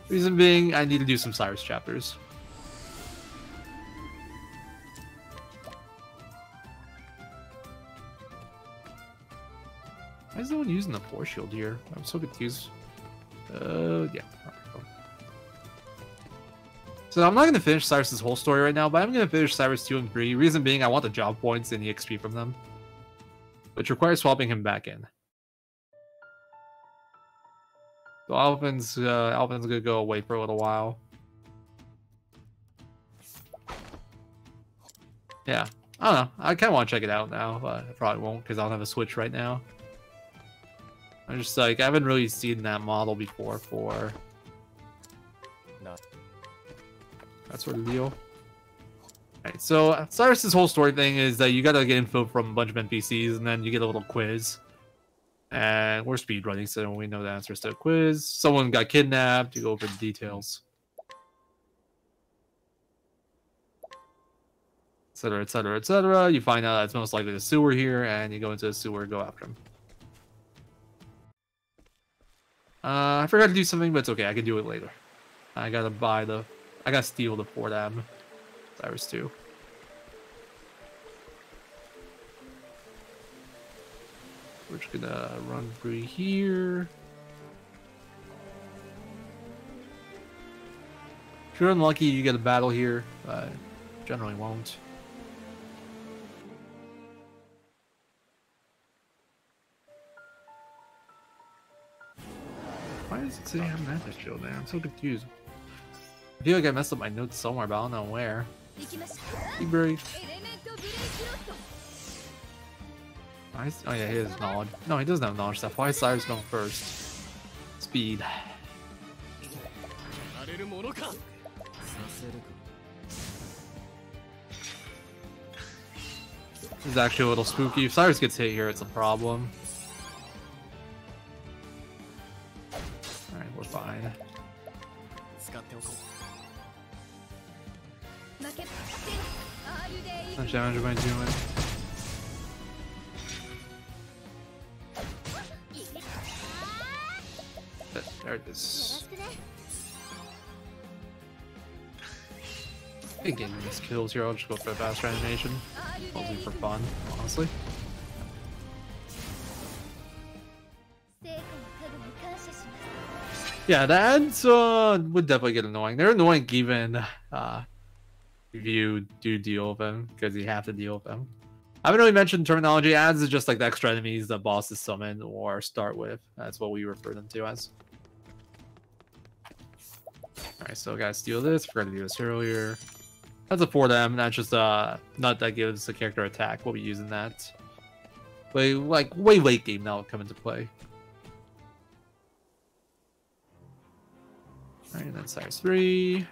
Reason being, I need to do some Cyrus chapters. Why is no one using the Force Shield here? I'm so confused. Yeah. So I'm not going to finish Cyrus's whole story right now, but I'm going to finish Cyrus 2 and 3. Reason being, I want the job points and the XP from them, which requires swapping him back in. So Alvin's gonna go away for a little while. Yeah, I don't know. I kind of want to check it out now, but I probably won't because I don't have a Switch right now. I'm just like, I haven't really seen that model before for that sort of deal. Alright, so Cyrus's whole story thing is that you gotta get info from a bunch of NPCs and then you get a little quiz. And we're speedrunning, so we know the answers to the quiz. Someone got kidnapped, you go over the details. Etc, etc, etc. You find out it's most likely the sewer here, and you go into the sewer, go after him. I forgot to do something, but it's okay, I can do it later. I gotta steal the Fort M. Cyrus 2. We're just gonna run through here. If you're unlucky, you get a battle here, but generally won't. Why does it say I have an Atlas Shield there? I'm so confused. I feel like I messed up my notes somewhere, but I don't know where. Break. Oh yeah, he has knowledge. No, he doesn't have knowledge stuff. Why is Cyrus going first? Speed. This is actually a little spooky. If Cyrus gets hit here, it's a problem. Alright, we're fine. How much damage am I doing? There it is. I ain't getting these kills here, I'll just go for a faster animation. Mostly for fun, honestly. Yeah, the ads would definitely get annoying. They're annoying even if you do deal with them, because you have to deal with them. I haven't really mentioned terminology. Ads is just like the extra enemies that bosses summon or start with. That's what we refer them to as. Alright, so gotta steal this. Forgot to do this earlier. That's a 4M. That's just a nut that gives the character attack. We'll be using that. Way late game now will come into play. Alright, then size 3.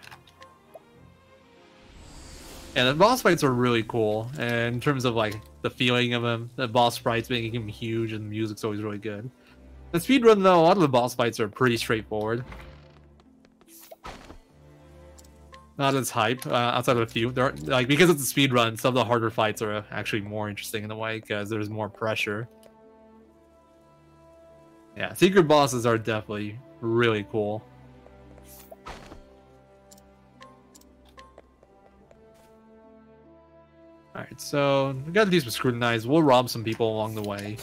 Yeah, the boss fights are really cool, and in terms of like the feeling of them, the boss sprites making him huge, and the music's always really good. The speedrun though, a lot of the boss fights are pretty straightforward. Not as hype, outside of a few. There are, like, because it's a speedrun, some of the harder fights are actually more interesting in a way, because there's more pressure. Yeah, secret bosses are definitely really cool. Alright, so we gotta do some scrutinize. We'll rob some people along the way.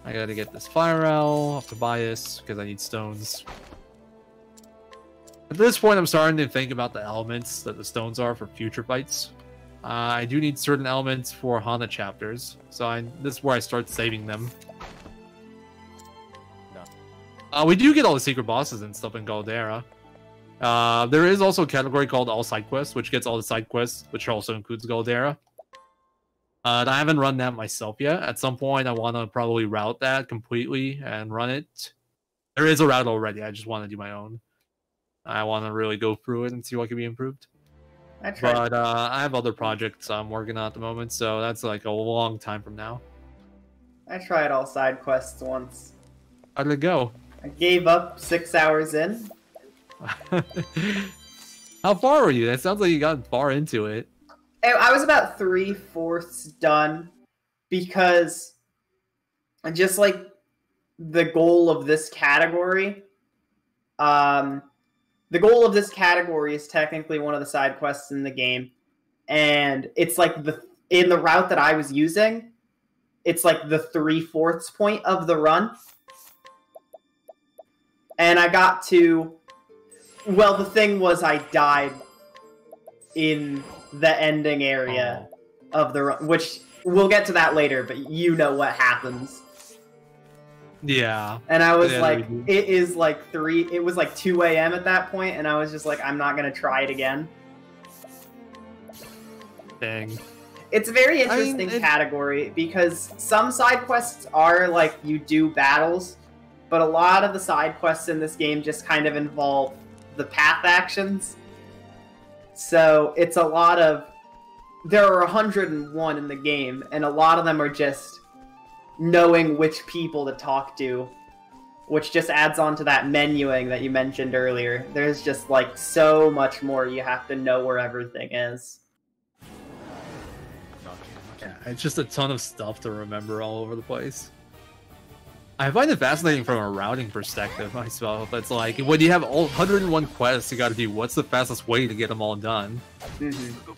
I gotta get this fire owl off the bias because I need stones. At this point, I'm starting to think about the elements that the stones are for future fights. I do need certain elements for Hana chapters, so this is where I start saving them. No. We do get all the secret bosses and stuff in Galdera. There is also a category called All Side Quests, which gets all the side quests, which also includes Galdera. I haven't run that myself yet. At some point, I want to probably route that completely and run it. There is a route already. I just want to do my own. I want to really go through it and see what can be improved. But I have other projects I'm working on at the moment, so that's like a long time from now. I tried all side quests once. How did it go? I gave up 6 hours in. How far were you? That sounds like you got far into it. I was about 3/4 done because just like the goal of this category, the goal of this category is technically one of the side quests in the game, and it's like in the route that I was using, it's like the 3/4 point of the run, and I got to. Well, the thing was, I died in the ending area of the run, which we'll get to that later, but you know what happens. Yeah. And I was like, it is like it was like 2 a.m. at that point, and I was just like, I'm not going to try it again. Dang. It's a very interesting category, because some side quests are like, you do battles, but a lot of the side quests in this game just kind of involve the path actions. So it's a lot of... There are 101 in the game, and a lot of them are just knowing which people to talk to, which just adds on to that menuing that you mentioned earlier. There's just like so much more. You have to know where everything is. Yeah, it's just a ton of stuff to remember all over the place. I find it fascinating from a routing perspective myself. It's like, when you have all 101 quests you gotta do, what's the fastest way to get them all done? Mm-hmm.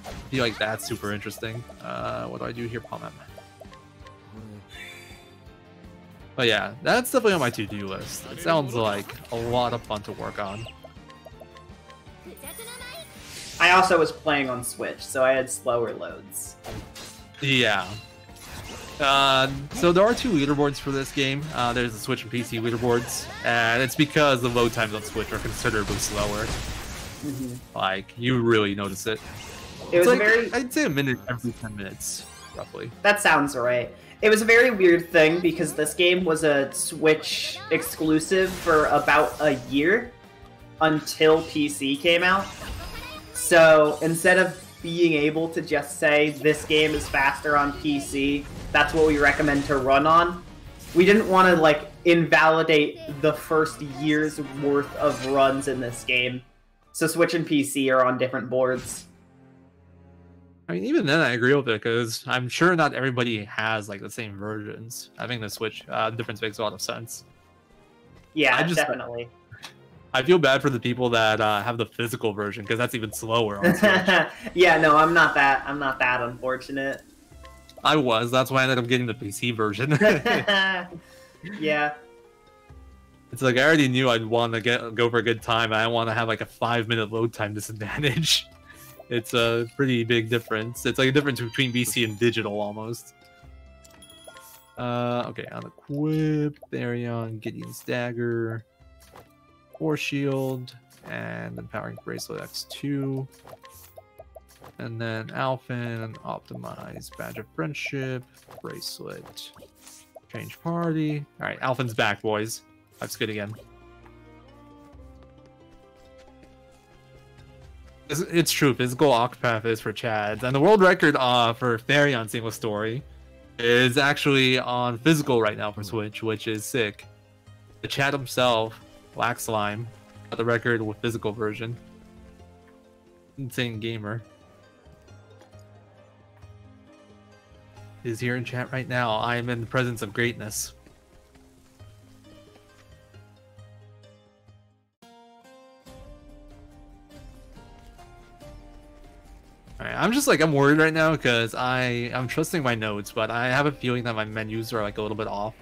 I feel like that's super interesting. What do I do here, Palm? But yeah, that's definitely on my to-do list. It sounds like a lot of fun to work on. I also was playing on Switch, so I had slower loads. Yeah. So there are 2 leaderboards for this game. There's the Switch and PC leaderboards, and it's because the load times on Switch are considerably slower. Mm-hmm. Like, you really notice it. It was like, very... I'd say a minute every 10 minutes, roughly. That sounds right. It was a very weird thing, because this game was a Switch exclusive for about a year, until PC came out. So, instead of being able to just say, this game is faster on PC, that's what we recommend to run on, we didn't want to, like, invalidate the first year's worth of runs in this game. So Switch and PC are on different boards. I mean, even then I agree with it, because I'm sure not everybody has, like, the same versions. Having the Switch difference makes a lot of sense. Yeah, definitely. I feel bad for the people that have the physical version, because that's even slower on Switch. Yeah, no, I'm not that unfortunate. I was. That's why I ended up getting the PC version. Yeah. It's like, I already knew I'd want to go for a good time, and I want to have like a 5-minute load time disadvantage. It's a pretty big difference. It's like a difference between BC and digital almost. Okay, unequip, Therion, Gideon's Dagger, Force Shield, and Empowering Bracelet X2. And then Alphen, Optimize, Badge of Friendship, Bracelet, Change Party. Alright, Alphen's back, boys. That's good again. It's true, physical Octopath is for Chads. And the world record for Therion single story is actually on physical right now for Switch, which is sick. The Chad himself, Black Slime, got the record with physical version. Insane gamer. Is here in chat right now. I am in the presence of greatness. Alright, I'm just like, I'm worried right now because I'm trusting my notes, but I have a feeling that my menus are like a little bit off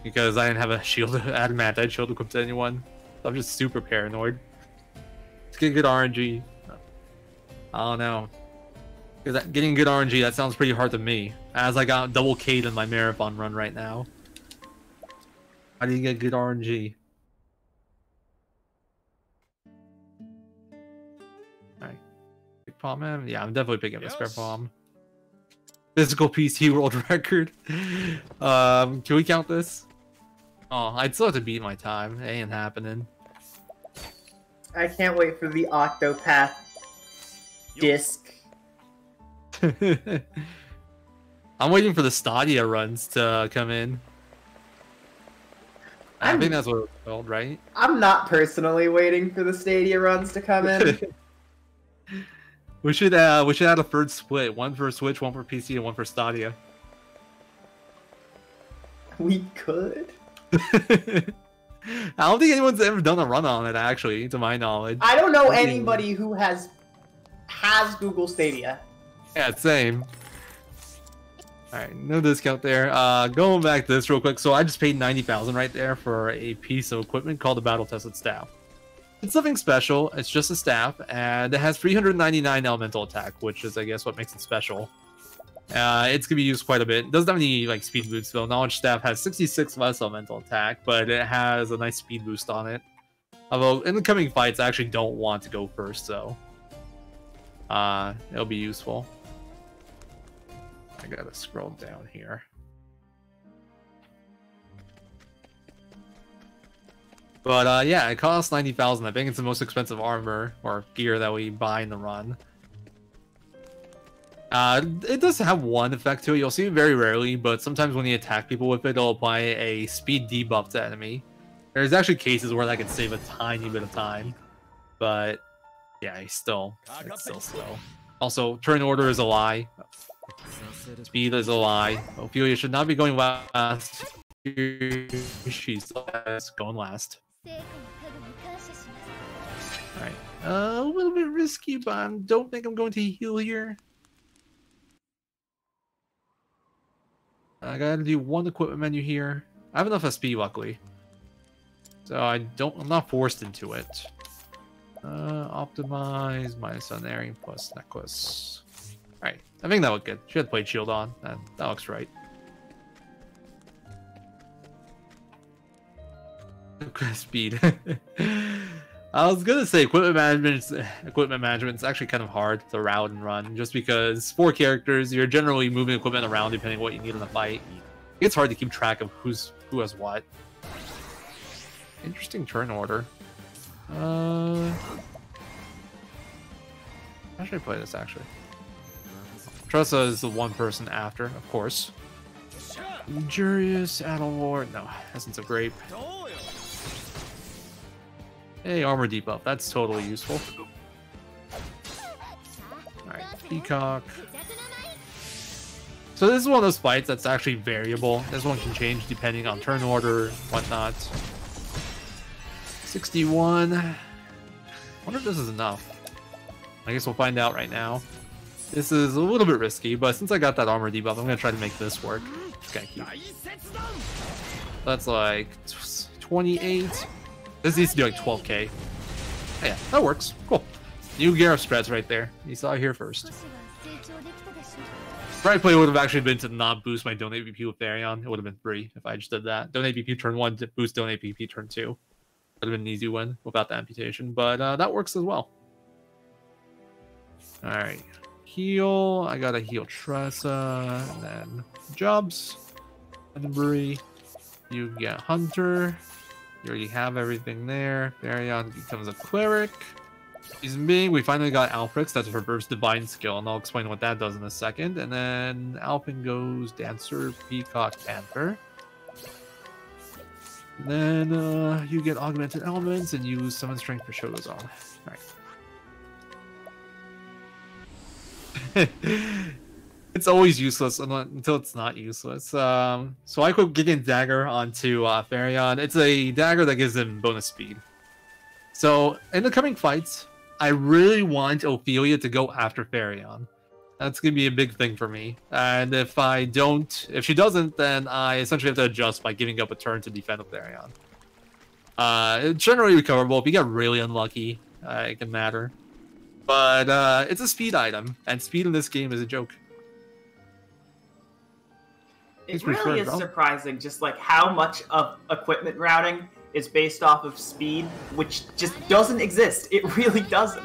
because I didn't have a shield, adamantite shield equipped to anyone. So I'm just super paranoid. Let's get good RNG. I don't know. Getting good RNG, that sounds pretty hard to me, as I got double K'd in my marathon run right now. How do you get good RNG? Alright. Big Palm Man? Yeah, I'm definitely picking up a Spare Palm. Physical PC world record. Can we count this? Oh, I'd still have to beat my time. It ain't happening. I can't wait for the Octopath disc. I'm waiting for the Stadia runs to come in. I think that's what it's called, right? I'm not personally waiting for the Stadia runs to come in. we should add a third split. One for Switch, one for PC, and one for Stadia. We could. I don't think anyone's ever done a run on it, actually, to my knowledge. I don't know anybody who has Google Stadia. Yeah, same. Alright, no discount there. Going back to this real quick. So I just paid 90,000 right there for a piece of equipment called the Battle Tested Staff. It's nothing special. It's just a staff, and it has 399 elemental attack, which is, I guess, what makes it special. It's gonna be used quite a bit. It doesn't have any like speed boost though. Knowledge Staff has 66 less elemental attack, but it has a nice speed boost on it. Although in the coming fights, I actually don't want to go first, so it'll be useful. I gotta scroll down here. But yeah, it costs 90,000. I think it's the most expensive armor or gear that we buy in the run. It does have one effect to it. You'll see it very rarely, but sometimes when you attack people with it, it'll apply a speed debuff to enemy. There's actually cases where that can save a tiny bit of time, but yeah, it's still slow. Also, turn order is a lie. Speed is a lie. Ophelia should not be going last. She's going last. Alright. A little bit risky, but I don't think I'm going to heal here. I gotta do one equipment menu here. I have enough SP, luckily. So I'm not forced into it. Optimize, minus unerring, plus necklace. Alright, I think that looked good. She had plate shield on, and that looks right. Speed. I was gonna say equipment management is actually kind of hard to route and run, just because 4 characters, you're generally moving equipment around depending on what you need in the fight. It's hard to keep track of who has what. Interesting turn order. How should I play this actually? Tressa is the one person after, of course. Injurious, Adelord. No, Essence of Grape. Hey, armor debuff. That's totally useful. Alright, Peacock. So this is one of those fights that's actually variable. This one can change depending on turn order, whatnot. 61. I wonder if this is enough. I guess we'll find out right now. This is a little bit risky, but since I got that armor debuff, I'm going to try to make this work. Just gotta keep. That's like 28. This needs to be like 12k. Yeah, that works. Cool. New Gareth spreads right there. You saw it here first. Right play would have actually been to not boost my donate VP with Therion. It would have been 3 if I just did that. Donate VP turn 1 to boost donate VP turn 2. Would have been an easy win without the amputation, but that works as well. Alright. Heal. I gotta heal Tressa, and then Jobs. And Bree. You get Hunter. You already have everything there. Therion becomes a Cleric. Reason being, we finally got Alfrix. That's a reverse divine skill, and I'll explain what that does in a second. And then Alpin goes Dancer, Peacock, Panther. And then you get Augmented Elements and use Summon Strength for Shogozone. Alright. It's always useless until it's not useless. So I equip Gigant Dagger onto Therion. It's a dagger that gives him bonus speed. So in the coming fights, I really want Ophelia to go after Therion. That's going to be a big thing for me. And if she doesn't, then I essentially have to adjust by giving up a turn to defend with Therion. It's generally recoverable. If you get really unlucky, it can matter. But it's a speed item, and speed in this game is a joke. It really is surprising just like how much of equipment routing is based off of speed, which just doesn't exist. It really doesn't.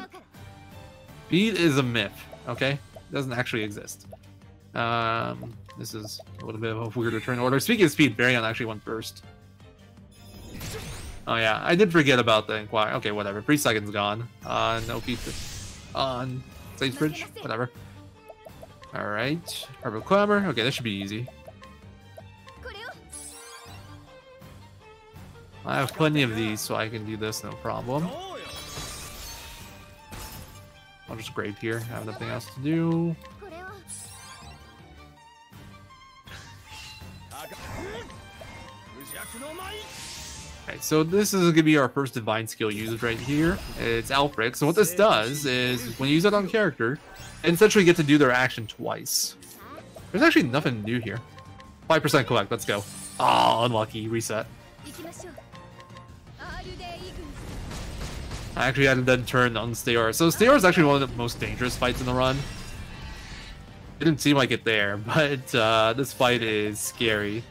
Speed is a myth, okay? It doesn't actually exist. This is a little bit of a weird return order. Speaking of speed, Therion actually went first. Oh yeah, I did forget about the Inquire. Okay, whatever. 3 seconds gone. No pizza. On Safe Bridge, whatever. Alright. Purple Clamor. Okay, this should be easy. I have plenty of these, so I can do this, no problem. I'll just grave here, I have nothing else to do. Alright, so this is going to be our first divine skill used right here. It's Alfrix. So what this does is, when you use it on character, you essentially get to do their action twice. There's actually nothing to do here. 5% collect, let's go. Oh, unlucky, reset. I actually had to then turn on Steor. So Steor is actually one of the most dangerous fights in the run. It didn't seem like it there, but this fight is scary.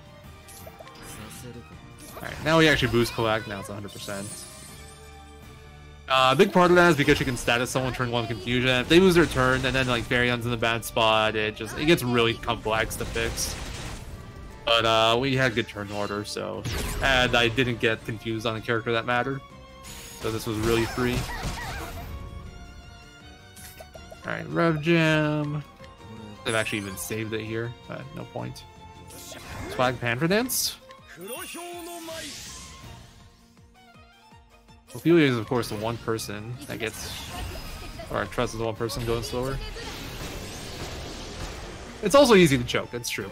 Alright, now we actually boost collect, now it's 100%. A big part of that is because you can status someone turn 1 confusion. If they lose their turn and then like Therion's in a bad spot, it gets really complex to fix. But we had good turn order, so and I didn't get confused on a character that mattered. So this was really free. Alright, Rev Jam. They've actually even saved it here, but no point. Swag Panther Dance. Ophelia is of course the one person that gets, or Trust is the one person going slower. It's also easy to choke, that's true.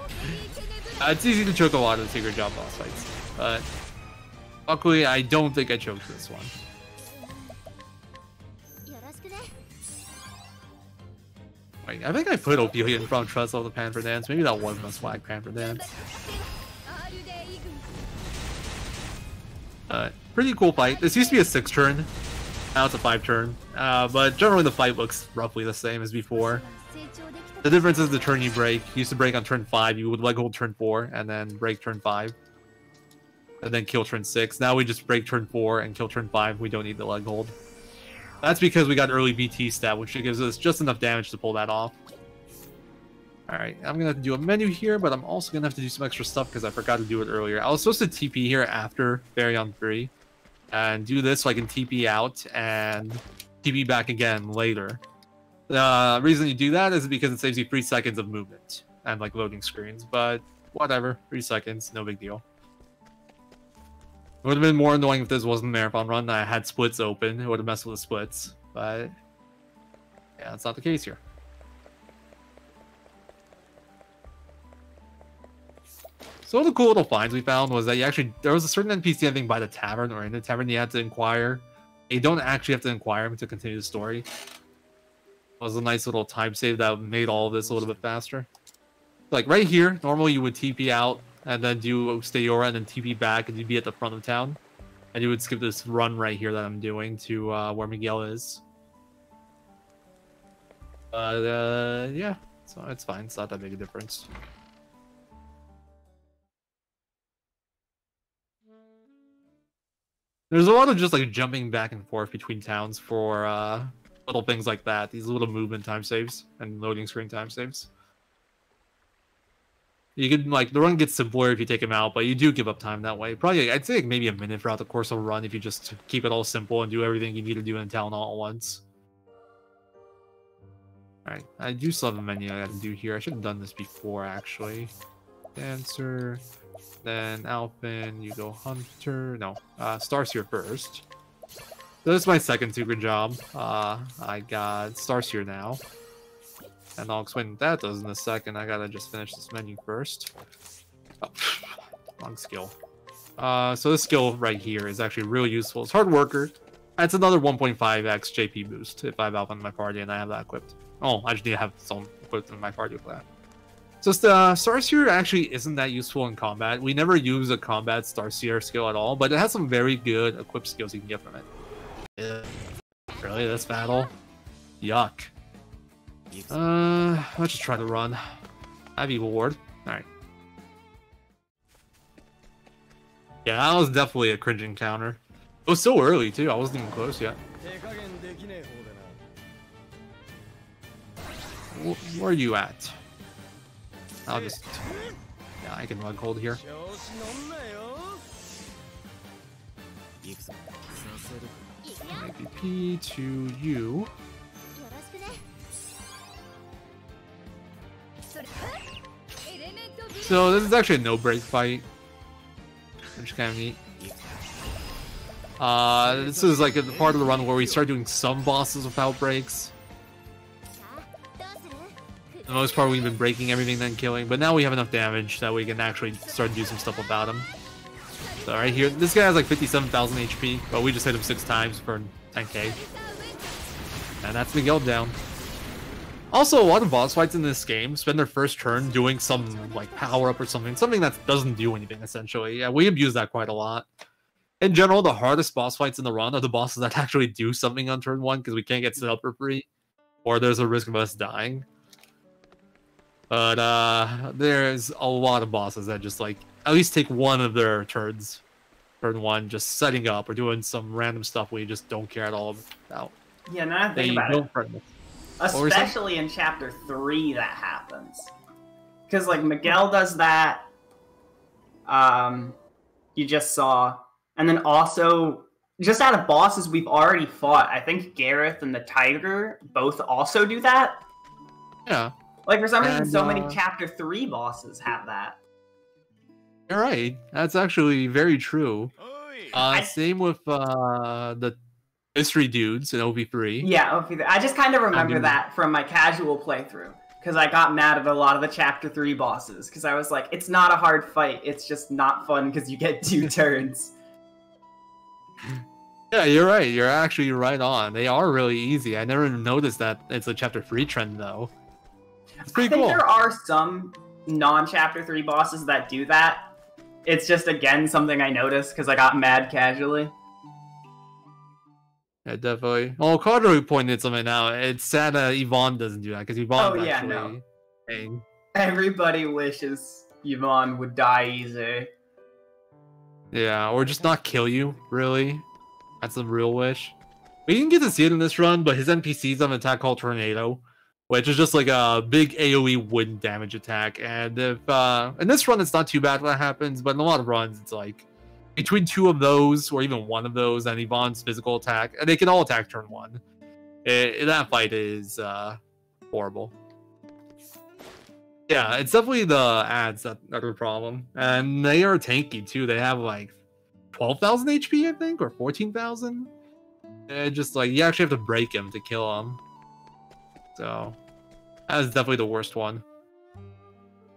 It's easy to choke a lot of the Secret Job boss fights, but luckily I don't think I choked this one. Wait, I think I put Ophelia in front of Trust of the Panther Dance. Maybe that wasn't a Swag Panther Dance. Pretty cool fight. This used to be a 6-turn. Now it's a 5-turn. But generally the fight looks roughly the same as before. The difference is the turn you break. You used to break on turn 5, you would leg hold turn 4, and then break turn 5. And then kill turn 6. Now we just break turn 4 and kill turn 5. We don't need the leg hold. That's because we got early BT stat, which gives us just enough damage to pull that off. Alright, I'm gonna have to do a menu here, but I'm also gonna have to do some extra stuff because I forgot to do it earlier. I was supposed to TP here after Therion 3. And do this so I can TP out and TP back again later. The reason you do that is because it saves you 3 seconds of movement and like loading screens, but whatever, 3 seconds, no big deal. It would have been more annoying if this wasn't a marathon run and I had splits open. It would have messed with the splits, but yeah, that's not the case here. So the cool little finds we found was that there was a certain NPC I think by the tavern or in the tavern you had to inquire. You don't actually have to inquire him to continue the story. It was a nice little time save that made all of this a little bit faster. Like right here, normally you would TP out and then do Steora and then TP back and you'd be at the front of town. And you would skip this run right here that I'm doing to where Miguel is. But yeah, so it's fine. It's not that big a difference. There's a lot of just like jumping back and forth between towns for little things like that. These little movement time saves and loading screen time saves. You can like the run gets simpler if you take them out, but you do give up time that way. Probably I'd say like maybe a minute throughout the course of a run if you just keep it all simple and do everything you need to do in town all at once. Alright, I do still have a menu I gotta do here. I should have done this before actually. Dancer, then Alpin, you go Hunter. No, Starseer first. So this is my second secret job. I got Starseer now. And I'll explain what that does in a second. I gotta just finish this menu first. Oh, wrong skill. So this skill right here is actually really useful. It's Hard Worker. It's another 1.5x JP boost if I have Alpha in my party and I have that equipped. Oh, I just need to have someone equipped in my party with that. So Starseer actually isn't that useful in combat. We never use a combat Starseer skill at all, but it has some very good equipped skills you can get from it. Really, this battle? Yuck. Let's just try to run. I have Evil Ward. Alright. Yeah, that was definitely a cringe encounter. It was so early, too. I wasn't even close yet. Where are you at? I'll just... Yeah, I can rug hold here. MVP to you. So this is actually a no-break fight, which is kind of neat. This is like a part of the run where we start doing some bosses without breaks. For the most part, we've been breaking everything, then killing, but now we have enough damage that we can actually start to do some stuff without him. So right here, this guy has like 57,000 HP, but we just hit him 6 times for 10k. And that's Miguel down. Also, a lot of boss fights in this game spend their first turn doing some like power-up or something that doesn't do anything, essentially. Yeah, we abuse that quite a lot. In general, the hardest boss fights in the run are the bosses that actually do something on turn 1 because we can't get set up for free, or there's a risk of us dying. But there's a lot of bosses that just like at least take one of their turns, turn 1, just setting up or doing some random stuff we just don't care at all about. Yeah, now I think about it. Especially in Chapter 3 that happens. Because, like, Miguel does that. You just saw. And then also, just out of bosses we've already fought, I think Gareth and the Tiger both also do that. Yeah. Like, for some reason, so many Chapter 3 bosses have that. You're right. That's actually very true. Same with the Mystery Dudes in OV3. Yeah, OV3. I just kind of remember that from my casual playthrough. Because I got mad at a lot of the Chapter 3 bosses. Because I was like, it's not a hard fight. It's just not fun because you get 2 turns. Yeah, you're right. You're actually right on. They are really easy. I never noticed that it's a Chapter 3 trend, though. It's pretty cool. I think there are some non-Chapter 3 bosses that do that. It's just, again, something I noticed because I got mad casually. Yeah, definitely. Well, Carter pointed something out. It's sad Yvonne doesn't do that, because Yvonne's actually... No. Everybody wishes Yvonne would die easy. Yeah, or just not kill you, really. That's a real wish. We didn't get to see it in this run, but his NPCs have an attack called Tornado, which is just like a big AoE wind damage attack. And if in this run, it's not too bad when that happens, but in a lot of runs, it's like between 2 of those, or even 1 of those, and Yvonne's physical attack, and they can all attack turn 1. That fight is horrible. Yeah, it's definitely the ads that are the problem, and they are tanky too. They have like 12,000 HP, I think, or 14,000. Just like you actually have to break him to kill him. So that is definitely the worst one.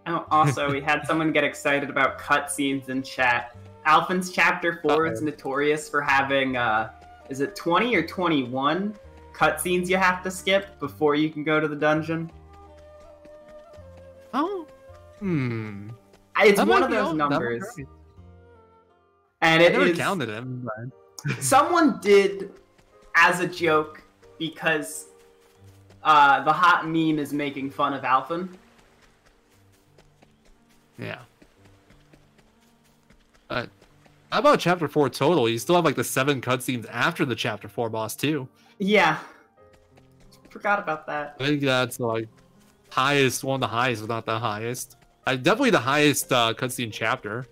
Oh, also, we had someone get excited about cutscenes in chat. Alphin's Chapter 4 is notorious for having, is it 20 or 21 cutscenes you have to skip before you can go to the dungeon? Oh, It's one of those numbers. And I never counted them. But... Someone did, as a joke, because the hot meme is making fun of Alphen. Yeah. How about Chapter 4 total? You still have like the 7 cutscenes after the Chapter 4 boss too. Yeah. Forgot about that. I think that's like highest, one of the highest, if not the highest. Definitely the highest cutscene chapter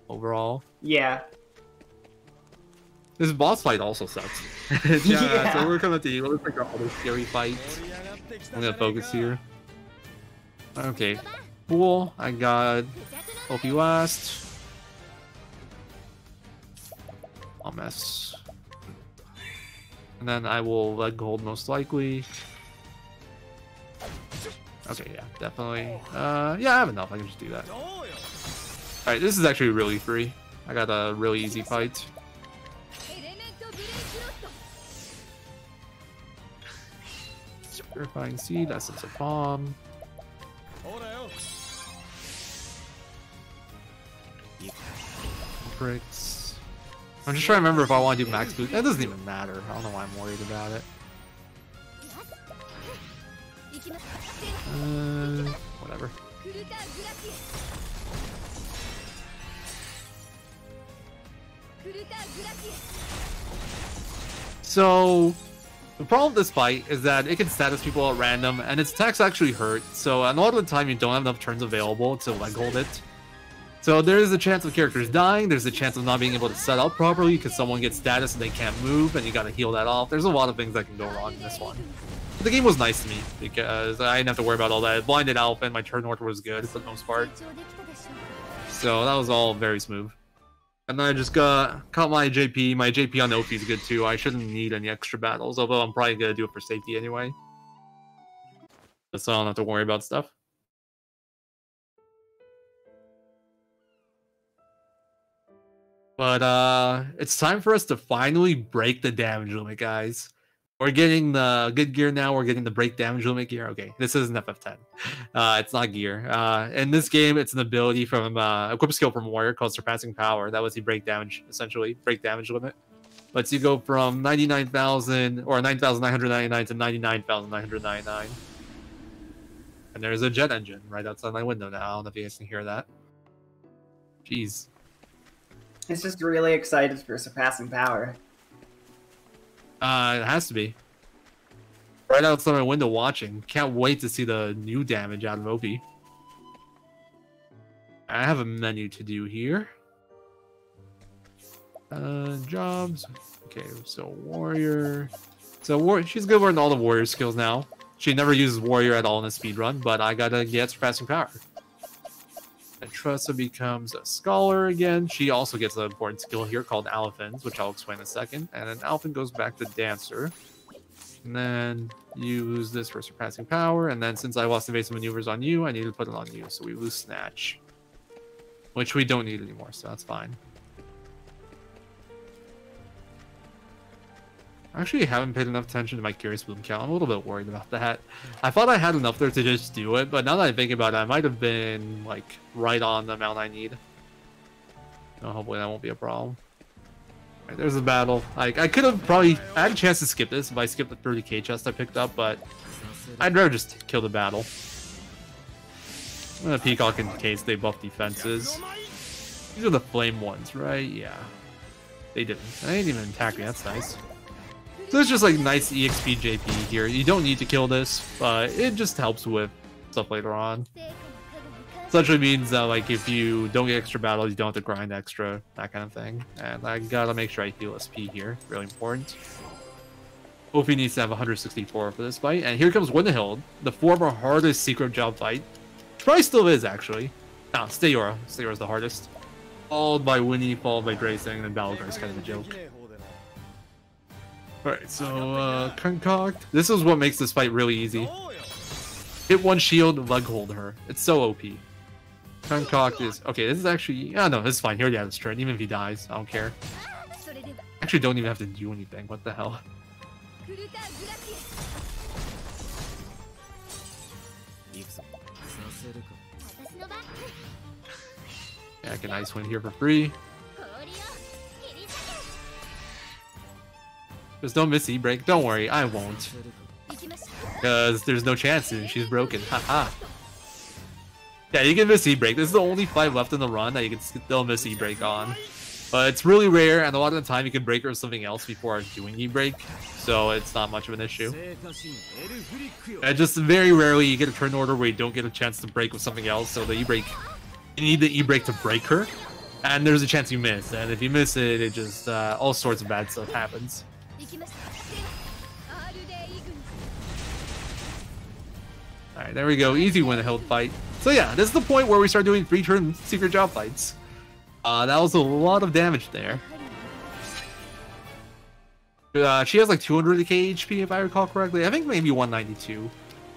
overall. Yeah. This boss fight also sucks. Yeah, so we're coming to you. Let's pick our other scary fight. I'm gonna focus here. Okay, cool. I got OP last. I'll mess. And then I will leg hold most likely. Okay, yeah, definitely. Yeah, I have enough. I can just do that. Alright, this is actually really free. I got a really easy fight. Purifying Seed, Essence of Bomb. Bricks. I'm just trying to remember if I want to do max boost. It doesn't even matter. I don't know why I'm worried about it. Whatever. So, the problem with this fight is that it can status people at random, and its attacks actually hurt, so a lot of the time you don't have enough turns available to leg hold it. So there is a chance of characters dying, there's a chance of not being able to set up properly because someone gets status and they can't move, and you gotta heal that off. There's a lot of things that can go wrong in this one. But the game was nice to me, because I didn't have to worry about all that. It blinded Alpha, and my turn order was good for the most part. So that was all very smooth. And then I just caught my JP. My JP on OP is good too. I shouldn't need any extra battles, although I'm probably going to do it for safety anyway. So I don't have to worry about stuff. But it's time for us to finally break the damage limit, guys. We're getting the good gear now. We're getting the break damage limit gear. Okay, this isn't FF10. It's not gear. In this game, it's an ability from equip skill from Warrior called Surpassing Power. That was the break damage, essentially. Break damage limit. Lets you go from 99,000 or 9,999 to 99,999. And there's a jet engine right outside my window now. I don't know if you guys can hear that. Jeez. It's just really excited for Surpassing Power. It has to be. Right outside my window watching. Can't wait to see the new damage out of OP. I have a menu to do here. Jobs. Okay, so Warrior. So she's good with all the Warrior skills now. She never uses Warrior at all in a speedrun, but I gotta get Surpassing Power. And Tressa becomes a Scholar again. She also gets an important skill here called Alphins, which I'll explain in a second. And then Alphin goes back to Dancer. And then use this for Surpassing Power. And then since I lost evasive maneuvers on you, I need to put it on you. So we lose Snatch. Which we don't need anymore, so that's fine. I actually haven't paid enough attention to my Curious Bloom count. I'm a little bit worried about that. I thought I had enough there to just do it, but now that I think about it, I might have been, like, right on the amount I need. So hopefully that won't be a problem. Right, there's a battle. Like, I could have probably... I had a chance to skip this if I skipped the 30k chest I picked up, but I'd rather just kill the battle. I'm gonna Peacock in case they buff defenses. These are the flame ones, right? Yeah. They didn't. They didn't even attack me. That's nice. So it's just like nice EXP JP here. You don't need to kill this, but it just helps with stuff later on. Essentially means that like if you don't get extra battles, you don't have to grind extra, that kind of thing. And I gotta make sure I heal SP here. Really important. OP needs to have 164 for this fight. And here comes Winterhild, the former hardest secret job fight. Which probably still is actually. No, Stayora. Stayora's the hardest. Followed by Winnie, followed by Grayson, and then Balgar is kind of a joke. Alright, so, Concoct. This is what makes this fight really easy. Hit one shield, leg hold her. It's so OP. Concoct is... Okay, this is actually... Yeah, no, this is fine. He already had his turn. Even if he dies, I don't care. Actually, don't even have to do anything. What the hell? Yeah, I can Ice Wind here for free. Just don't miss E-Break. Don't worry, I won't. Because there's no chance and she's broken. Haha. Yeah, you can miss E-Break. This is the only fight left in the run that you can still miss E-Break on. But it's really rare, and a lot of the time you can break her with something else before doing E-Break. So it's not much of an issue. And just very rarely you get a turn order where you don't get a chance to break with something else. So the E-Break, you need the E-Break to break her. And there's a chance you miss. And if you miss it, it just, all sorts of bad stuff happens. Alright, there we go. Easy win a held fight. So yeah, this is the point where we start doing 3-turn secret job fights. That was a lot of damage there. She has like 200k HP if I recall correctly. I think maybe 192.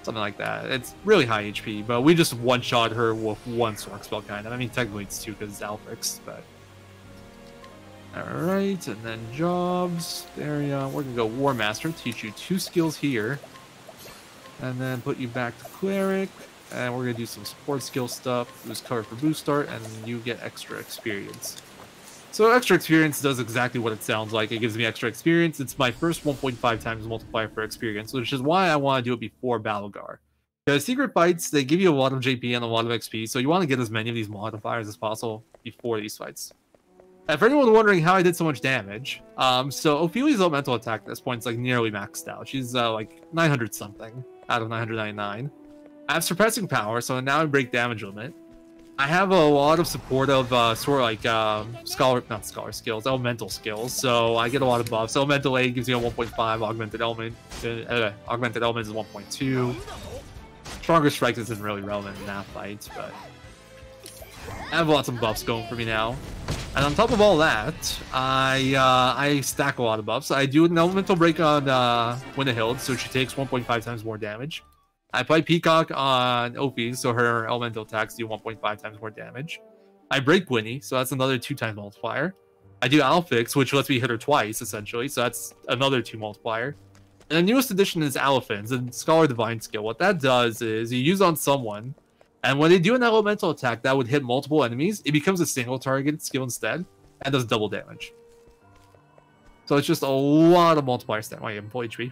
Something like that. It's really high HP, but we just one-shot her with one Sork spell kind of. I mean, technically it's two because it's Alphix, but... Alright, and then jobs. There we go. We're gonna go War Master, teach you 2 skills here. And then put you back to Cleric. And we're going to do some support skill stuff. Boost cover for boost start, and you get extra experience. So extra experience does exactly what it sounds like. It gives me extra experience. It's my first 1.5 times multiplier for experience, which is why I want to do it before Battlegar. Because secret fights, they give you a lot of JP and a lot of XP, so you want to get as many of these modifiers as possible before these fights. And for anyone wondering how I did so much damage, so Ophelia's elemental attack at this point is like nearly maxed out. She's like 900 something out of 999. I have surpassing power, so now I break damage limit. I have a lot of supportive sort of like not scholar skills, elemental skills, so I get a lot of buffs. Elemental aid gives you a 1.5, augmented element is 1.2. Stronger strike isn't really relevant in that fight, but I have lots of buffs going for me now. And on top of all that, I stack a lot of buffs. I do an elemental break on Winnehild, so she takes 1.5 times more damage. I apply Peacock on Ophi, so her elemental attacks do 1.5 times more damage. I break Winnie, so that's another 2 times multiplier. I do Alphix, which lets me hit her twice, essentially, so that's another 2 multiplier. And the newest addition is Elephants, and Scholar Divine skill. What that does is you use on someone, and when they do an elemental attack that would hit multiple enemies, it becomes a single target skill instead, and does double damage. So it's just a lot of multipliers. Why you have full HP?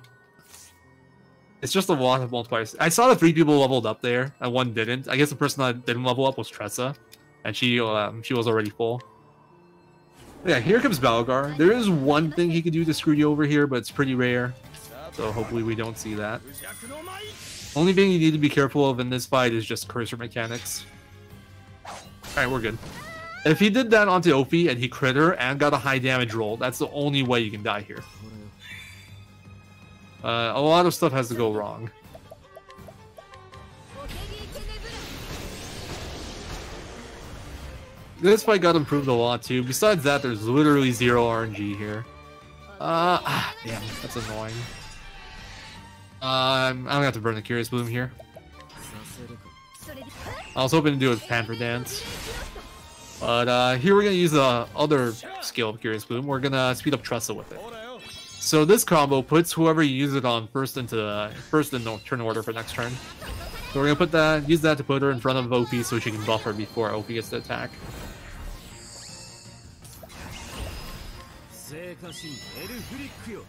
It's just a lot of multipliers. I saw the 3 people leveled up there, and 1 didn't. I guess the person that didn't level up was Tressa, and she was already full. But yeah, here comes Balgar. There is one thing he could do to screw you over here, but it's pretty rare. So hopefully we don't see that. Only thing you need to be careful of in this fight is just cursor mechanics. Alright, we're good. If he did that onto Ophi and he crit her and got a high damage roll, that's the only way you can die here. A lot of stuff has to go wrong. This fight got improved a lot too. Besides that, there's literally 0 RNG here. Damn, that's annoying. I'm gonna have to burn the Curious Bloom here. I was hoping to do a Panther Dance. But here we're gonna use the other skill of Curious Bloom. We're gonna speed up Tressa with it. So this combo puts whoever you use it on first in turn order for next turn. So we're gonna use that to put her in front of OP so she can buff her before OP gets to attack.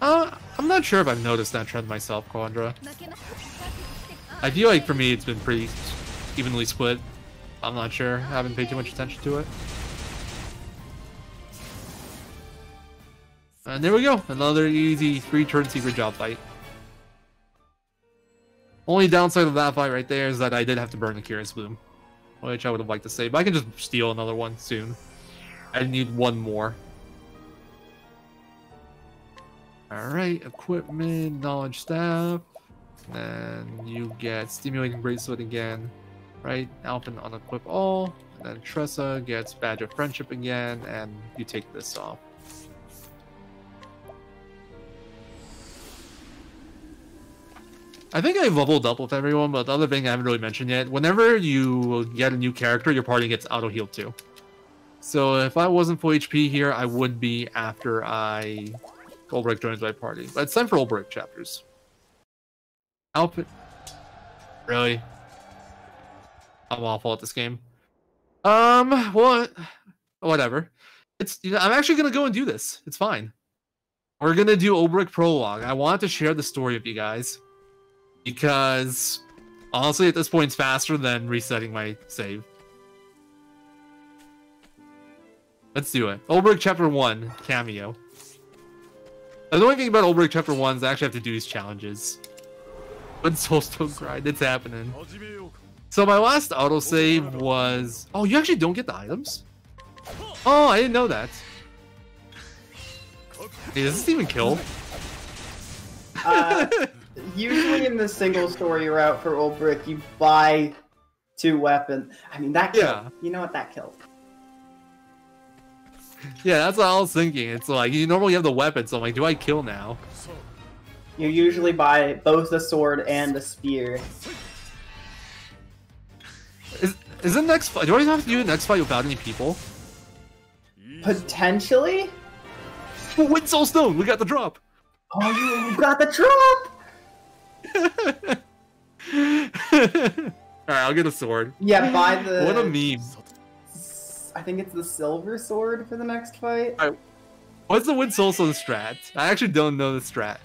I'm not sure if I've noticed that trend myself, Quandra. I feel like for me it's been pretty evenly split. I'm not sure. I haven't paid too much attention to it. And there we go. Another easy 3-turn secret job fight. Only downside of that fight right there is that I did have to burn the Curious Bloom, which I would have liked to save. But I can just steal another one soon. I need one more. Alright, equipment, knowledge staff. And you get stimulating bracelet again. Right, Alpin unequip all. And then Tressa gets badge of friendship again, and you take this off. I think I've leveled up with everyone, but the other thing I haven't really mentioned yet, whenever you get a new character, your party gets auto-healed too. So if I wasn't full HP here, I would be after Ulbrich joins my party. But it's time for Ulbrich chapters. Outfit. Really? I'm awful at this game. What? Whatever. I'm actually gonna go and do this. It's fine. We're gonna do Ulbrich prologue. I wanted to share the story with you guys. Because honestly, at this point, it's faster than resetting my save. Let's do it. Old Chapter 1 cameo. The only thing about Old Chapter 1 is I actually have to do these challenges. But Soulstone grind, it's happening. So my last autosave was... Oh, you actually don't get the items? Oh, I didn't know that. Hey, does this even kill? Usually in the single story route for Old Brick, you buy 2 weapons. I mean, that killed. Yeah. You know what, that killed. Yeah, that's what I was thinking. It's like, you normally have the weapon, so I'm like, do I kill now? You usually buy both a sword and a spear. Is the next fight... Do I have to do the next fight without any people? Potentially? Win Soul Stone! We got the drop! Oh, you got the drop! Alright, I'll get a sword. Yeah, buy the... What a meme. I think it's the silver sword for the next fight. Alright, what's the Win Soul Stone strat? I actually don't know the strat.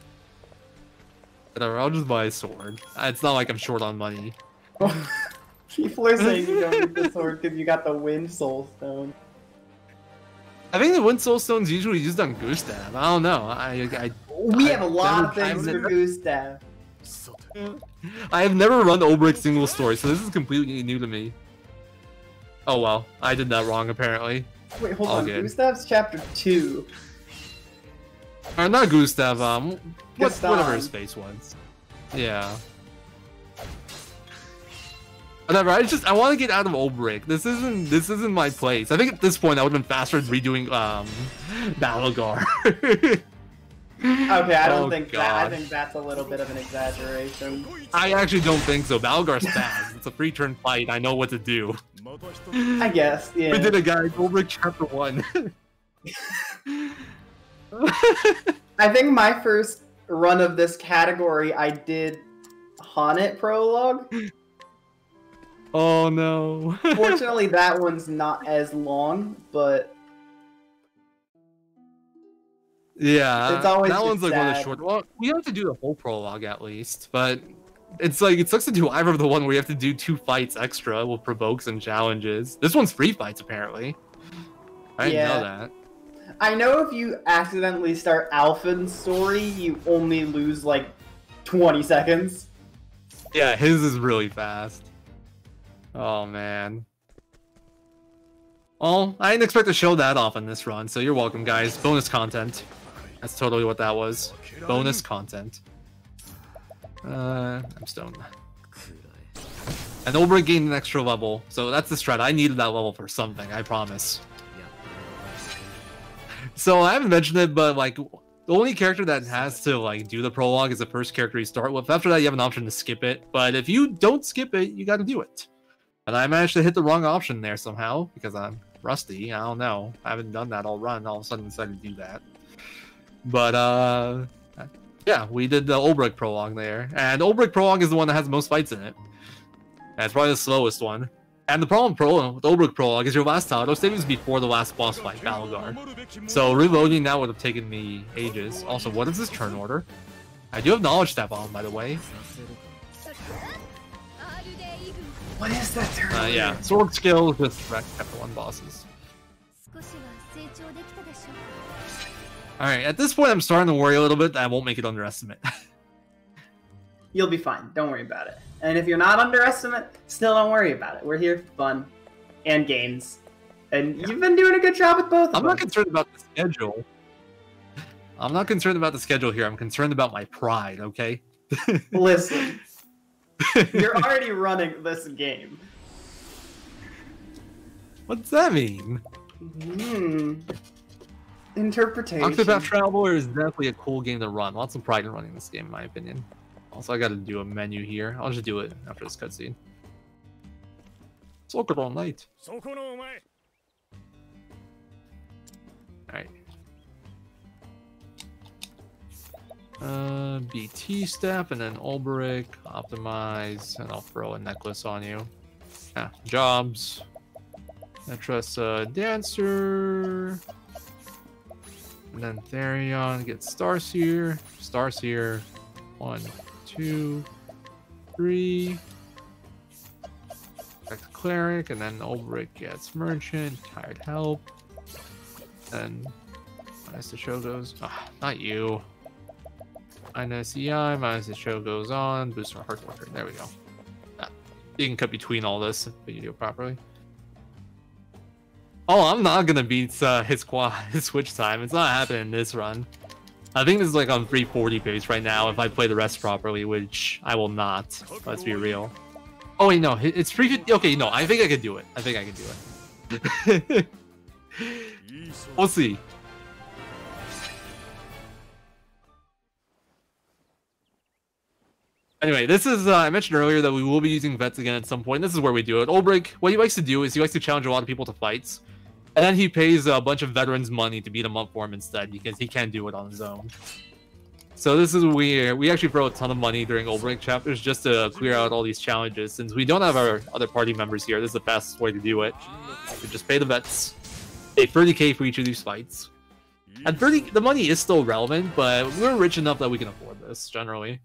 Whatever, I'll just buy a sword. It's not like I'm short on money. People are saying you don't need the sword because you got the Wind Soul Stone. I think the Wind Soul Stone's usually used on Gustav. I don't know. We have a lot of things for Gustav. I have never run Old Brick single story, so this is completely new to me. Oh well, I did that wrong apparently. Wait, hold on. Good. Gustav's chapter 2. Or not Gustav, whatever his face was. Yeah. Whatever, I want to get out of Old Brick. This isn't my place. I think at this point I would have been faster redoing Balgar. Okay, I don't think that. I think that's a little bit of an exaggeration. I actually don't think so. Balgar's fast. It's a free turn fight. I know what to do. I guess, yeah. We did it, guys. Old Brick chapter 1. I think my first run of this category, I did Haunted prologue. Oh no. Fortunately, that one's not as long, but yeah, it's always that one's like sad. one of the short. Well, we have to do the whole prologue at least, but it's like it sucks to do either of the one where you have to do 2 fights extra with provokes and challenges. This one's 3 fights apparently. I didn't know that. I know if you accidentally start Alpha's story, you only lose like 20 seconds. Yeah, his is really fast. Oh man. Well, I didn't expect to show that off in this run, so you're welcome, guys. Bonus content. That's totally what that was. Bonus content. I'm stoned. And Old Brick gained an extra level, so that's the strat. I needed that level for something, I promise. So I haven't mentioned it, but like, the only character that has to like do the prologue is the first character you start with. After that, you have an option to skip it, but if you don't skip it, you gotta do it. And I managed to hit the wrong option there somehow, because I'm rusty. I don't know. I haven't done that all run. All of a sudden decided to do that. But, yeah, we did the Old Brick prologue there. And Old Brick prologue is the one that has the most fights in it. And it's probably the slowest one. And the problem with Old Brick prologue is your last auto save is before the last boss fight, Balgar. So reloading that would have taken me ages. Also, what is this turn order? I do have knowledge step on, by the way. What is that turn? Yeah, sword skill with chapter 1 bosses. Alright, at this point I'm starting to worry a little bit that I won't make it underestimate. You'll be fine. Don't worry about it. And if you're not underestimate, still don't worry about it. We're here for fun and games. And you've been doing a good job with both of them. I'm not concerned about the schedule. I'm not concerned about the schedule here. I'm concerned about my pride, okay? Listen. You're already running this game. What's that mean? Interpretation. Octopath Traveler is definitely a cool game to run. Lots of pride in running this game, in my opinion. Also, I gotta do a menu here. I'll just do it after this cutscene. So good all night. Alright. BT step and then Ulbrich, optimize, and I'll throw a necklace on you. Ah, jobs. I trust Dancer. And then Therion gets Starseer. Starseer. 1, 2, 3. Back to Cleric, and then Ulbrich gets Merchant, Tired Help. Then minus the show goes. Ah, not you. Minus EI, minus the show goes on. Boost our Heart Worker. There we go. You can cut between all this if you do it properly. Oh, I'm not gonna beat his switch time. It's not happening this run. I think this is like on 340 pace right now if I play the rest properly, which I will not. Let's be real. Oh wait, no, it's 350. Okay, no, I think I can do it. I think I can do it. We'll see. Anyway, this is, I mentioned earlier that we will be using vets again at some point. This is where we do it. Ulbrich, what he likes to do is he likes to challenge a lot of people to fights. And then he pays a bunch of veterans money to beat them up for him instead, because he can't do it on his own. So this is weird. We actually throw a ton of money during Ulbrich chapters just to clear out all these challenges. Since we don't have our other party members here, this is the fastest way to do it. We just pay the vets. Pay 30k for each of these fights. And the money is still relevant, but we're rich enough that we can afford this, generally.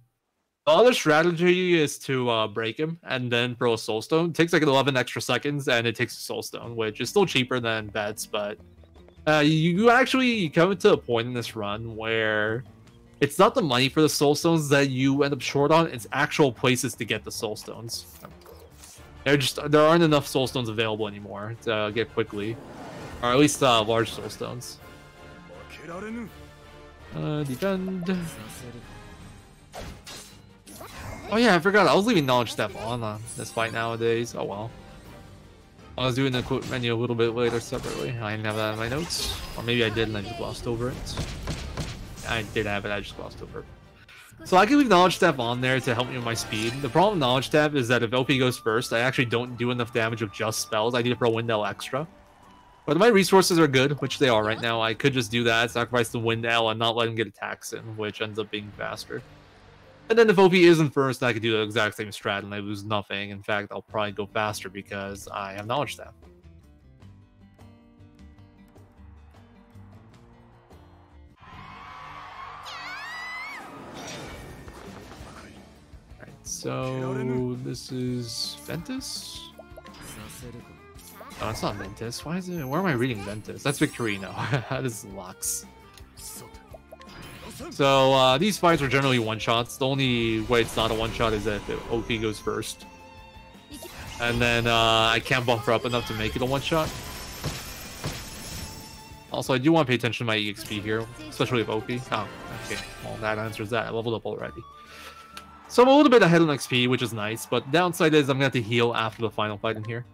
The other strategy is to break him and then throw a soulstone. It takes like 11 extra seconds and it takes a soulstone, which is still cheaper than bets, but you actually come to a point in this run where it's not the money for the soulstones that you end up short on, it's actual places to get the soulstones. There aren't enough soulstones available anymore to get quickly, or at least large soulstones. Defend. Oh yeah, I forgot. I was leaving knowledge step on this fight nowadays. Oh well. I was doing the quote menu a little bit later separately. I didn't have that in my notes. Or maybe I did and I just glossed over it. I did have it, I just glossed over it. So I can leave knowledge step on there to help me with my speed. The problem with knowledge step is that if LP goes first, I actually don't do enough damage with just spells. I need to throw Windell extra. But my resources are good, which they are right now. I could just do that, sacrifice the Windell and not let him get attacks in, which ends up being faster. And then if OP isn't first, I could do the exact same strat and I lose nothing. In fact, I'll probably go faster because I have knowledge staff. Alright, so this is Ventus? Oh, it's not Ventus. Why is it? Where am I reading Ventus? That's Victorino. This is Lux. So these fights are generally one-shots. The only way it's not a one-shot is if OP goes first. And then I can't buffer up enough to make it a one-shot. Also, I do want to pay attention to my EXP here, especially with OP. Oh, okay. Well, that answers that. I leveled up already. So I'm a little bit ahead on XP, which is nice, but the downside is I'm going to have to heal after the final fight in here.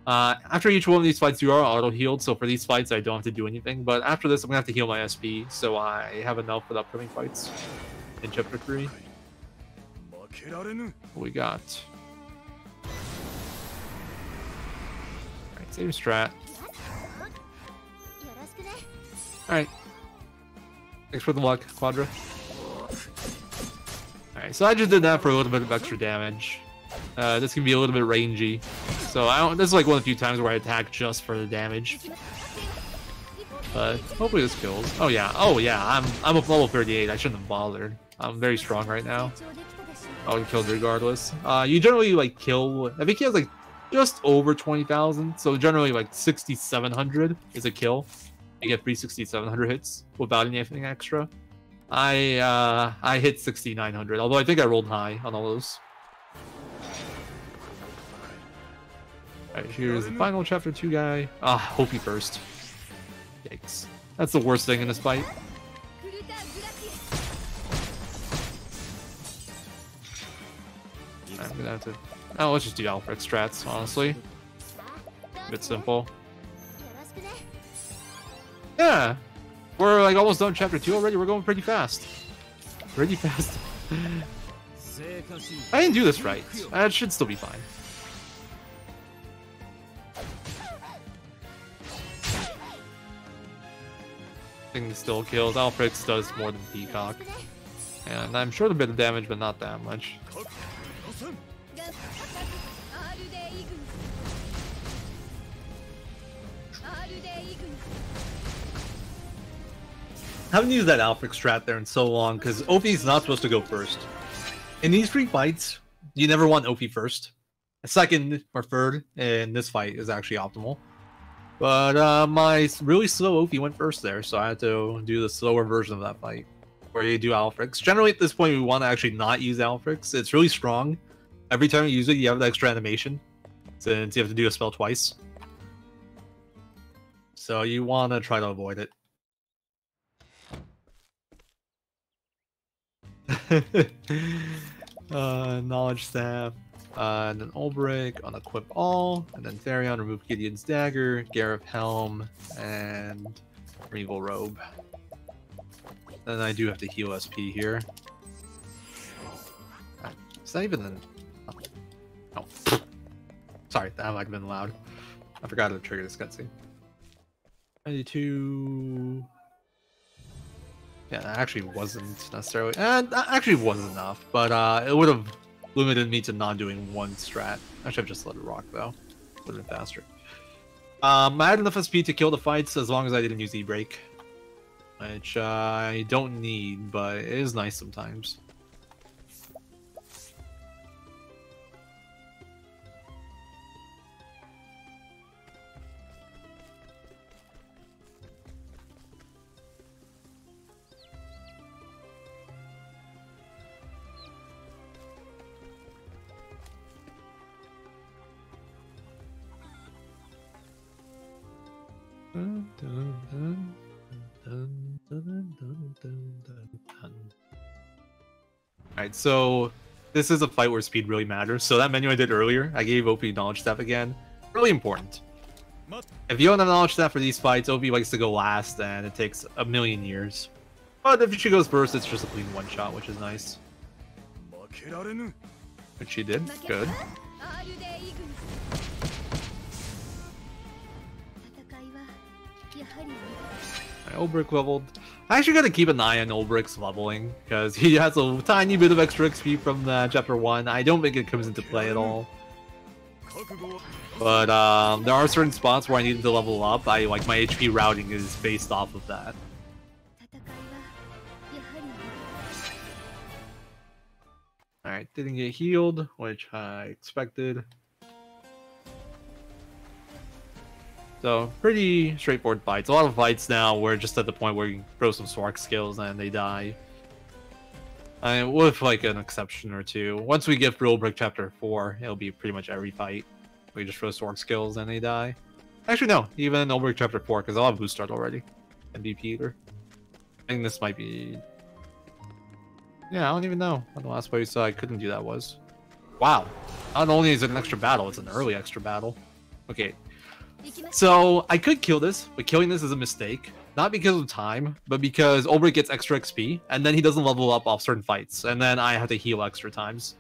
After each one of these fights, you are auto-healed, so for these fights, I don't have to do anything. But after this, I'm going to have to heal my SP, so I have enough for the upcoming fights in Chapter 3. What we got? Alright, same strat. Alright. Thanks for the luck, Quadra. Alright, so I just did that for a little bit of extra damage. This can be a little bit rangy. So this is like one of the few times where I attack just for the damage. But hopefully this kills. Oh yeah, I'm a level 38. I shouldn't have bothered. I'm very strong right now. I'll get killed regardless. You generally like kill. I think he has like just over 20,000. So generally like 6,700 is a kill. You get 6,700 hits without anything extra. I hit 6,900. Although I think I rolled high on all those. Alright, here's the final Chapter 2 guy. Hope he first. Yikes. That's the worst thing in this fight. I'm gonna have to... Oh, let's just do Alfred strats, honestly. A bit simple. Yeah! We're like almost done Chapter 2 already. We're going pretty fast. Pretty fast. I didn't do this right. It should still be fine. Still kills. Alfrix does more than Peacock. And I'm sure a bit of damage, but not that much. Haven't used that Alfrix strat there in so long, because OP is not supposed to go first. In these 3 fights, you never want OP first. Second or third in this fight is actually optimal. But my really slow OP went first there, so I had to do the slower version of that fight, where you do Alfrix. Generally, at this point, we want to actually not use Alfrix. It's really strong. Every time you use it, you have the extra animation, since you have to do a spell twice. So you want to try to avoid it. Knowledge Staff, and then Ulbrich on Equip All, and then Therion remove Gideon's Dagger, Gareth Helm, and Regal Robe. Then I do have to heal SP here. Is that even an... Oh. Sorry, that might have been loud. I forgot to trigger this cutscene. 92... Yeah, that actually wasn't necessarily... that actually was enough, but it would have limited me to not doing one strat. I should have just let it rock, though. Would have been faster. I had enough SP to kill the fights as long as I didn't use E-Break. Which I don't need, but it is nice sometimes. Alright, so this is a fight where speed really matters. So that menu I did earlier, I gave OP Knowledge Staff again. Really important. If you don't have Knowledge Staff for these fights, OP likes to go last, and it takes a million years. But if she goes first, it's just a clean one-shot, which is nice. Which she did. Good. Ulbrich leveled. I actually gotta keep an eye on Ulbrich's leveling, because he has a tiny bit of extra XP from Chapter 1. I don't think it comes into play at all. But there are certain spots where I need to level up. Like my HP routing is based off of that. Alright, didn't get healed, which I expected. So, pretty straightforward fights. A lot of fights now, we're just at the point where you throw some Swark skills and they die. With like an exception or two. Once we get through Ulbrich Chapter 4, it'll be pretty much every fight. We just throw Swark skills and they die. Actually, no. Even Ulbrich Chapter 4, because I'll have Boost Start already. MVP either. I think this might be... Yeah, I don't even know when the last place I couldn't do that was. Wow. Not only is it an extra battle, it's an early extra battle. Okay. So, I could kill this, but killing this is a mistake. Not because of time, but because Ulbrich gets extra XP, and then he doesn't level up off certain fights, and then I have to heal extra times.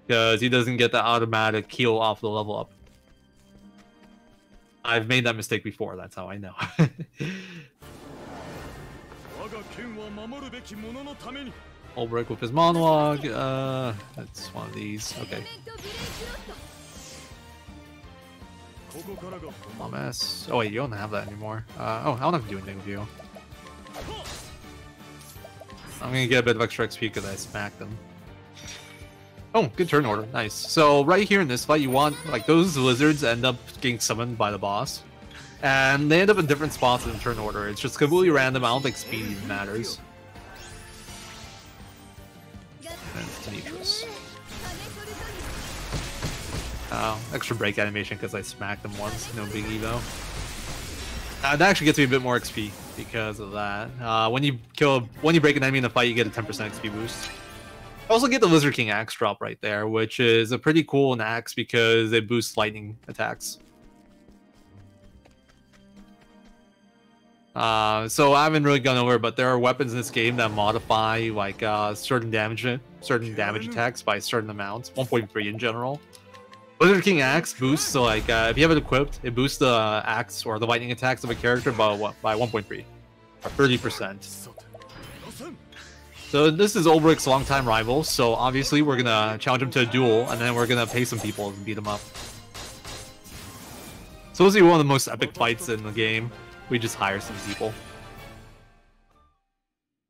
Because he doesn't get the automatic heal off the level up. I've made that mistake before, that's how I know. Ulbrich with his monologue, that's one of these, okay. Mess. Oh wait, you don't have that anymore. Oh, I don't have to do anything with you. I'm gonna get a bit of extra XP because I smacked them. Oh, good turn order, nice. So right here in this fight, you want, like, those lizards end up getting summoned by the boss. And they end up in different spots in the turn order. It's just completely random, I don't think speed even matters. And it's Demetrius. Extra break animation because I smacked them once, no biggie though. That actually gets me a bit more XP because of that. When you break an enemy in a fight, you get a 10% XP boost. I also get the Lizard King axe drop right there, which is a pretty cool axe because it boosts lightning attacks. So I haven't really gone over, but there are weapons in this game that modify like certain damage attacks by certain amounts, 1.3 in general. Lizard King Axe boosts, so like if you have it equipped, it boosts the axe or the lightning attacks of a character by 1.3 or 30%. So this is Ulbrich's longtime rival, so obviously we're gonna challenge him to a duel, and then we're gonna pay some people and beat him up. So this will be one of the most epic fights in the game. We just hire some people.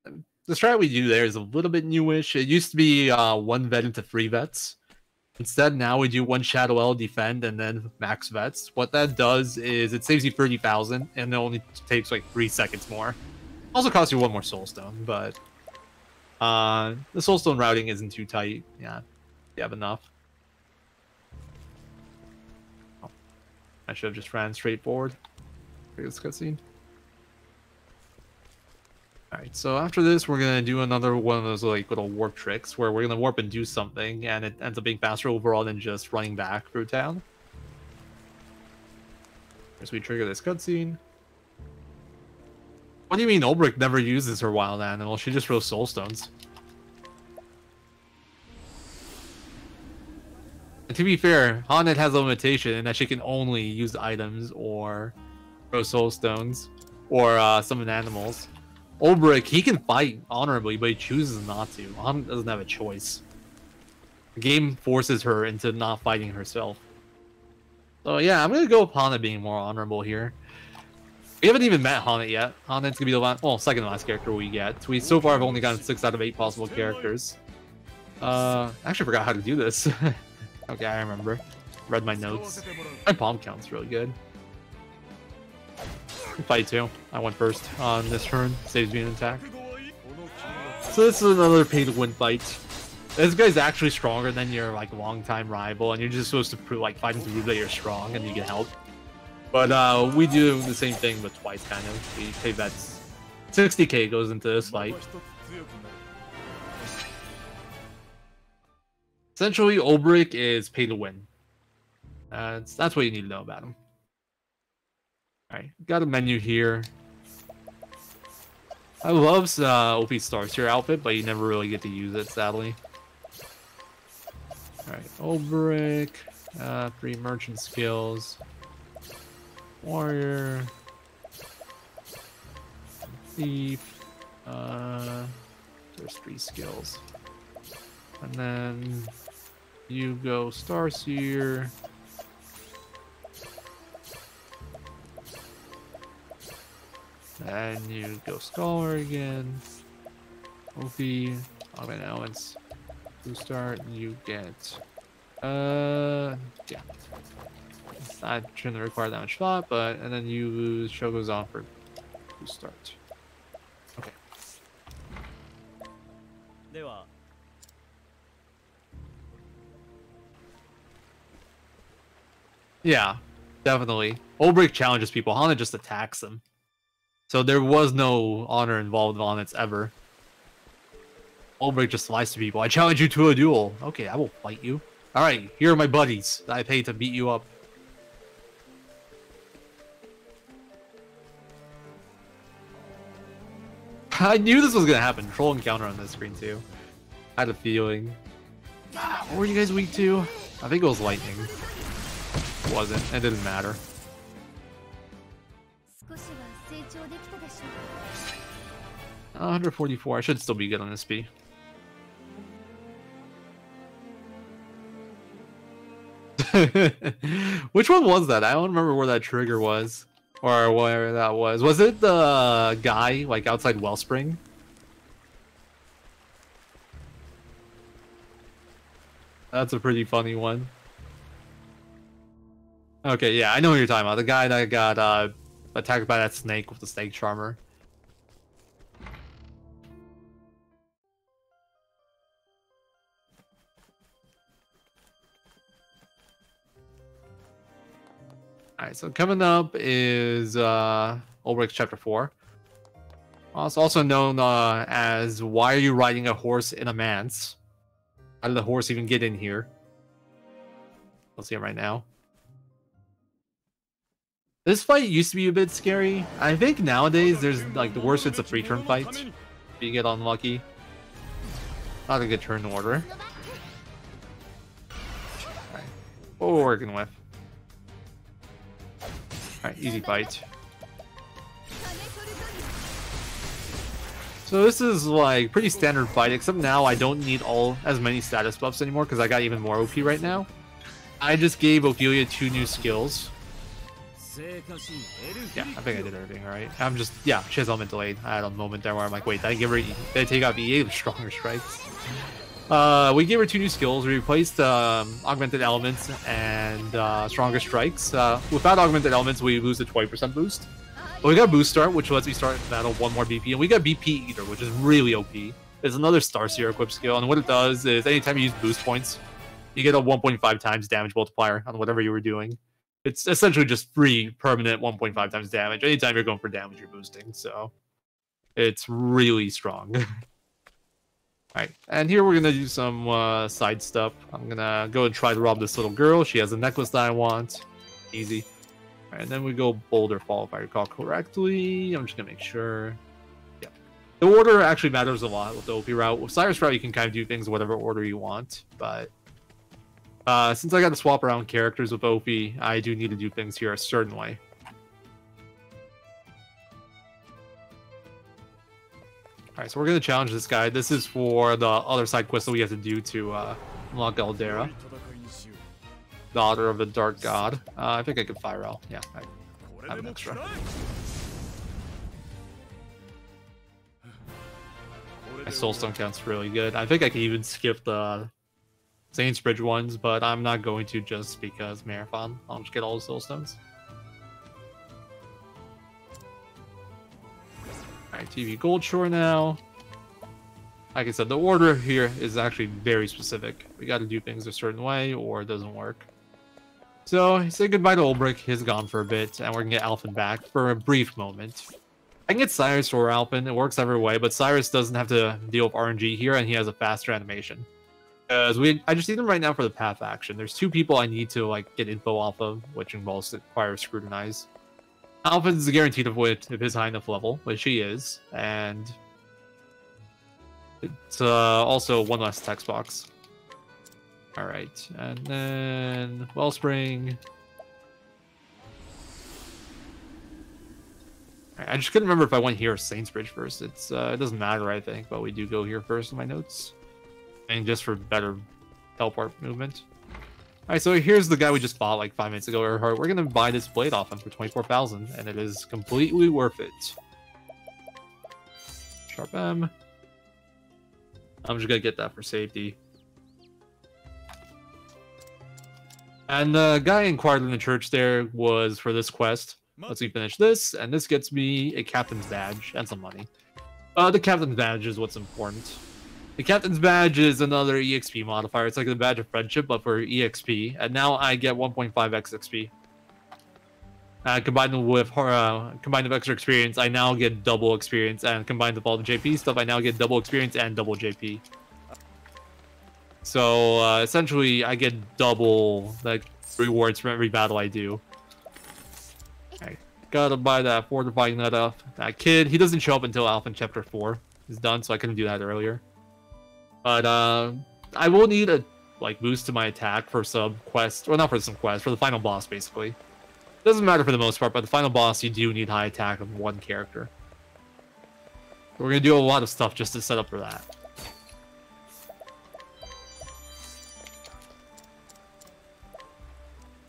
The strat we do there is a little bit newish. It used to be 1 vet into 3 vets. Instead, now we do 1 Shadow L defend and then max vets. What that does is it saves you 30,000 and it only takes like 3 seconds more. Also costs you 1 more soul stone, but the soul stone routing isn't too tight. Yeah, you have enough. Oh, I should have just ran straight forward for this cutscene. Alright, so after this, we're going to do another one of those like little warp tricks where we're going to warp and do something, and it ends up being faster overall than just running back through town. As we trigger this cutscene. What do you mean Ulbrich never uses her wild animal? She just throws soul stones. And to be fair, Haunted has a limitation in that she can only use items or throw soul stones or summon animals. Ulbrich, he can fight honorably, but he chooses not to. Haunted doesn't have a choice. The game forces her into not fighting herself. So yeah, I'm gonna go with Haunted being more honorable here. We haven't even met Haunted yet. Haunted's gonna be the last, well, second to last character we get. We so far have only gotten 6 out of 8 possible characters. I actually forgot how to do this. Okay, I remember. Read my notes. My palm count's really good. Fight too. I went first on this turn. Saves me an attack. So this is another pay-to-win fight. This guy's actually stronger than your like long-time rival, and you're just supposed to fight him to prove that you're strong and you can help. But we do the same thing, but twice kind of. We pay bets. 60k goes into this fight. Essentially, Ulbrich is pay to win. That's what you need to know about him. Alright, got a menu here. I love OP Starseer outfit, but you never really get to use it, sadly. Alright, Ulbrich. 3 merchant skills. Warrior. Thief. There's 3 skills. And then you go Starseer. And you go Scholar again. OP. Okay, now it's to start. You get. Yeah. It's not shouldn't require that much thought, but and then you lose show goes on for to start. Okay. Yeah, definitely. Ulbrich challenges people. Haunted just attacks them. So there was no honor involved in Haunted's ever. Ulbrich just lies to people. I challenge you to a duel. Okay, I will fight you. Alright, here are my buddies that I paid to beat you up. I knew this was gonna happen. Troll encounter on this screen too. I had a feeling. What were you guys weak to? I think it was lightning. It wasn't. It didn't matter. 144. I should still be good on this SP. Which one was that? I don't remember where that trigger was. Or where that was. Was it the guy, like, outside Wellspring? That's a pretty funny one. Okay, yeah, I know what you're talking about. The guy that got attacked by that snake with the snake charmer. Alright, so coming up is Ulbrich Chapter 4. It's also known as Why Are You Riding a Horse in a Manse? How did the horse even get in here? We'll see it right now. This fight used to be a bit scary. I think nowadays there's like the worst it's a 3-turn fight. If you get unlucky. Not a good turn order. Alright, what we're working with. Alright, easy fight. So this is like pretty standard fight, except now I don't need as many status buffs anymore because I got even more OP right now. I just gave Ophelia 2 new skills. Yeah, I think I did everything right. I'm just, yeah, she has elemental aid. I had a moment there where I'm like, wait, did I give her, did I take off EA with stronger strikes? We gave her 2 new skills. We replaced Augmented Elements and Stronger Strikes. Without Augmented Elements, we lose a 20% boost. But we got Boost Start, which lets me start the battle 1 more BP. And we got BP Eater, which is really OP. It's another Starseer equipped skill. And what it does is anytime you use boost points, you get a 1.5 times damage multiplier on whatever you were doing. It's essentially just free, permanent 1.5 times damage. Anytime you're going for damage, you're boosting. So it's really strong. Alright, and here we're gonna do some side stuff. I'm gonna go and try to rob this little girl. She has a necklace that I want. Easy. Alright, and then we go Boulder Fall if I recall correctly. I'm just gonna make sure. Yeah. The order actually matters a lot with the OP route. With Cyrus route, you can kind of do things in whatever order you want, but since I got to swap around characters with OP, I do need to do things here a certain way. Alright, so we're going to challenge this guy. This is for the other side quest that we have to do to unlock Galdera, Daughter of the Dark God. I think I could fire out. Yeah, I have an extra. My Soulstone count's really good. I think I can even skip the Saintsbridge ones, but I'm not going to just because Marathon. I'll just get all the Soulstones. Alright, TV Goldshore now. Like I said, the order here is actually very specific. We gotta do things a certain way or it doesn't work. So, say goodbye to Ulbrich, he's gone for a bit, and we're gonna get Alphen back for a brief moment. I can get Cyrus or Alphen, it works every way, but Cyrus doesn't have to deal with RNG here, and he has a faster animation. Because I just need him right now for the path action. There's 2 people I need to get info off of, which involves Fire Scrutinize. Alphen's guaranteed of wit if his high enough level, which he is, and it's also 1 less text box. Alright, and then Wellspring. I just couldn't remember if I went here or Saintsbridge first. It doesn't matter, I think, but we do go here first in my notes. And just for better teleport movement. Alright, so here's the guy we just fought like 5 minutes ago. We're gonna buy this blade off him for 24,000, and it is completely worth it. Sharp M. I'm just gonna get that for safety. And the guy inquired in the church there was for this quest. Let's see, finish this, and this gets me a captain's badge and some money. The captain's badge is what's important. The Captain's Badge is another EXP modifier. It's like the Badge of Friendship, but for EXP. And now I get 1.5x XP. Combined with extra experience, I now get double experience. And combined with all the JP stuff, I now get double experience and double JP. So essentially, I get double rewards from every battle I do. I gotta buy that fortifying nut off. That kid, he doesn't show up until Alphen Chapter 4 is done, so I couldn't do that earlier. But I will need a boost to my attack for some quest, or not for some quest, for the final boss basically. Doesn't matter for the most part, but the final boss you do need high attack of 1 character. So we're gonna do a lot of stuff just to set up for that.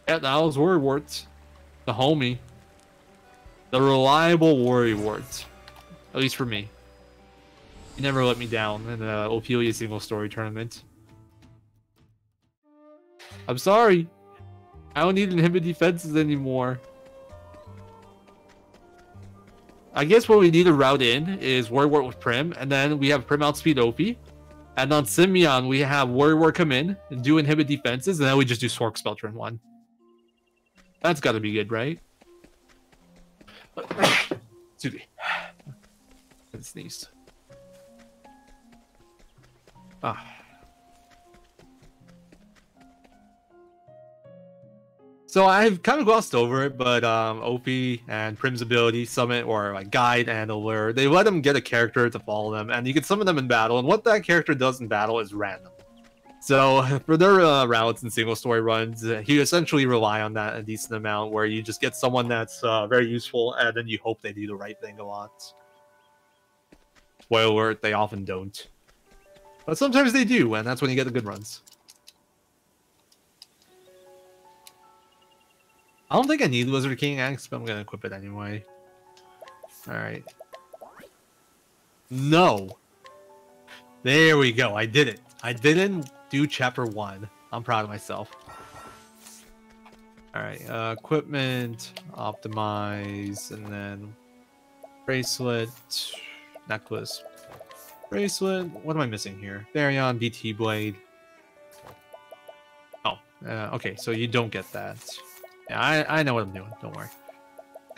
Yeah, that was Worrywart, the homie, the reliable Worrywart, at least for me. He never let me down in the Ophelia single story tournament. I'm sorry. I don't need inhibit defenses anymore. I guess what we need to route in is Worrywart with Prim, and then we have Prim outspeed Ophi. And on Simeon, we have Worrywart come in and do inhibit defenses, and then we just do Sork Spell turn 1. That's gotta be good, right? Excuse me. I sneezed. So I've kind of glossed over it, but Ophi and Prim's ability, Summit, or Guide and Allure, they let them get a character to follow them, and you can summon them in battle, and what that character does in battle is random. So for their routes and single story runs, you essentially rely on that a decent amount, where you just get someone that's very useful, and then you hope they do the right thing a lot. Spoiler alert, they often don't. But sometimes they do, and that's when you get the good runs. I don't think I need Wizard King Axe, but I'm gonna equip it anyway. Alright. No! There we go, I did it. I didn't do chapter 1. I'm proud of myself. All right, equipment, optimize, and then bracelet, necklace, bracelet. What am I missing here? Therion, DT blade. Oh, okay, so you don't get that. Yeah, I know what I'm doing. Don't worry.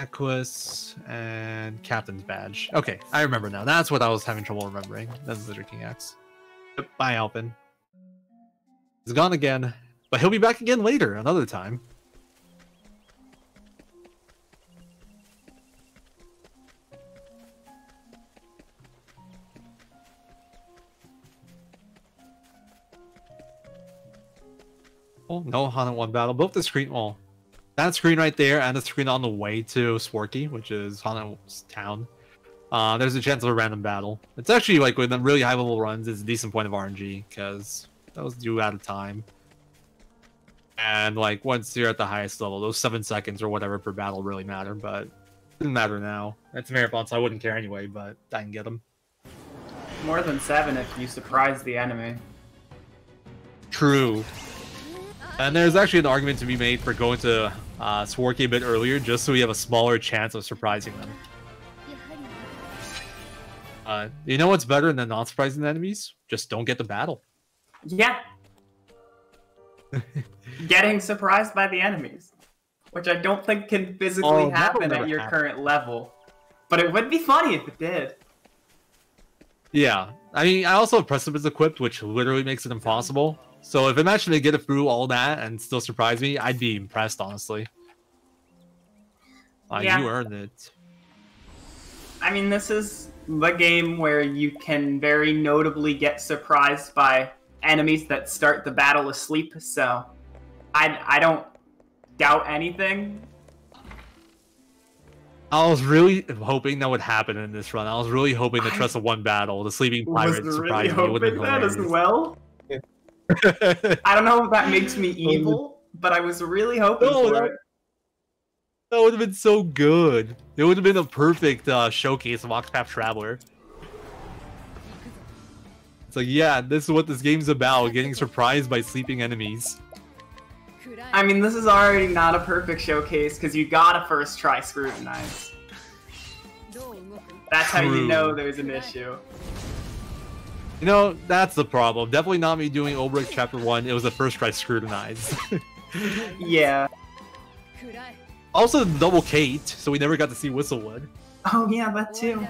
Necklace and captain's badge. Okay, I remember now. That's what I was having trouble remembering. That's the King X. Yep, bye, Alpin. He's gone again, but he'll be back again later, another time. Oh, no Hana 1 battle. Both the screen, well, that screen right there and the screen on the way to Swarky, which is Hana's town. There's a chance of a random battle. It's actually like with the really high level runs, it's a decent point of RNG because those do out of time. And like once you're at the highest level, those 7 seconds or whatever per battle really matter, but it doesn't matter now. It's a marathon, so I wouldn't care anyway, but I can get them. More than 7 if you surprise the enemy. True. And there's actually an argument to be made for going to Swarky a bit earlier, just so we have a smaller chance of surprising them. You know what's better than not surprising the enemies? Just don't get the battle. Yeah. Getting surprised by the enemies. Which I don't think can physically happen at your current level. But it would be funny if it did. Yeah. I mean, I also have Precipice equipped, which literally makes it impossible. So if I managed to get it through all that and still surprise me, I'd be impressed, honestly. Yeah. You earned it. I mean, this is the game where you can very notably get surprised by enemies that start the battle asleep, so I don't doubt anything. I was really hoping that would happen in this run. I was really hoping the Trust of One battle, the Sleeping Pirate surprised me. It would have been hilarious. That as well. I don't know if that makes me evil, but I was really hoping for it. That would have been so good. It would have been a perfect showcase of Octopath Traveler. It's like, yeah, this is what this game's about, getting surprised by sleeping enemies. I mean, this is already not a perfect showcase, because you gotta first try Scrutinize. That's how you know there's an issue. You know, that's the problem. Definitely not me doing Obrecht Chapter 1. It was the first try Scrutinize. Yeah. Also, double Kate, so we never got to see Whistlewood. Oh yeah, that too.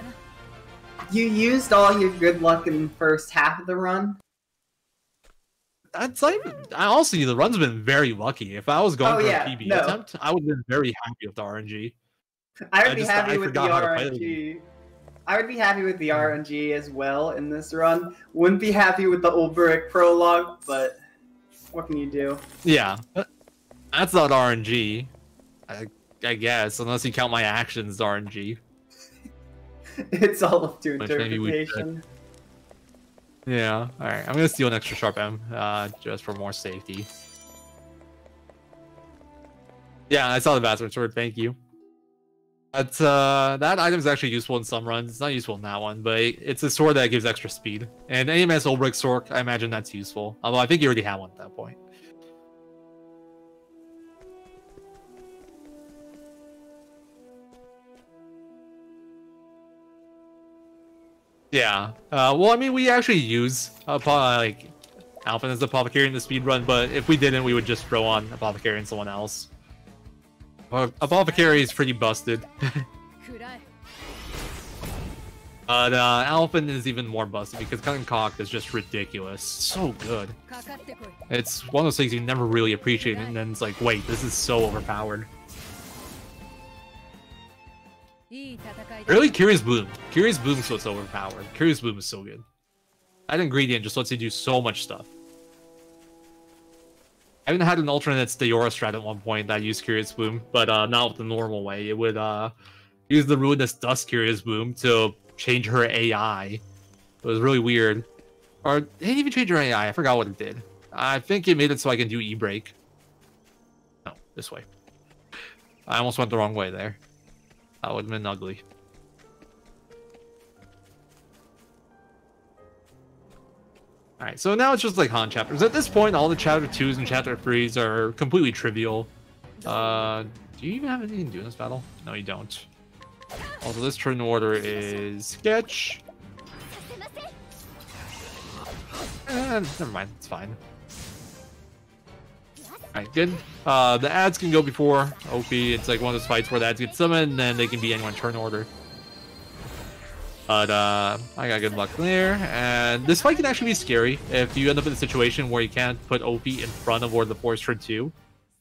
You used all your good luck in the first half of the run? That's like, honestly, the run's been very lucky. If I was going for a PB attempt, I would have been very happy with the RNG. I would be happy with the RNG. I would be happy with the RNG as well in this run. Wouldn't be happy with the Ulbrich prologue, but what can you do? Yeah, that's not RNG. I guess, unless you count my actions RNG. It's all up to interpretation. Yeah, alright. I'm gonna steal an extra sharp M, just for more safety. Yeah, I saw the bastard sword, thank you. But, that item is actually useful in some runs. It's not useful in that one, but it's a sword that gives extra speed. And AMS Ulbrich sword, I imagine that's useful. Although I think you already have one at that point. Yeah. Well, I mean, we actually use like Alpha as the Apothecary in the speed run, but if we didn't, we would just throw on Apothecary and someone else. Apothecary is pretty busted. But Alphen is even more busted because Concoct is just ridiculous. So good. It's one of those things you never really appreciate, and then it's like, wait, this is so overpowered. Really, Curious Bloom. Curious Bloom is what's overpowered. Curious Bloom is so good. That ingredient just lets you do so much stuff. I even had an alternate Steora strat at one point that used Curious Bloom, but not with the normal way. It would use the Ruinous Dust Curious Bloom to change her AI. It was really weird. Or it didn't even change her AI. I forgot what it did. I think it made it so I can do E-Break. No, this way. I almost went the wrong way there. That would have been ugly. Alright, so now it's just like Han chapters. At this point, all the chapter 2s and chapter 3s are completely trivial. Do you even have anything to do in this battle? No, you don't. Also, this turn order is sketch. Never mind, it's fine. Alright, good. The ads can go before OP. It's like one of those fights where the ads get summoned, and then they can be anyone turn order. But I got good luck there, and this fight can actually be scary if you end up in a situation where you can't put OP in front of Lord of the Forest turn 2.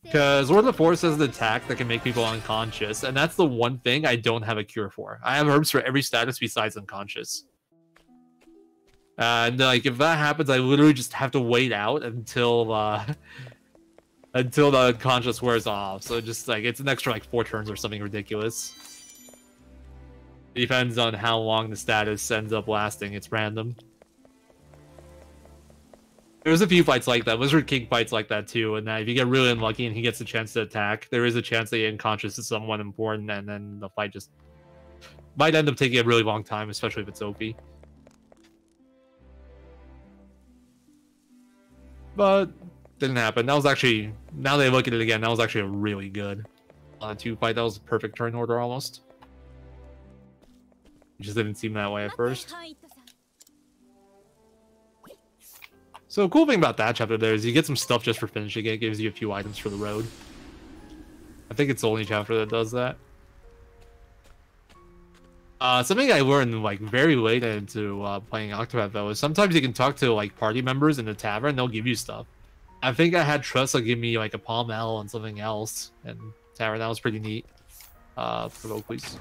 Because Lord of the Forest has an attack that can make people unconscious, and that's the one thing I don't have a cure for. I have herbs for every status besides unconscious. And like if that happens, I literally just have to wait out until until the unconscious wears off. So just like it's an extra like 4 turns or something ridiculous. It depends on how long the status ends up lasting. It's random. There's a few fights like that. Wizard King fights like that too. And if you get really unlucky and he gets a chance to attack, there is a chance that you're unconscious is someone important, and then the fight just might end up taking a really long time, especially if it's OP. But didn't happen. That was actually, now that I look at it again, that was actually a really good 2 fight. That was a perfect turn order almost. It just didn't seem that way at first. So the cool thing about that chapter there is you get some stuff just for finishing it. It gives you a few items for the road. I think it's the only chapter that does that. Something I learned like very late into playing Octopath though is sometimes you can talk to like party members in the tavern and they'll give you stuff. I think I had Tressa give me like a palm L and something else in tavern. That was pretty neat. Provoke please.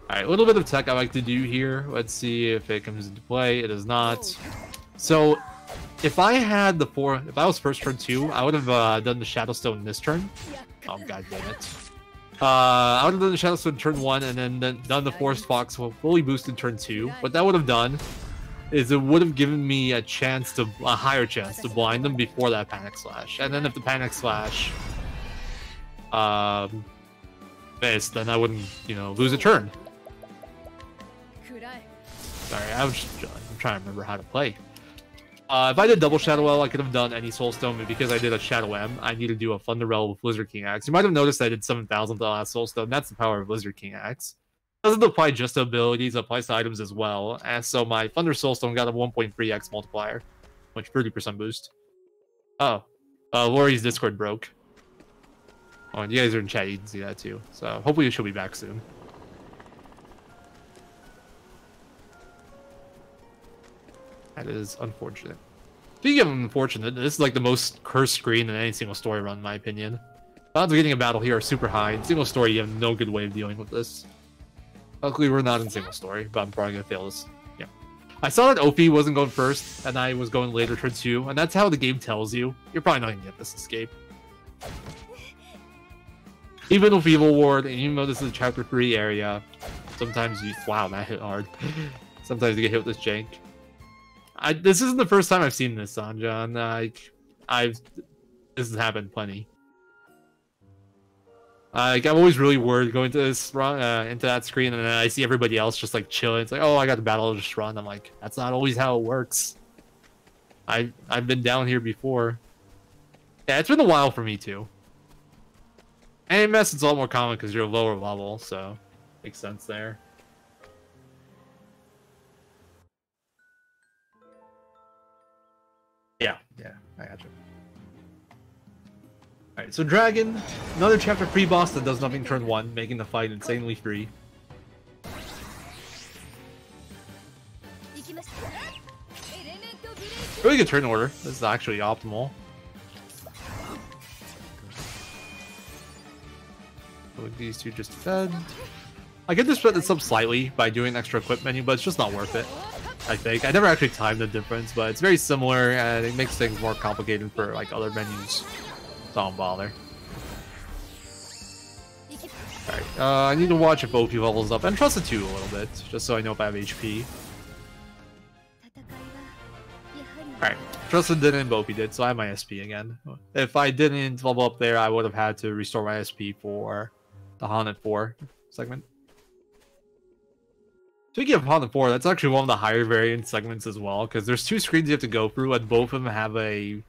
Alright, a little bit of tech I like to do here. Let's see if it comes into play. It does not. So if I had if I was first turn 2, I would have done the Shadowstone this turn. Oh god damn it. I would have done the Shadowstone turn 1 and then done the Forest Fox fully boosted turn 2. What that would have done is it would have given me a higher chance to blind them before that Panic Slash. And then if the Panic Slash missed, then I wouldn't, lose a turn. Sorry, I'm trying to remember how to play. If I did double Shadow L, I could have done any Soulstone, but because I did a Shadow M, I need to do a Thunder Rel with Blizzard King Axe. You might have noticed I did 7,000 the last Soulstone. That's the power of Blizzard King Axe. It doesn't apply just to abilities, it applies to items as well. And so my Thunder Soulstone got a 1.3x multiplier, which 30% boost. Oh, Lori's Discord broke. Oh, and you guys are in chat, you can see that too. So hopefully she'll be back soon. That is unfortunate. Speaking of unfortunate, this is like the most cursed screen in any single story run, in my opinion. Odds of getting a battle here are super high. In single story, you have no good way of dealing with this. Luckily, we're not in single story, but I'm probably gonna fail this. Yeah. I saw that OP wasn't going first, and I was going later turn 2, and that's how the game tells you. You're probably not gonna get this escape. Even with Evil Ward, and even though this is a chapter 3 area, sometimes you... Wow, that hit hard. Sometimes you get hit with this jank. This isn't the first time I've seen this, Sanjan. This has happened plenty. I'm always really worried going to this run, into that screen, and then I see everybody else just like chilling. It's like, oh, I got the battle, I'll just run. I'm like, that's not always how it works. I've been down here before. Yeah, it's been a while for me too. And AMS it's a lot more common because you're lower level, so makes sense there. Yeah, I got you. Alright, so Dragon, another chapter 3 boss that does nothing turn 1, making the fight insanely free. Really good turn order. This is actually optimal. So these two just fed. I get to split this up slightly by doing an extra equip menu, but it's just not worth it. I think. I never actually timed the difference, but it's very similar and it makes things more complicated for like other menus. So don't bother. Alright, I need to watch if OP levels up and trust the 2 a little bit, just so I know if I have HP. Alright, Trusted didn't, but OP did, so I have my SP again. If I didn't level up there, I would have had to restore my SP for the Haunted 4 segment. Speaking of Honda 4, that's actually one of the higher variant segments as well, because there's 2 screens you have to go through, and both of them have a...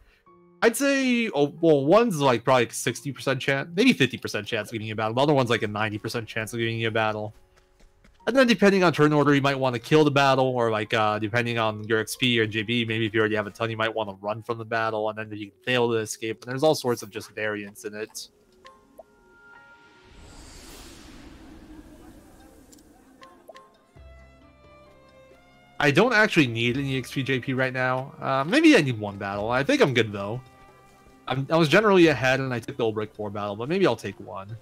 I'd say, oh, well, one's like probably 60% chance, maybe 50% chance of giving you a battle. The other one's like a 90% chance of giving you a battle. And then depending on turn order, you might want to kill the battle, or like depending on your XP or JB, maybe if you already have a ton, you might want to run from the battle, and then you can fail to escape. And there's all sorts of just variants in it. I don't actually need any XP JP right now. Maybe I need 1 battle. I think I'm good though. I was generally ahead and I took the Old Brick 4 battle, but maybe I'll take 1.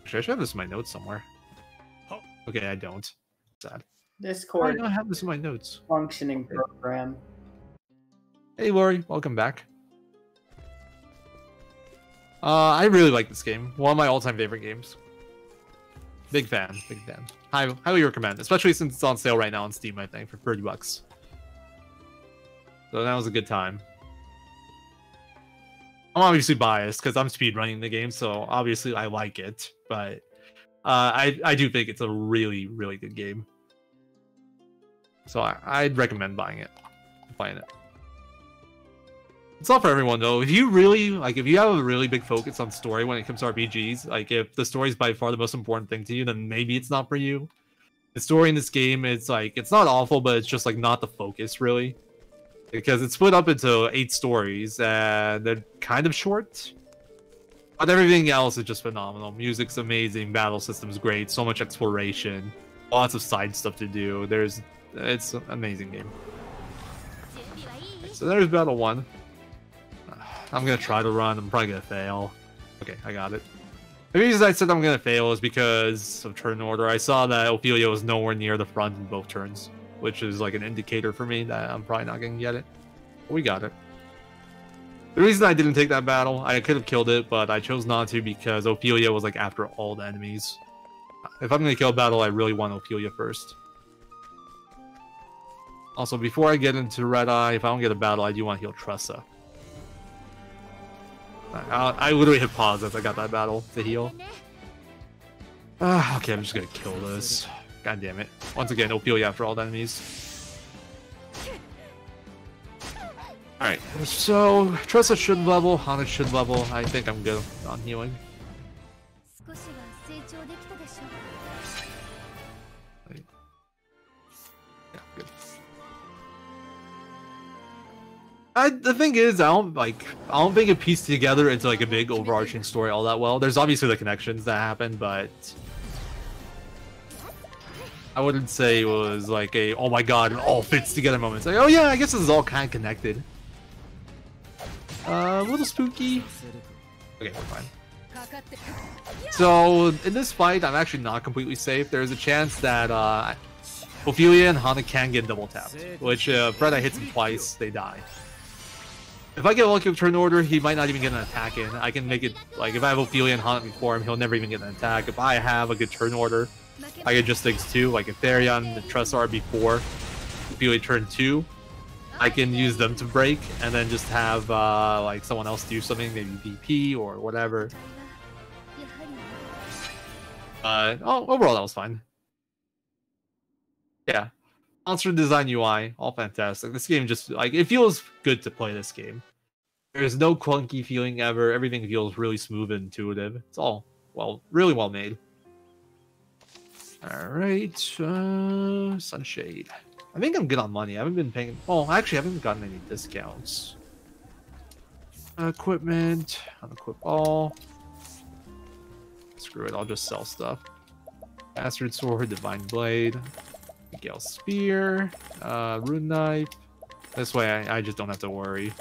Actually, I should have this in my notes somewhere. Okay, I don't. Sad. Discord. I don't have this in my notes. Functioning program. Hey Lori, welcome back. I really like this game. One of my all-time favorite games. Big fan, big fan. Highly recommend, especially since it's on sale right now on Steam, I think, for 30 bucks. So that was a good time. I'm obviously biased because I'm speedrunning the game, so obviously I like it, but I do think it's a really, really good game. So I'd recommend buying it, playing it. It's not for everyone though. If you really if you have a really big focus on story when it comes to RPGs, like if the story is by far the most important thing to you, then maybe it's not for you. The story in this game is it's not awful, but it's just like not the focus really, because it's split up into 8 stories and they're kind of short. But everything else is just phenomenal. Music's amazing, battle system's great, so much exploration, lots of side stuff to do. It's an amazing game. So there's battle 1. I'm gonna try to run. I'm probably gonna fail. Okay, I got it. The reason I said I'm gonna fail is because of turn order. I saw that Ophelia was nowhere near the front in both turns, which is like an indicator for me that I'm probably not gonna get it. We got it. The reason I didn't take that battle, I could have killed it, but I chose not to because Ophelia was like after all the enemies. If I'm gonna kill a battle, I really want Ophelia first. Also, before I get into Red Eye, if I don't get a battle, I do want to heal Tressa. I literally hit pause as I got that battle to heal. Okay, I'm just gonna kill this. God damn it. Once again, Ophelia after all the enemies. Alright, so Tressa should level, Hana should level. I think I'm good on healing. Yeah, good. The thing is, I don't think it pieced together into like a big overarching story all that well. There's obviously the connections that happen, but I wouldn't say it was like a oh my god, it all fits together moment. It's like, oh yeah, I guess this is all kind of connected. A little spooky. Okay, we're fine. So in this fight, I'm actually not completely safe. There's a chance that Ophelia and Hana can get double tapped, which if Red Eye hits him twice, they die. If I get lucky with turn order, he might not even get an attack in. I can make it, like, if I have Ophelia and Hana before him, he'll never even get an attack. If I have a good turn order, I get just things 2, like if Therion and Tressa are before Ophelia turn 2, I can use them to break, and then just have, like, someone else do something, maybe VP or whatever. Overall, that was fine. Yeah. Monster design UI, all fantastic. This game just, like, it feels good to play this game. There's no clunky feeling ever. Everything feels really smooth and intuitive. It's all, well, really well made. Alright, Sunshade. I think I'm good on money. I haven't been paying, well, actually, I haven't gotten any discounts. Equipment, unequip all. Screw it, I'll just sell stuff. Bastard Sword, Divine Blade. Gale Spear, Rune Knife. This way I just don't have to worry.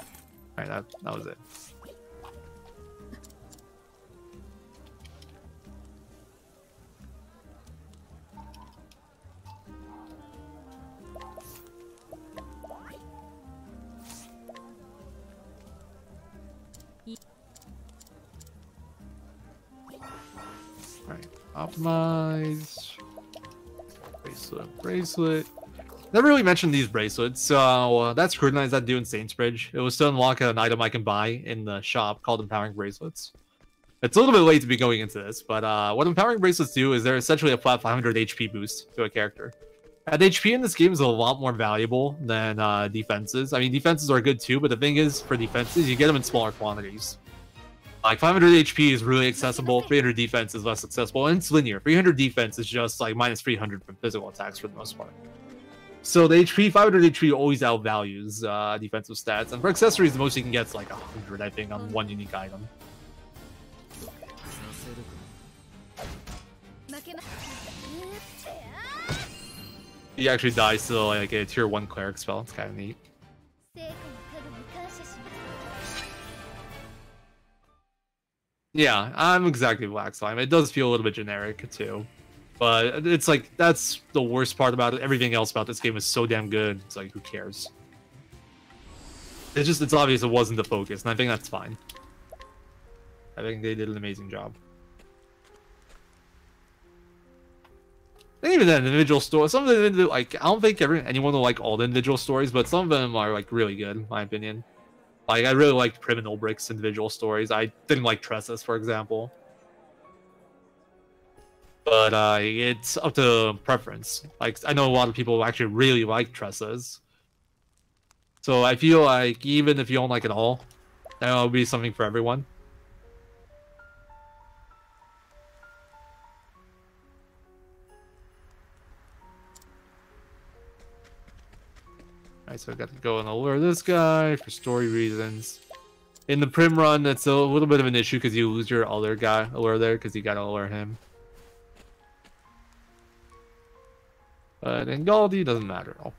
Alright, that was it. Alright, optimize. Bracelet. Never really mentioned these bracelets, so that's scrutinized that do in Saints Bridge. It was to unlock an item I can buy in the shop called Empowering Bracelets. It's a little bit late to be going into this, but what Empowering Bracelets do is they're essentially a flat 500 HP boost to a character. And HP in this game is a lot more valuable than defenses. I mean, defenses are good too, but the thing is, for defenses, you get them in smaller quantities. Like, 500 HP is really accessible, 300 defense is less accessible, and it's linear. 300 defense is just, like, minus 300 from physical attacks for the most part. So the 500 HP always outvalues defensive stats, and for accessories, the most you can get is, like, 100, I think, on one unique item. He actually dies to, like, a tier 1 cleric spell. It's kind of neat. Yeah, I'm exactly Black Slime. It does feel a little bit generic, too. But it's like, that's the worst part about it. Everything else about this game is so damn good. It's like, who cares? It's obvious it wasn't the focus, and I think that's fine. I think they did an amazing job. And even then, individual stories, some of them, like, I don't think anyone will like all the individual stories, but some of them are, like, really good, in my opinion. Like, I really liked Prim and Ulbricht's individual stories. I didn't like Tressa's, for example. But it's up to preference. Like, I know a lot of people actually really like Tressa's. So I feel like even if you don't like it all, that'll be something for everyone. Alright, so I got to go and allure this guy for story reasons. In the Prim run, that's a little bit of an issue because you lose your other guy allure there because you gotta allure him. But in Galdi, it doesn't matter at all.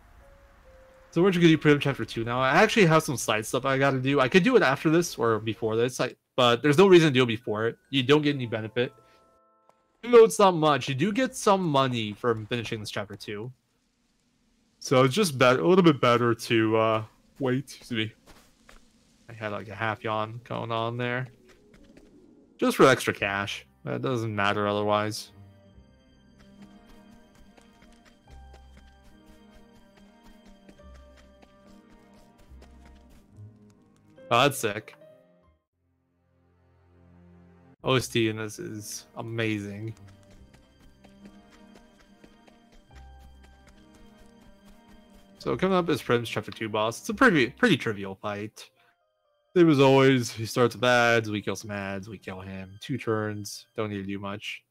So we're just gonna do Prim Chapter 2 now. I actually have some side stuff I gotta do. I could do it after this or before this, but there's no reason to do it before it. You don't get any benefit. Even though it's not much, you do get some money from finishing this Chapter 2. So it's just a little bit better to wait. Excuse me. I had like a half yawn going on there. Just for extra cash. That doesn't matter otherwise. Oh, that's sick. OST in this is amazing. So coming up is Prim's Chapter 2 boss. It's a pretty trivial fight. Same as always, he starts with ads, we kill some ads, we kill him. 2 turns, don't need to do much.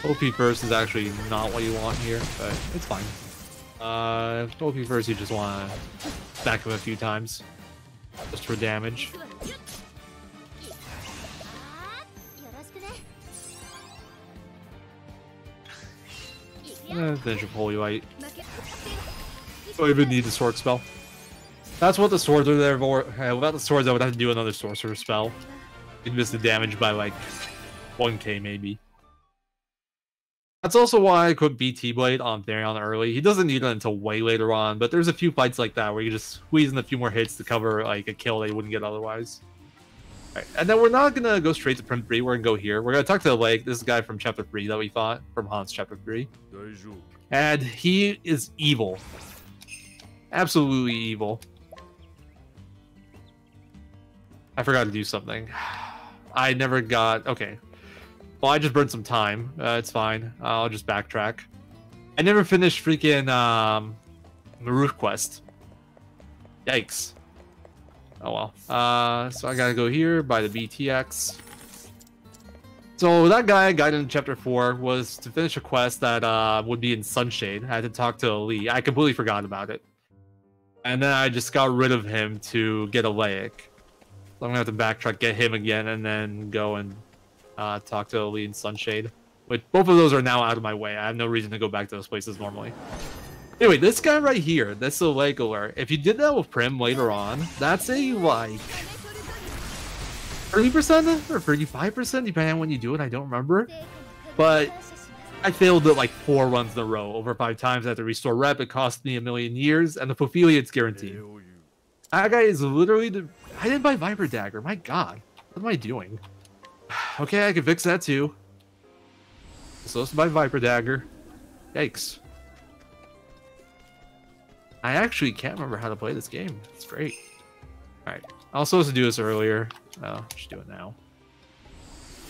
OP first is actually not what you want here, but it's fine. OP first you just want to back him a few times. Just for damage. Finish with Holy Light. Don't even need the sword spell. That's what the swords are there for. Without the swords, I would have to do another sorcerer spell. You'd miss the damage by like 1k maybe. That's also why I could BT Blade on Therion early. He doesn't need it until way later on, but there's a few fights like that where you just squeeze in a few more hits to cover like a kill that you wouldn't get otherwise. Right, and then we're not gonna go straight to Prim 3, we're gonna go here. We're gonna talk to the Lake, this guy from Chapter 3 that we fought, from Hans Chapter 3. And he is evil. Absolutely evil. I forgot to do something. I never got... Okay. Well, I just burned some time. It's fine. I'll just backtrack. I never finished freaking Maruf quest. Yikes. Oh well. So I gotta go here, buy the BTX. So that guy I guided in Chapter 4 was to finish a quest that would be in Sunshade. I had to talk to Ali. I completely forgot about it. And then I just got rid of him to get a Laic. So I'm gonna have to backtrack, get him again, and then go and talk to Ali in Sunshade. But both of those are now out of my way. I have no reason to go back to those places normally. Anyway, this guy right here, that's the Lake Alert. If you did that with Prim later on, that's a like 30% or 35%, depending on when you do it. I don't remember. But I failed it like 4 runs in a row. Over 5 times I had to restore rep. It cost me 1,000,000 years, and the Ophelia, it's guaranteed. That guy is literally the... I didn't buy Viper Dagger. My god. What am I doing? Okay, I can fix that too. So let's buy Viper Dagger. Yikes. I actually can't remember how to play this game. It's great. Alright. I was supposed to do this earlier. Oh, just do it now.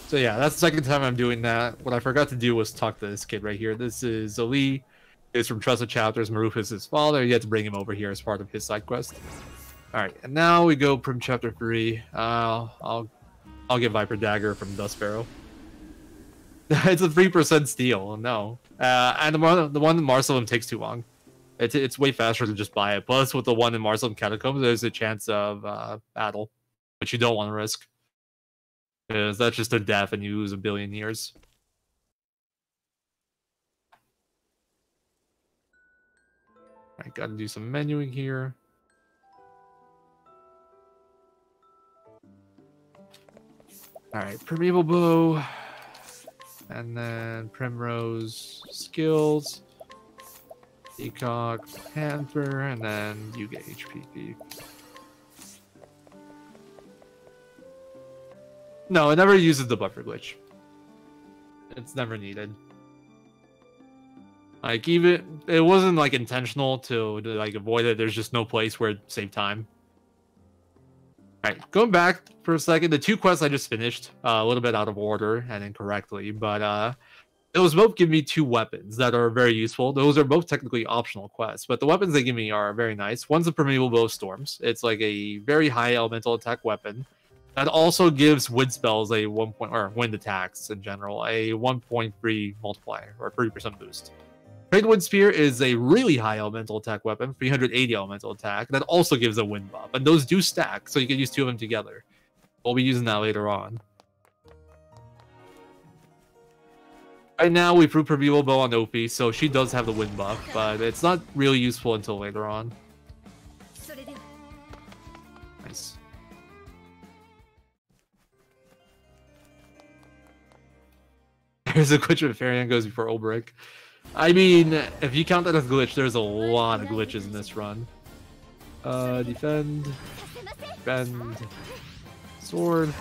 So yeah, that's the second time I'm doing that. What I forgot to do was talk to this kid right here. This is Ali. He's from Trusted Chapters. Maruf is his father. You had to bring him over here as part of his side quest. Alright, and now we go Prim Chapter 3. I'll get Viper Dagger from Dust Sparrow. It's a 3% steal. No. And the one in Marcelum takes too long. It's way faster to just buy it. Plus, with the one in Marcelum Catacombs, there's a chance of battle, which you don't want to risk. Because that's just a death and you lose a billion years. I gotta do some menuing here. Alright, Primeval Bow. And then Primrose Skills. Peacock, Panther, and then you get HPP. No, it never uses the buffer glitch. It's never needed. Like, even it wasn't like intentional to like avoid it. There's just no place where it saved time. Alright, going back for a second, the two quests I just finished, a little bit out of order and incorrectly, but those both give me two weapons that are very useful. Those are both technically optional quests, but the weapons they give me are very nice. One's a Primeval Bow of Storms. It's like a very high elemental attack weapon that also gives wind spells a or wind attacks in general, a 1.3 multiplier, or 30% boost. Trade Wind Spear is a really high elemental attack weapon, 380 elemental attack, that also gives a wind buff. And those do stack, so you can use two of them together. We'll be using that later on. Right now, we proved Primeval Bow on Ophi, so she does have the wind buff, but it's not really useful until later on. Nice. There's a glitch with Farian goes before Ulbrich. I mean, if you count that as a glitch, there's a lot of glitches in this run. Defend. Defend. Sword.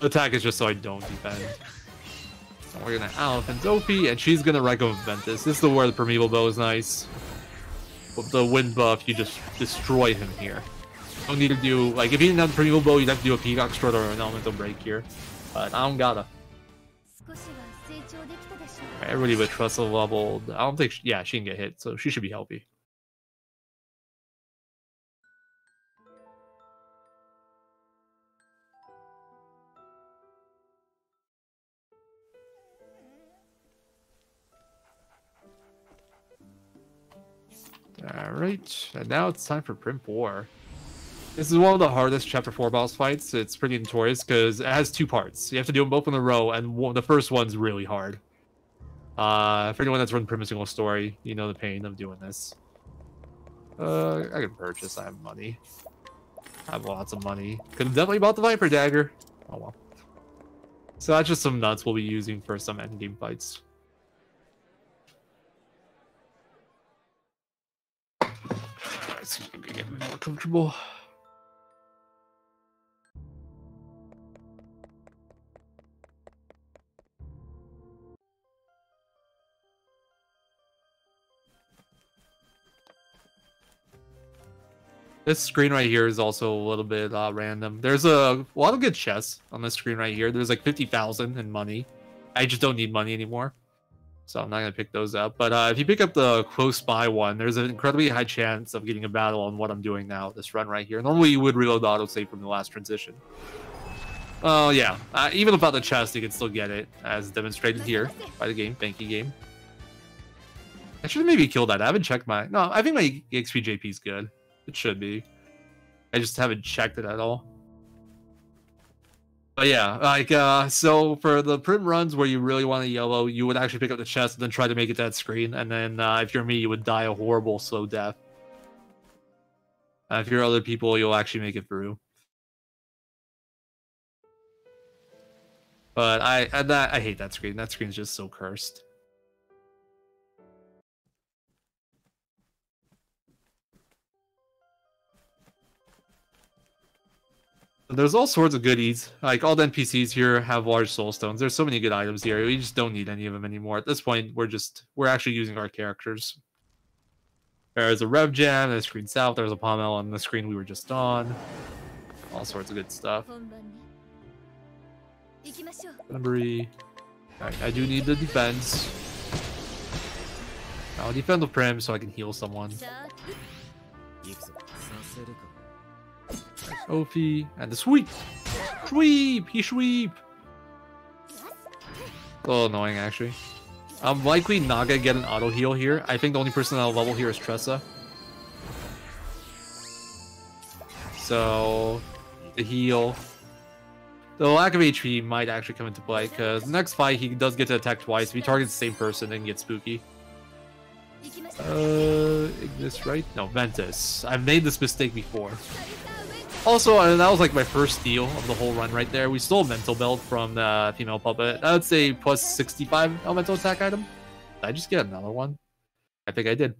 Attack is just so I don't defend. So we're gonna Elephant Ophi, and she's gonna Recco Ventus. This is where the Primeval Bow is nice. With the wind buff, you just destroy him here. Don't need to do, like, if you didn't have the Primeval Bow, you'd have to do a Peacock Strut or an Elemental Break here. But I don't gotta. Everybody with Trestle leveled. I don't think, yeah, she can get hit, so she should be healthy. Alright, and now it's time for Prim 4. This is one of the hardest Chapter 4 boss fights. It's pretty notorious because it has two parts. You have to do them both in a row, and the first one's really hard. For anyone that's run Prim Single Story, you know the pain of doing this. I can purchase, I have money. I have lots of money. Could have definitely bought the Viper Dagger. Oh well. So that's just some nuts we'll be using for some endgame fights. Let's see if we can get more comfortable. This screen right here is also a little bit random. There's a lot of good chests on this screen right here. There's like 50,000 in money. I just don't need money anymore, so I'm not going to pick those up. But if you pick up the close by one, there's an incredibly high chance of getting a battle on what I'm doing now, this run right here. Normally you would reload the autosave from the last transition. Oh yeah, even without the chest, you can still get it, as demonstrated here by the game. Thank you, game. I should have maybe killed that. I haven't checked my... No, I think my XP JP is good. It should be. I just haven't checked it at all. But yeah, like, so for the Prim runs where you really want a yellow, you would actually pick up the chest and then try to make it that screen. And then if you're me, you would die a horrible slow death. If you're other people, you'll actually make it through. But I hate that screen. That screen's just so cursed. There's all sorts of goodies. Like, all the NPCs here have large soul stones. There's so many good items here. We just don't need any of them anymore. At this point, we're actually using our characters. There's a Rev Jam, there's Screen South, there's a Pommel on the screen we were just on. All sorts of good stuff. Memory. Alright, I do need the defense. I'll defend the Prim so I can heal someone. Ophi, and the sweep! Sweep! He sweep! A little annoying, actually. I'm likely not gonna get an auto heal here. I think the only person that'll level here is Tressa. So, the heal. The lack of HP might actually come into play, because the next fight he does get to attack twice. If he targets the same person, then gets spooky. Ignis, right? No, Ventus. I've made this mistake before. Also, that was like my first steal of the whole run right there. We stole a mental belt from the female puppet. I would say plus 65 elemental attack item. Did I just get another one? I think I did.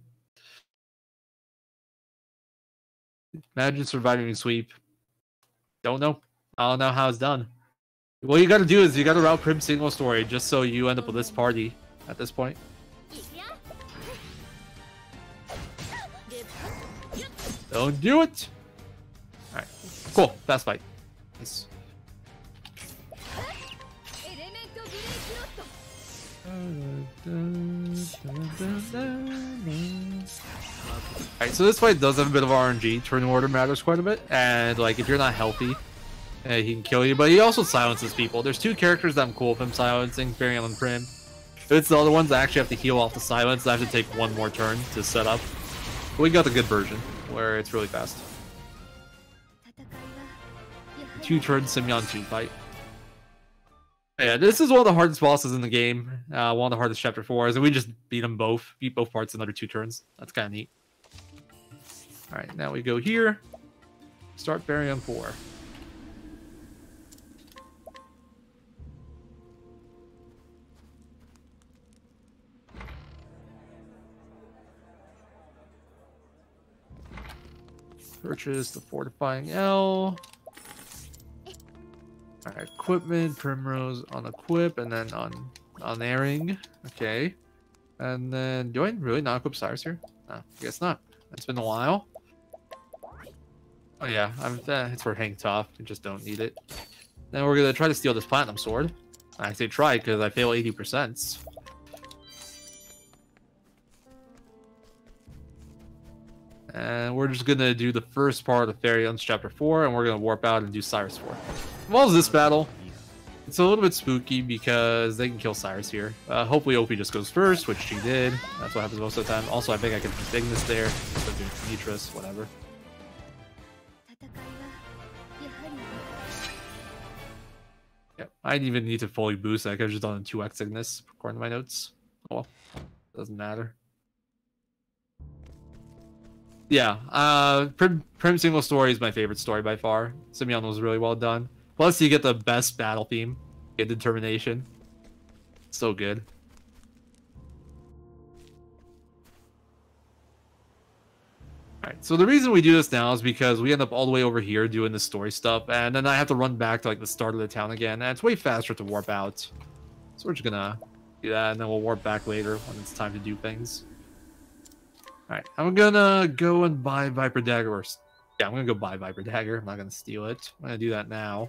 Imagine surviving a sweep. Don't know. I don't know how it's done. What you gotta do is you gotta route Prim single story just so you end up with this party at this point. Don't do it! Alright. Cool. Fast fight. Nice. Alright, so this fight does have a bit of RNG. Turn order matters quite a bit. And, like, if you're not healthy, he can kill you. But he also silences people. There's two characters that I'm cool with him silencing, Fairyland and Prim. If it's the other ones, I actually have to heal off the silence. I have to take one more turn to set up. But we got the good version, where it's really fast. 2-turn Simeon 2 fight. Yeah, this is one of the hardest bosses in the game. One of the hardest chapter 4s, and we just beat them both. Beat both parts in under 2 turns. That's kind of neat. Alright, now we go here. Start Baryon 4. Purchase the Fortifying L. Alright, equipment, Primrose on equip, and then on airing. Okay. And then, do I really not equip Cyrus here? No, I guess not. It's been a while. Oh yeah, it's for Hang Tough. I just don't need it. Then we're gonna try to steal this Platinum Sword. I say try because I fail 80%. And we're just gonna do the first part of Fairylands Chapter 4, and we're gonna warp out and do Cyrus 4. As well as this battle, it's a little bit spooky because they can kill Cyrus here. Hopefully Ophi just goes first, which she did. That's what happens most of the time. Also, I think I can keep Ignis there instead of doing Demetrius, whatever. Yep, I didn't even need to fully boost. I could have just done a 2x Ignis, according to my notes. Oh well, doesn't matter. Yeah, Prim single story is my favorite story by far. Simeon was really well done. Plus, you get the best battle theme. You get Determination. So good. Alright, so the reason we do this now is because we end up all the way over here doing the story stuff, and then I have to run back to like the start of the town again, and it's way faster to warp out. So we're just gonna do that, and then we'll warp back later when it's time to do things. Alright, I'm gonna go and buy Viper Dagger. Yeah, I'm gonna go buy Viper Dagger. I'm not gonna steal it. I'm gonna do that now.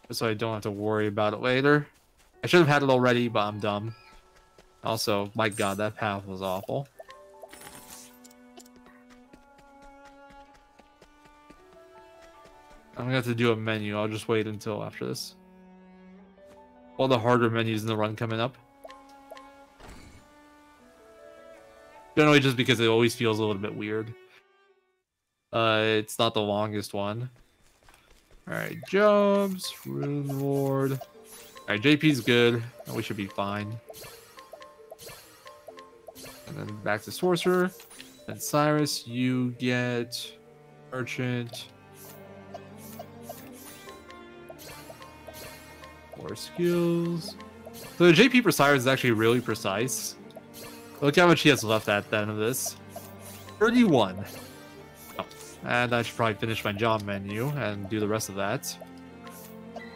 Just so I don't have to worry about it later. I should have had it already, but I'm dumb. Also, my god, that path was awful. I'm gonna have to do a menu. I'll just wait until after this. All the harder menus in the run coming up. Generally just because it always feels a little bit weird. It's not the longest one. Alright, jumps, Rune Lord. Alright, JP's good. We should be fine. And then back to Sorcerer. Then Cyrus, you get Merchant. 4 skills. So the JP for Cyrus is actually really precise. Look how much he has left at the end of this. 31. Oh, And I should probably finish my job menu and do the rest of that.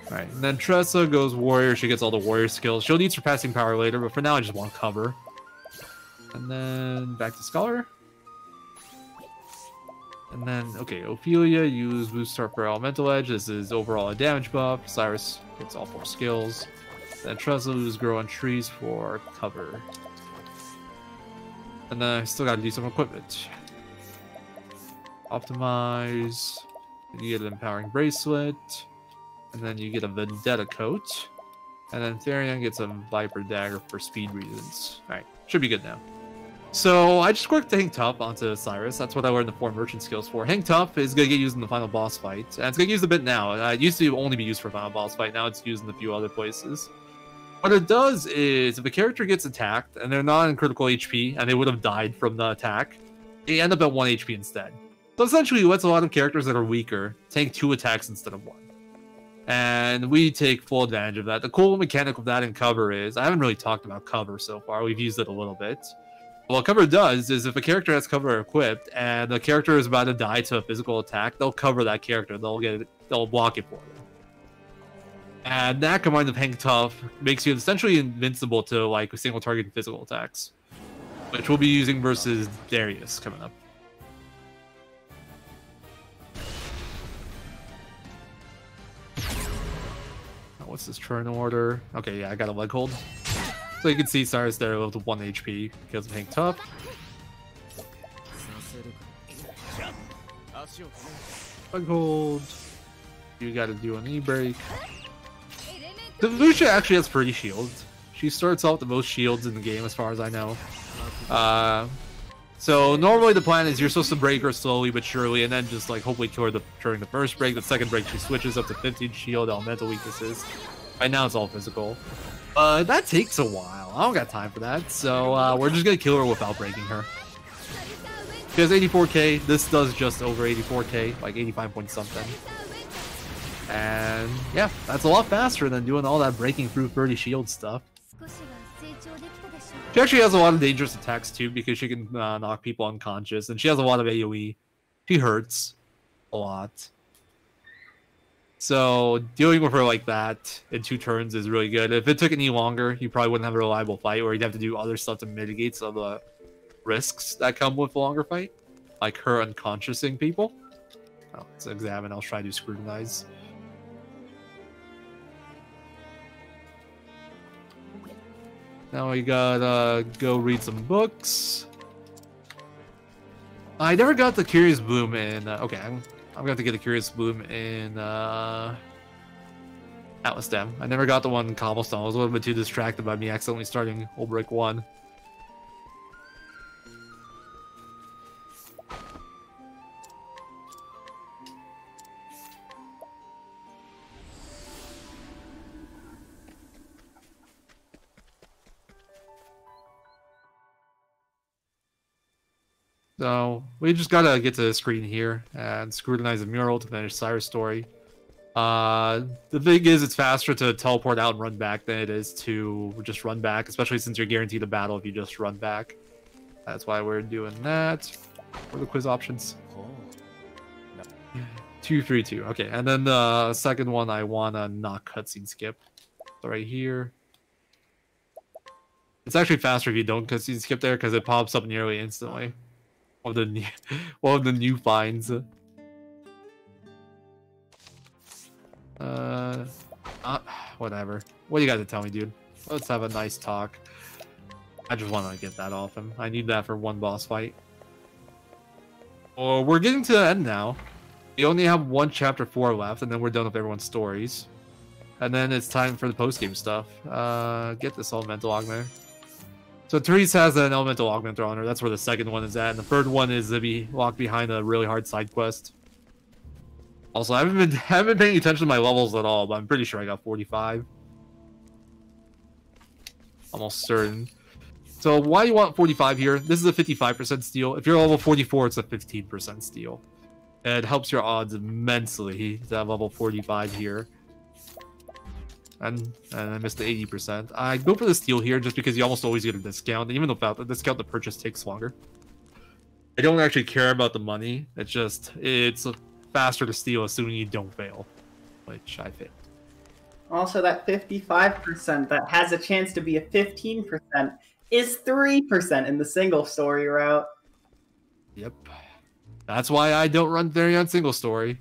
Alright, and then Tressa goes warrior. She gets all the warrior skills. She'll need surpassing power later, but for now I just want cover. And then back to scholar. And then, okay, Ophelia, use boost start for elemental edge. This is overall a damage buff. Cyrus gets all 4 skills. Then Tressa loses grow on trees for cover. And then I still gotta do some equipment. Optimize. You get an empowering bracelet. And then you get a vendetta coat. And then Therion gets a viper dagger for speed reasons. Alright, should be good now. So I just worked the Hang Tough onto Cyrus. That's what I learned the 4 merchant skills for. Hang Tough is going to get used in the final boss fight. And it's going to get used a bit now. It used to only be used for final boss fight. Now it's used in a few other places. What it does is if a character gets attacked and they're not in critical HP and they would have died from the attack, they end up at 1 HP instead. So essentially it lets a lot of characters that are weaker tank 2 attacks instead of 1. And we take full advantage of that. The cool mechanic of that in cover is, I haven't really talked about cover so far. We've used it a little bit. What cover does is if a character has cover equipped and the character is about to die to a physical attack, they'll cover that character. They'll block it for them. And that combined with Hang Tough makes you essentially invincible to like single target physical attacks, which we'll be using versus Darius coming up. What's this turn order? Okay, yeah, I got a leg hold. So you can see Cyrus there with 1 HP because of Hang Tough. Leg hold. You gotta do an E-break. The Lucia actually has pretty shields. She starts off the most shields in the game as far as I know. So normally the plan is you're supposed to break her slowly but surely and then just like hopefully kill her during the first break. The second break she switches up to 15 shield, elemental weaknesses. Right now it's all physical. That takes a while. I don't got time for that. So we're just gonna kill her without breaking her. She has 84k. This does just over 84k, like 85 point something. And yeah, that's a lot faster than doing all that breaking through 30 shield stuff. She actually has a lot of dangerous attacks too because she can knock people unconscious, and she has a lot of AoE. She hurts a lot. So dealing with her like that in 2 turns is really good. If it took any longer, you probably wouldn't have a reliable fight, or you'd have to do other stuff to mitigate some of the risks that come with a longer fight, like her unconsciousing people. Oh, let's examine. I'll try to scrutinize. Now we gotta go read some books. I never got the Curious Bloom in... okay, I'm gonna have to get the Curious Bloom in Atlas Dam. I never got the one in Cobblestone. I was a little bit too distracted by me accidentally starting Old Brick 1. So we just gotta get to the screen here and scrutinize the mural to finish Cyrus' story. The thing is, it's faster to teleport out and run back than it is to just run back, especially since you're guaranteed a battle if you just run back. That's why we're doing that. What are the quiz options? 232. Okay, and then the second one I wanna not cutscene skip. So right here. It's actually faster if you don't cutscene skip there because it pops up nearly instantly. One of the new finds. Whatever. What do you got to tell me, dude? Let's have a nice talk. I just want to get that off him. I need that for one boss fight. Oh, we're getting to the end now. We only have 1 chapter 4 left, and then we're done with everyone's stories. And then it's time for the post-game stuff. Get this elemental augmenter. So Therese has an elemental augmenter on her. That's where the second one is at. And the third one is to be locked behind a really hard side quest. Also, I haven't been paying attention to my levels at all, but I'm pretty sure I got 45. Almost certain. So why you want 45 here? This is a 55% steal. If you're level 44, it's a 15% steal. And it helps your odds immensely to have level 45 here. And I missed the 80%. I go for the steal here just because you almost always get a discount. And even without the discount, the purchase takes longer. I don't actually care about the money. It's faster to steal assuming you don't fail, which I failed. Also, that 55% that has a chance to be a 15% is 3% in the single story route. Yep. That's why I don't run Therion single story.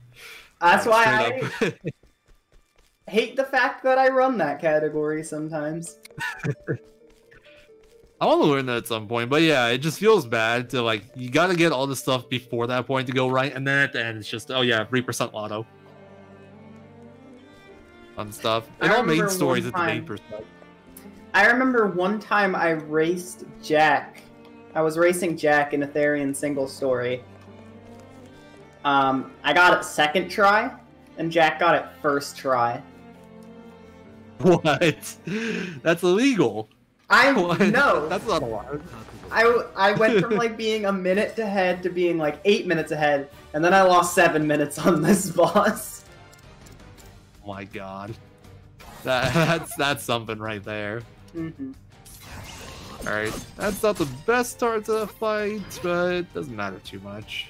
That's why I hate the fact that I run that category sometimes. I want to learn that at some point, but yeah, it just feels bad to like, you gotta get all the stuff before that point to go right, and then at the end it's just, oh yeah, 3% lotto. Fun stuff. In all main stories, it's 8%. I remember one time I raced Jack. I was racing Jack in a Therion single story. I got it second try, and Jack got it first try. What? That's illegal. No. That's not a lot. I went from like being a minute ahead to being like 8 minutes ahead, and then I lost 7 minutes on this boss. Oh my god. That's something right there. Mm-hmm. Alright, that's not the best start to the fight, but it doesn't matter too much.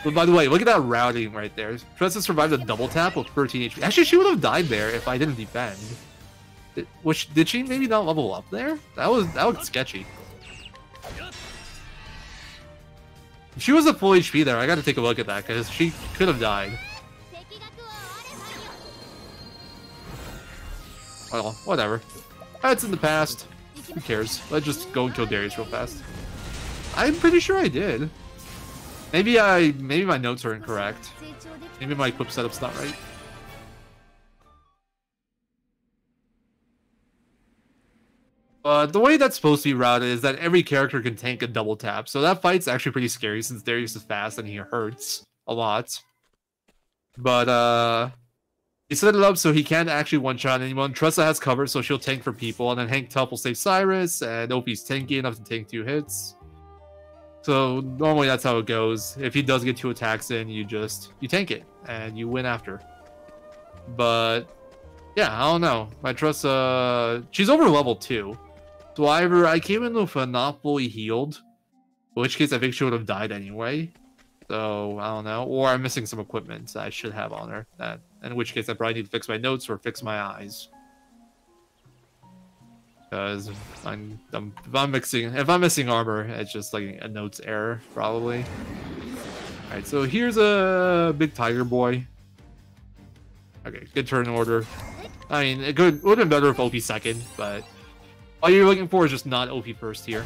But by the way, look at that routing right there. Tressa survived a double tap with 13 HP. Actually, she would have died there if I didn't defend. Did she maybe not level up there? That looked sketchy. If she was at full HP there, I gotta take a look at that, because she could have died. Well, whatever. That's in the past. Who cares? Let's just go and kill Darius real fast. I'm pretty sure I did. Maybe my notes are incorrect. Maybe my equip setup's not right. The way that's supposed to be routed is that every character can tank a double tap, so that fight's actually pretty scary since Darius is fast and he hurts a lot. But he set it up so he can't actually one-shot anyone. Tressa has cover, so she'll tank for people, and then Hank Tup will save Cyrus, and Opie's tanky enough to tank 2 hits. So normally that's how it goes. If he does get 2 attacks in, you tank it, and you win after. But yeah, I don't know. My Tressa, she's over level 2. So either I came in with a not fully healed, in which case I think she would have died anyway. So I don't know. Or I'm missing some equipment I should have on her. In which case I probably need to fix my notes or fix my eyes. Because if I'm missing armor, it's just like a notes error probably. Alright, so here's a big tiger boy. Okay, good turn order. I mean, it would have been better if OP second, but all you're looking for is just not OP first here.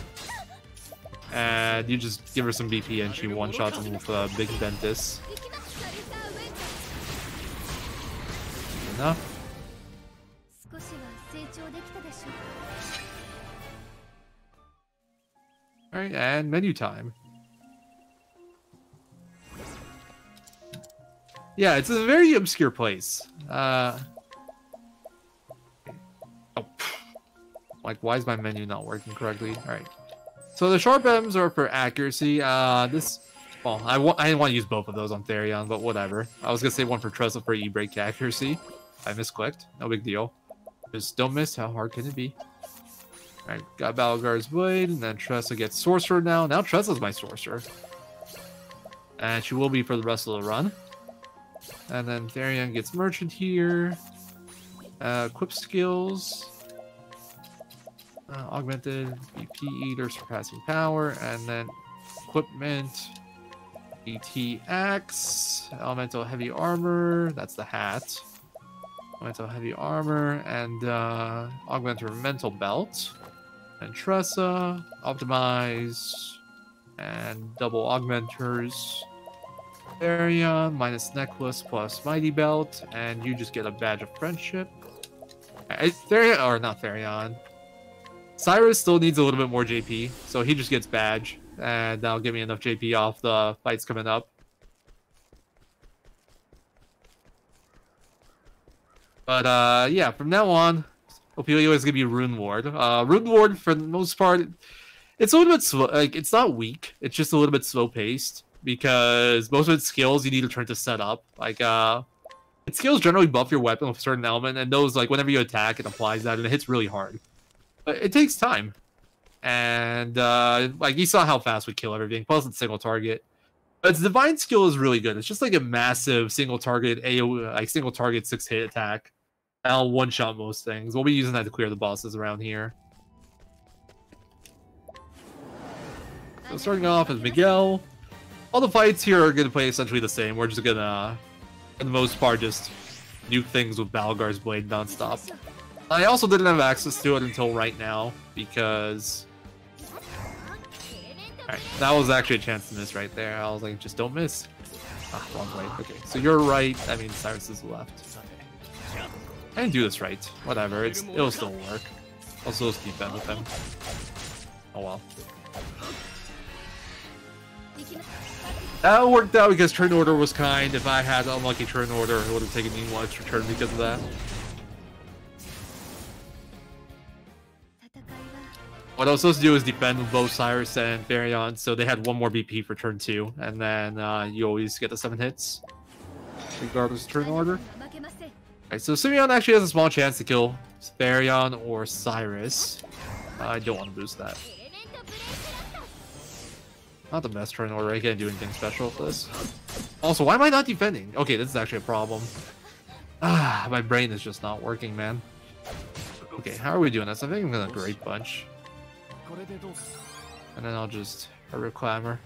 And you just give her some BP and she one-shots him with Big Ventus. Enough. Alright, and menu time. Yeah, it's a very obscure place. Oh. Like, why is my menu not working correctly? Alright. So the sharp M's are for accuracy. Well, I didn't want to use both of those on Therion, but whatever. I was gonna say one for Tressa for E-break accuracy. I misclicked. No big deal. Just don't miss. How hard can it be? Alright, got Balgar's Blade, and then Tressa gets Sorcerer now. Now Tressa's my Sorcerer. And she will be for the rest of the run. And then Therion gets Merchant here. Equip skills. Augmented, BP Eater, Surpassing Power, and then Equipment, BT Axe, Elemental Heavy Armor, that's the hat. Elemental Heavy Armor, and Augmenter Mental Belt. And Tressa, Optimize, and double Augmenters. Therion, minus Necklace plus Mighty Belt, and you just get a Badge of Friendship. Therion, or not Therion. Cyrus still needs a little bit more JP, so he just gets Badge, and that'll give me enough JP off the fights coming up. But yeah, from now on, Ophelia is gonna be Rune Ward. Rune Ward, for the most part, it's a little bit slow. Like, it's not weak; it's just a little bit slow paced because most of its skills you need to turn to set up. Like, its skills generally buff your weapon with a certain element, and those, like, whenever you attack, it applies that, and it hits really hard. But it takes time. And like you saw how fast we kill everything, plus it's single target. Its divine skill is really good. It's just like a massive single target AoE, like single target 6-hit attack. I'll one-shot most things. We'll be using that to clear the bosses around here. So starting off as Miguel. All the fights here are going to play essentially the same. We're just going to, for the most part, just nuke things with Balgar's Blade nonstop. I also didn't have access to it until right now, because... Alright, that was actually a chance to miss right there. I was like, just don't miss. Ah, wrong way. Okay, so you're right. I mean, Cyrus is left. I didn't do this right. Whatever, it'll still work. I'll still keep that with him. Oh well. That worked out because turn order was kind. If I had unlucky turn order, it would have taken me one extra turn because of that. What I was supposed to do is defend with both Cyrus and Varian, so they had one more BP for turn 2, and then you always get the 7 hits, regardless of turn order. Alright, so Simeon actually has a small chance to kill Varian or Cyrus. I don't want to boost that. Not the best turn order, I can't do anything special with this. Also, why am I not defending? Okay, this is actually a problem. Ah, my brain is just not working, man. Okay, how are we doing this? I think I'm gonna Great Bunch. And then I'll just Clamor.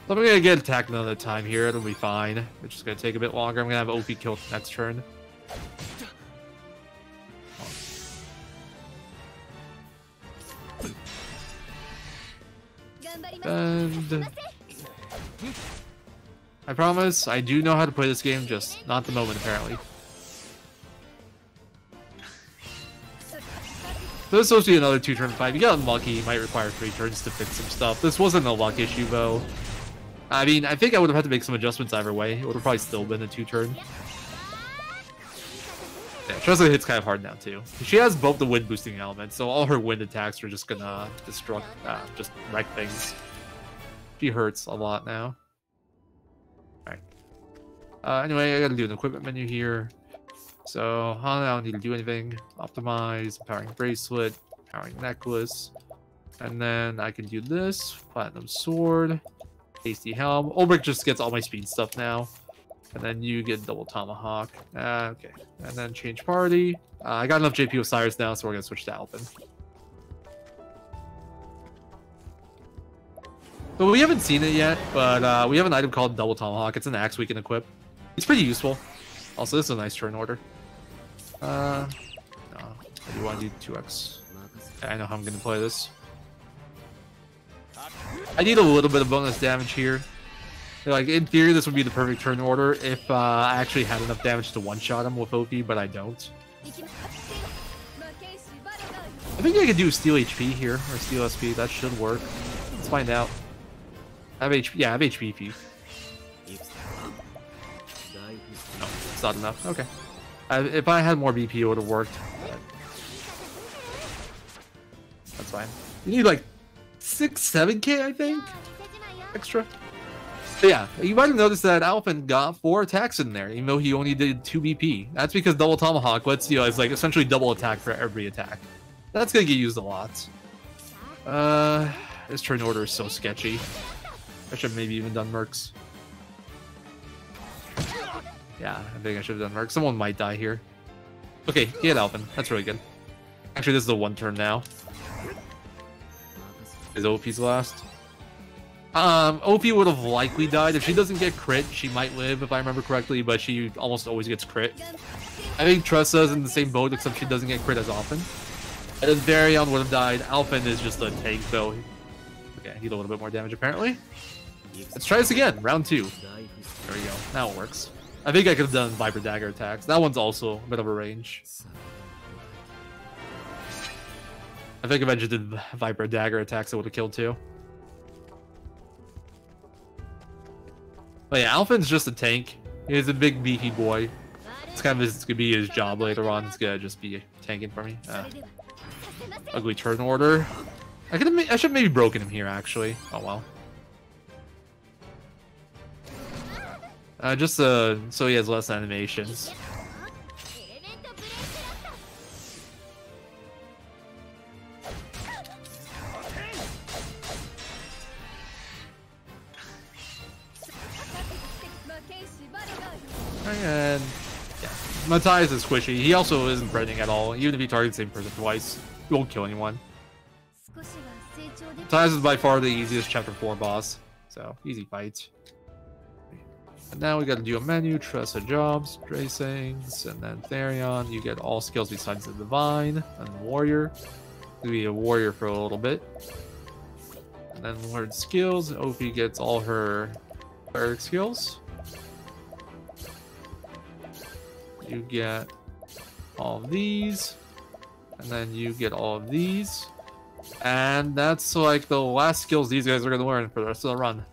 So I'm gonna get attacked another time here, it'll be fine. It's just gonna take a bit longer. I'm gonna have OP killed next turn. And I promise, I do know how to play this game, just not the moment apparently. So this is supposed to be another 2-turn fight. You got unlucky, it might require 3 turns to fix some stuff. This wasn't a luck issue though. I mean, I think I would have had to make some adjustments either way. It would have probably still been a 2-turn. Yeah, Tressa hits kind of hard now too. She has both the wind boosting elements, so all her wind attacks are just gonna destruct, just wreck things. She hurts a lot now. Alright. Anyway, I gotta do an equipment menu here. So, I don't need to do anything. Optimize, powering bracelet, powering necklace. And then I can do this, platinum sword, hasty helm. Ulbrich just gets all my speed stuff now. And then you get double tomahawk. Okay. And then change party. I got enough JP with Cyrus now, so we're gonna switch to Alpin. So we haven't seen it yet, but we have an item called double tomahawk. It's an axe we can equip. It's pretty useful. Also, this is a nice turn order. No, I do want to do 2x. I know how I'm going to play this. I need a little bit of bonus damage here. Like, in theory, this would be the perfect turn order if I actually had enough damage to one-shot him with OP, but I don't. I think I could do Steel HP here, or Steel SP. That should work. Let's find out. I have HP. Yeah, I have HP feed. No, it's not enough. Okay. If I had more BP, it would have worked. But that's fine. You need like 6-7k, I think, extra. But yeah, you might have noticed that Alpin got 4 attacks in there, even though he only did 2 BP. That's because double tomahawk lets you, it's like essentially double attack for every attack. That's gonna get used a lot. This turn order is so sketchy. I should have maybe even done Mercs. Yeah, I think I should have done Merc. Someone might die here. Okay, get Alpin. That's really good. Actually, this is the 1 turn now. Is OP's last? OP would have likely died. If she doesn't get crit, she might live, if I remember correctly, but she almost always gets crit. I think Tressa's in the same boat, except she doesn't get crit as often. And then Varian would have died. Alpin is just a tank, though. Okay, I need a little bit more damage, apparently. Let's try this again. Round 2. There we go. Now it works. I think I could have done Viper Dagger attacks. That one's also a bit of a range. I think if I just did Viper Dagger attacks, it would have killed too. But yeah, Alpin's just a tank. He's a big beefy boy. It's kind of gonna be his job later on. It's gonna just be tanking for me. Ugly turn order. I should have maybe broken him here actually. Oh well. Just so he has less animations. And yeah, Matthias is squishy. He also isn't threatening at all. Even if he targets the same person twice, he won't kill anyone. Matthias is by far the easiest chapter 4 boss, so easy fight. And now we gotta do a menu, Tressa Jobs, Dracings, and then Therion. You get all skills besides the Divine, and Warrior. You'll be a Warrior for a little bit. And then Lord skills, Opie gets all her cleric skills. You get all of these, and then you get all of these. And that's like the last skills these guys are gonna learn for the rest of the run.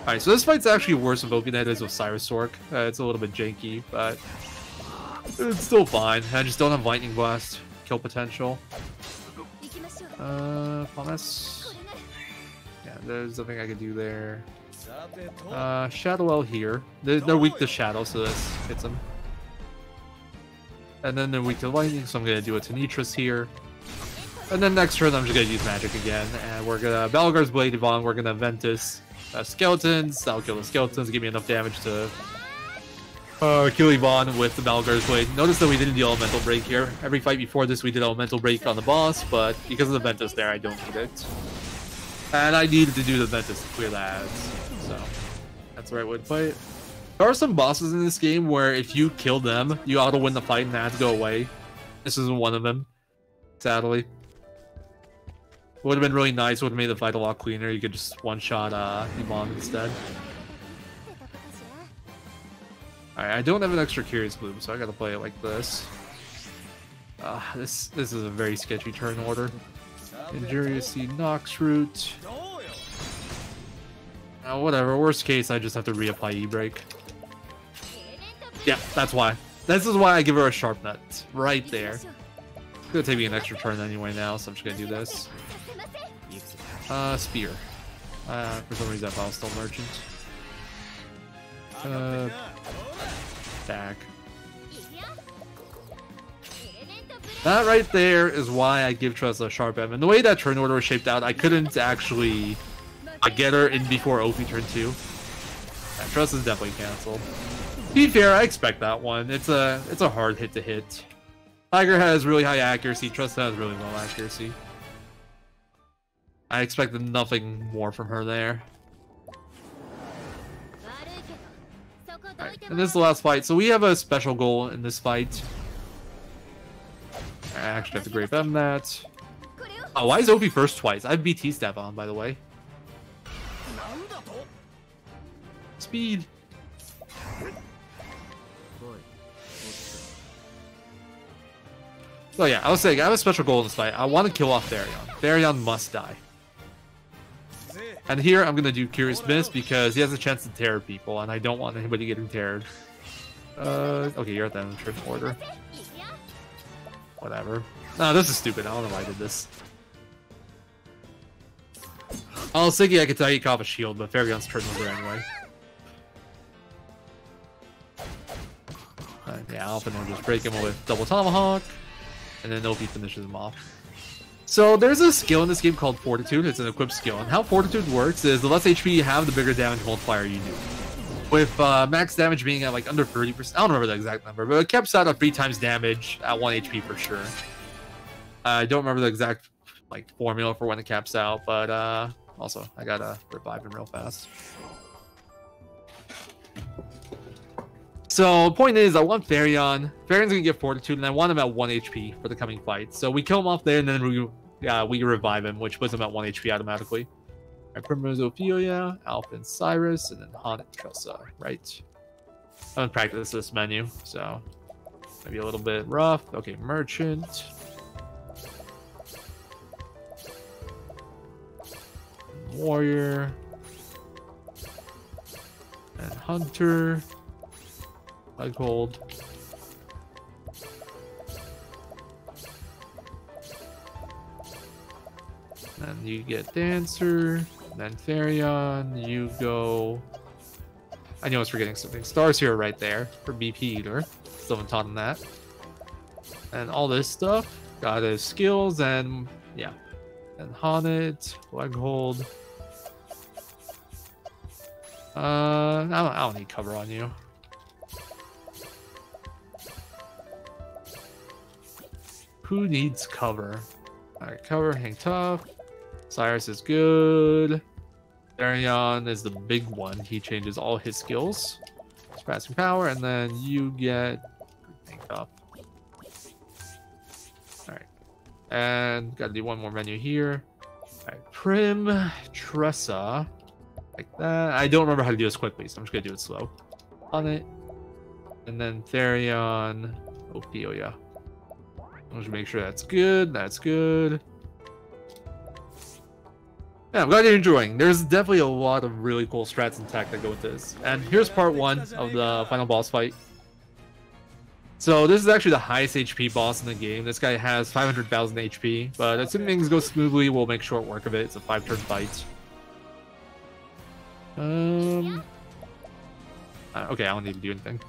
Alright, so this fight's actually worse with Opie than it is with Cyrus Sork. It's a little bit janky, but it's still fine. I just don't have Lightning Blast kill potential. Promise. Yeah, there's nothing I can do there. Shadow L here. They're weak to Shadow, so this hits them. And then they're weak to Lightning, so I'm gonna do a Tenitris here. And then next turn, I'm just gonna use Magic again, and we're gonna Balgar's Blade Yvonne, we're gonna Ventus. Skeletons, that'll kill the skeletons, give me enough damage to kill Yvonne with the Balgar's Blade. Notice that we didn't do Elemental Break here. Every fight before this we did Elemental Break on the boss, but because of the Ventus there, I don't need it. And I needed to do the Ventus to clear the ads, so that's the right way to play it. There are some bosses in this game where if you kill them, you auto-win the fight and the ads go away. This isn't one of them, sadly. Would have been really nice, would have made the fight a lot cleaner. You could just one-shot Yvonne instead. Alright, I don't have an extra Curious Bloom, so I gotta play it like this. This is a very sketchy turn order. Injurious Seed, Nox Root. Whatever, worst case, I just have to reapply E-Break. Yeah, that's why. This is why I give her a Sharp Nut. Right there. It's gonna take me an extra turn anyway now, so I'm just gonna do this. Spear. For some reason, I'll still Merchant. Back. That right there is why I give Tressa a Sharp M. And the way that turn order was shaped out, I couldn't actually get her in before Opie turn 2. Yeah, Tressa's definitely cancelled. To be fair, I expect that one. It's a hard hit to hit. Tiger has really high accuracy, Tressa has really low accuracy. I expected nothing more from her there. Alright, and this is the last fight. So we have a special goal in this fight. I actually have to Grape M that. Oh, why is Opie first twice? I have BT Step on, by the way. Speed. So yeah, I was saying, I have a special goal in this fight. I want to kill off Therion. Therion must die. And here I'm going to do Curious Miss because he has a chance to tear people, and I don't want anybody getting teared. Okay, you're at the end of the turn order. Whatever. No, this is stupid. I don't know why I did this. I was thinking I could take off a shield, but Therion's turn was there anyway. Yeah, Alphen will just break him with Double Tomahawk, and then Opie finishes him off. So there's a skill in this game called Fortitude. It's an equipped skill, and how Fortitude works is the less HP you have, the bigger damage multiplier you do. With max damage being at like under 30%, I don't remember the exact number, but it caps out at 3 times damage at 1 HP for sure. I don't remember the exact like formula for when it caps out, but also I gotta revive him real fast. So, point is, I want Therion. Therion's gonna get Fortitude, and I want him at 1 HP for the coming fight. So we kill him off there, and then we revive him, which puts him at 1 HP automatically. Alright, Primrose Ophelia, Alphen Cyrus, and then Haunted Tressa, right? I haven't practiced this menu, so maybe a little bit rough. Okay, Merchant. Warrior. And Hunter. Like hold. Then you get Dancer. Then Therion. You go. I know I was forgetting something. Stars here right there for BP Eater. Still haven't taught him that. And all this stuff. Got his skills and yeah. And Haunted. Leg hold. I don't need cover on you. Who needs cover? Alright, cover, hang tough. Cyrus is good. Therion is the big one. He changes all his skills. Surpassing power, and then you get hang tough. Alright. And gotta do one more menu here. Alright, Prim, Tressa. Like that. I don't remember how to do this quickly, so I'm just gonna do it slow. On it. And then Therion, Ophelia. I'll just make sure that's good. That's good. Yeah, I'm glad you're enjoying. There's definitely a lot of really cool strats and tech that go with this. And here's part 1 of the final boss fight. So this is actually the highest HP boss in the game. This guy has 500,000 HP, but assuming things go smoothly, we'll make short work of it. It's a 5-turn fight. Okay, I don't need to do anything.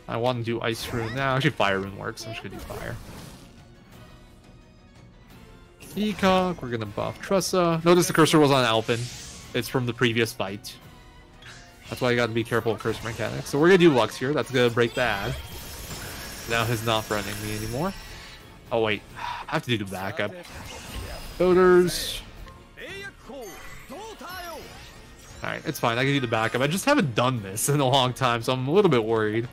I want to do Ice Rune now. Actually, Fire Rune works. I'm just gonna do Fire. Peacock, we're gonna buff Tressa. Notice the cursor was on Alpin. It's from the previous fight. That's why you gotta be careful of cursor mechanics. So we're gonna do Lux here. That's gonna break the ad. Now he's not threatening me anymore. Oh wait, I have to do the backup. Voters. Alright, it's fine. I can do the backup. I just haven't done this in a long time, so I'm a little bit worried.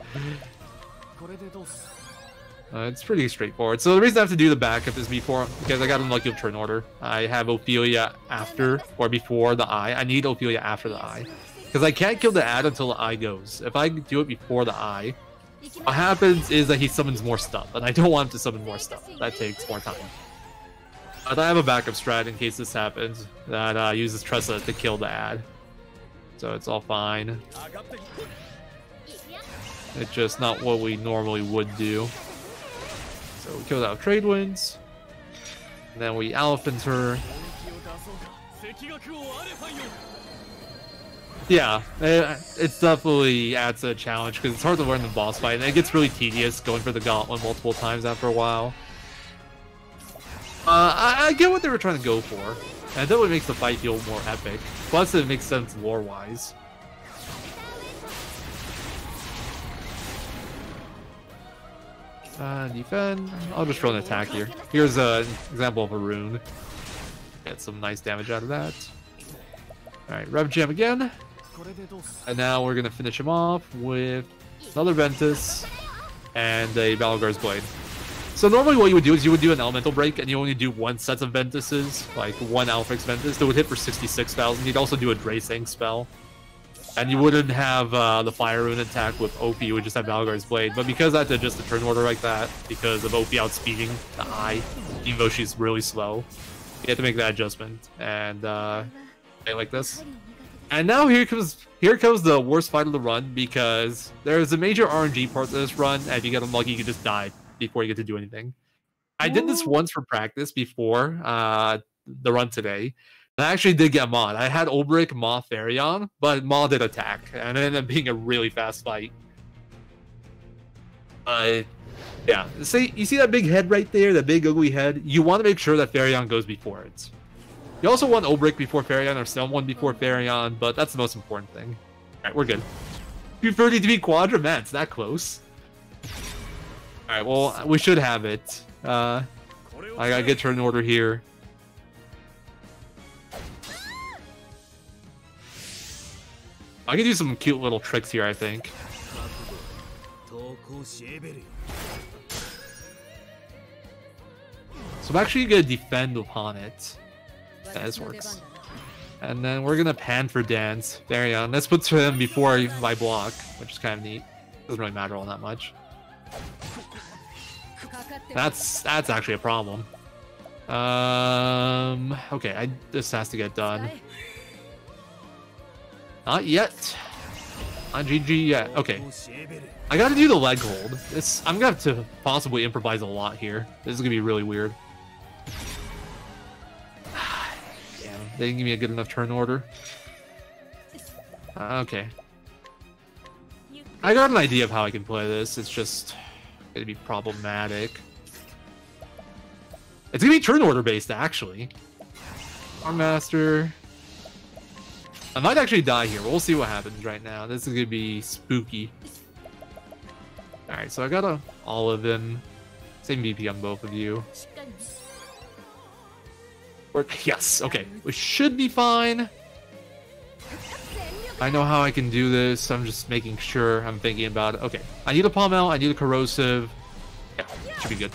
It's pretty straightforward. So the reason I have to do the backup is because I got unlucky with turn order. I have Ophelia after or before the eye. I need Ophelia after the eye. Because I can't kill the ad until the eye goes. If I do it before the eye, what happens is that he summons more stuff. And I don't want him to summon more stuff. That takes more time. But I have a backup strat in case this happens that uses Tressa to kill the ad. So it's all fine. It's just not what we normally would do. So we killed out Trade Winds. And then we Elephant her. Yeah, it definitely adds a challenge because it's hard to learn the boss fight. And it gets really tedious going for the gauntlet multiple times after a while. I get what they were trying to go for. And it definitely makes the fight feel more epic. Plus, it makes sense lore-wise. Defend. I'll just throw an attack here. Here's an example of a rune. Get some nice damage out of that. Alright, Rev Gem again. And now we're going to finish him off with another Ventus and a Balgar's Blade. So normally what you would do is you would do an Elemental Break and you only do one set of Ventuses, like one Alphix Ventus that would hit for 66,000. You'd also do a Dracing spell. And you wouldn't have the Fire Rune attack with OP, you would just have Balgar's Blade. But because I had to adjust the turn order like that, because of OP outspeeding the Eye, even though she's really slow, you have to make that adjustment. And play like this. And now here comes the worst fight of the run, because there's a major RNG part to this run, and if you get unlucky, you can just die before you get to do anything. I did this once for practice before the run today. I actually did get Maw. I had Olbrick, Maw, Therion, but Maw did attack, and it ended up being a really fast fight. Yeah, see, you see that big head right there, that big ugly head? You want to make sure that Therion goes before it. You also want Olbrick before Therion, or someone before Therion, but that's the most important thing. Alright, we're good. 233 Quadra? Man, it's that close. Alright, well, we should have it. I gotta get turn order here. I can do some cute little tricks here, I think. So I'm actually gonna defend upon it. Yeah, this works. And then we're gonna pan for Dance. There you go. Let's put him before my block, which is kind of neat. Doesn't really matter all that much. That's actually a problem. Okay, this has to get done. Not yet. Not GG yet. Okay. I gotta do the leg hold. I'm gonna have to possibly improvise a lot here. This is gonna be really weird. Damn, they didn't give me a good enough turn order. Okay. I got an idea of how I can play this. It's just gonna be problematic. It's gonna be turn order based, actually. Armmaster. I might actually die here. We'll see what happens right now. This is gonna be spooky. Alright, so I got a olive in. Same VP on both of you. Yes, okay. We should be fine. I know how I can do this. I'm just making sure I'm thinking about it. Okay, I need a Pommel, I need a corrosive. Yeah, should be good.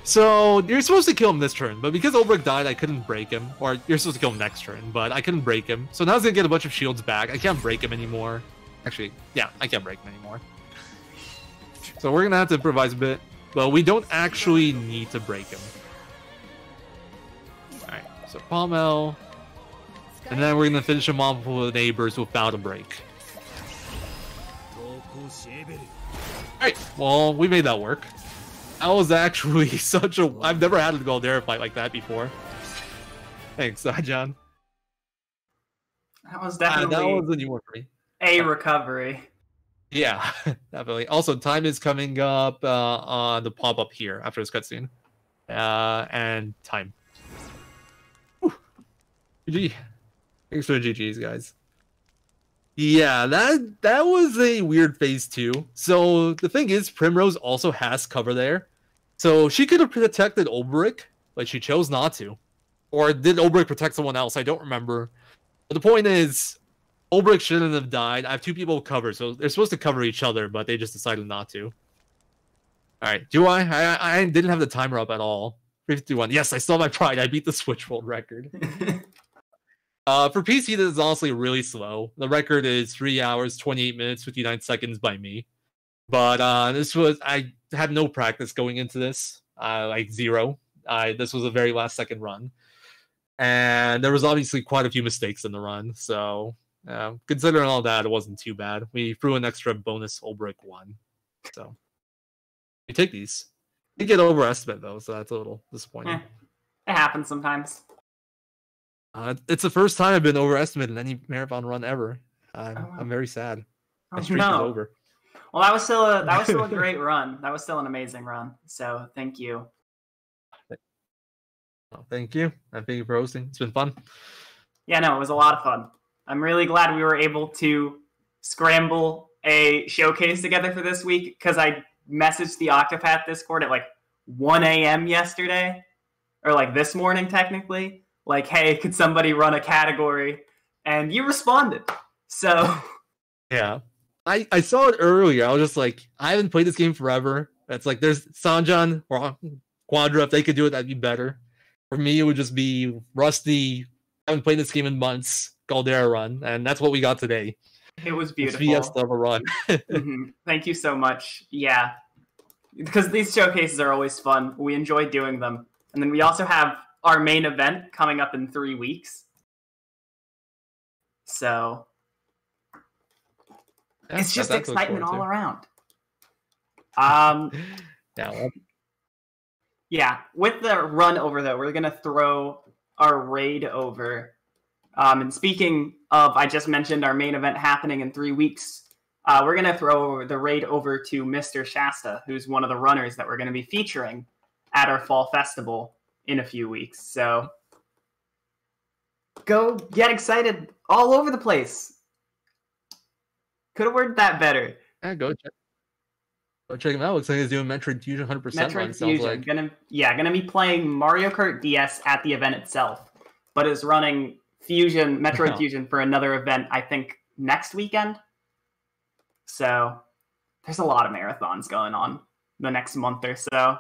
So, you're supposed to kill him this turn, but because Ulbrich died, I couldn't break him. Or, you're supposed to kill him next turn, but I couldn't break him. So now he's gonna get a bunch of shields back. I can't break him anymore. Actually, yeah, I can't break him anymore. So we're gonna have to improvise a bit, but we don't actually need to break him. Alright, so Pommel. And then we're gonna finish him off with the neighbors without a break. Alright, well, we made that work. That was actually such a... I've never had a Galdera fight like that before. Thanks, John. That was definitely that was a new one for me. A recovery. Yeah, definitely. Also, time is coming up on the pop-up here after this cutscene. And time. Whew. GG. Thanks for the GGs, guys. Yeah, that was a weird phase 2. So the thing is, Primrose also has cover there. So she could have protected Ulbrich, but she chose not to. Or did Ulbrich protect someone else? I don't remember. But the point is, Ulbrich shouldn't have died. I have 2 people covered, so they're supposed to cover each other, but they just decided not to. Alright, do I didn't have the timer up at all. 51. Yes, I still have my pride. I beat the Switch world record. For PC, this is honestly really slow. The record is 3 hours, 28 minutes, 59 seconds by me. But I had no practice going into this, like 0. This was a very last second run. And there was obviously quite a few mistakes in the run, so considering all that, it wasn't too bad. We threw an extra bonus Ulbrich 1. So we take these. We get overestimate though, so that's a little disappointing. It happens sometimes. It's the first time I've been overestimated in any marathon run ever. I'm very sad. My streak is over. Well, that was still a great run. That was still an amazing run. So thank you. Well, thank you. And thank you for hosting. It's been fun. Yeah, no, it was a lot of fun. I'm really glad we were able to scramble a showcase together for this week because I messaged the Octopath Discord at like 1 a.m. yesterday, or like this morning technically. Like, hey, could somebody run a category? And you responded. So yeah. I saw it earlier. I was just like, I haven't played this game forever. It's like there's Sanjan or Quadra. If they could do it, that'd be better. For me, it would just be Rusty. I haven't played this game in months. Galdera run, and that's what we got today. It was beautiful. Fiesta of a run. Thank you so much. Yeah, because these showcases are always fun. We enjoy doing them, and then we also have our main event coming up in 3 weeks. So it's just excitement all around. Yeah, with the run over though, we're gonna throw our raid over. And speaking of, I just mentioned our main event happening in 3 weeks. We're gonna throw the raid over to Mr. Shasta, who's one of the runners that we're gonna be featuring at our fall festival in a few weeks. So go get excited all over the place. Could have worded that better. Yeah, go check him out. Looks like he's doing Metroid Fusion 100% Metroid run. Fusion. Like. Gonna be playing Mario Kart DS at the event itself, but is running Metroid Fusion for another event, I think, next weekend. So there's a lot of marathons going on the next month or so.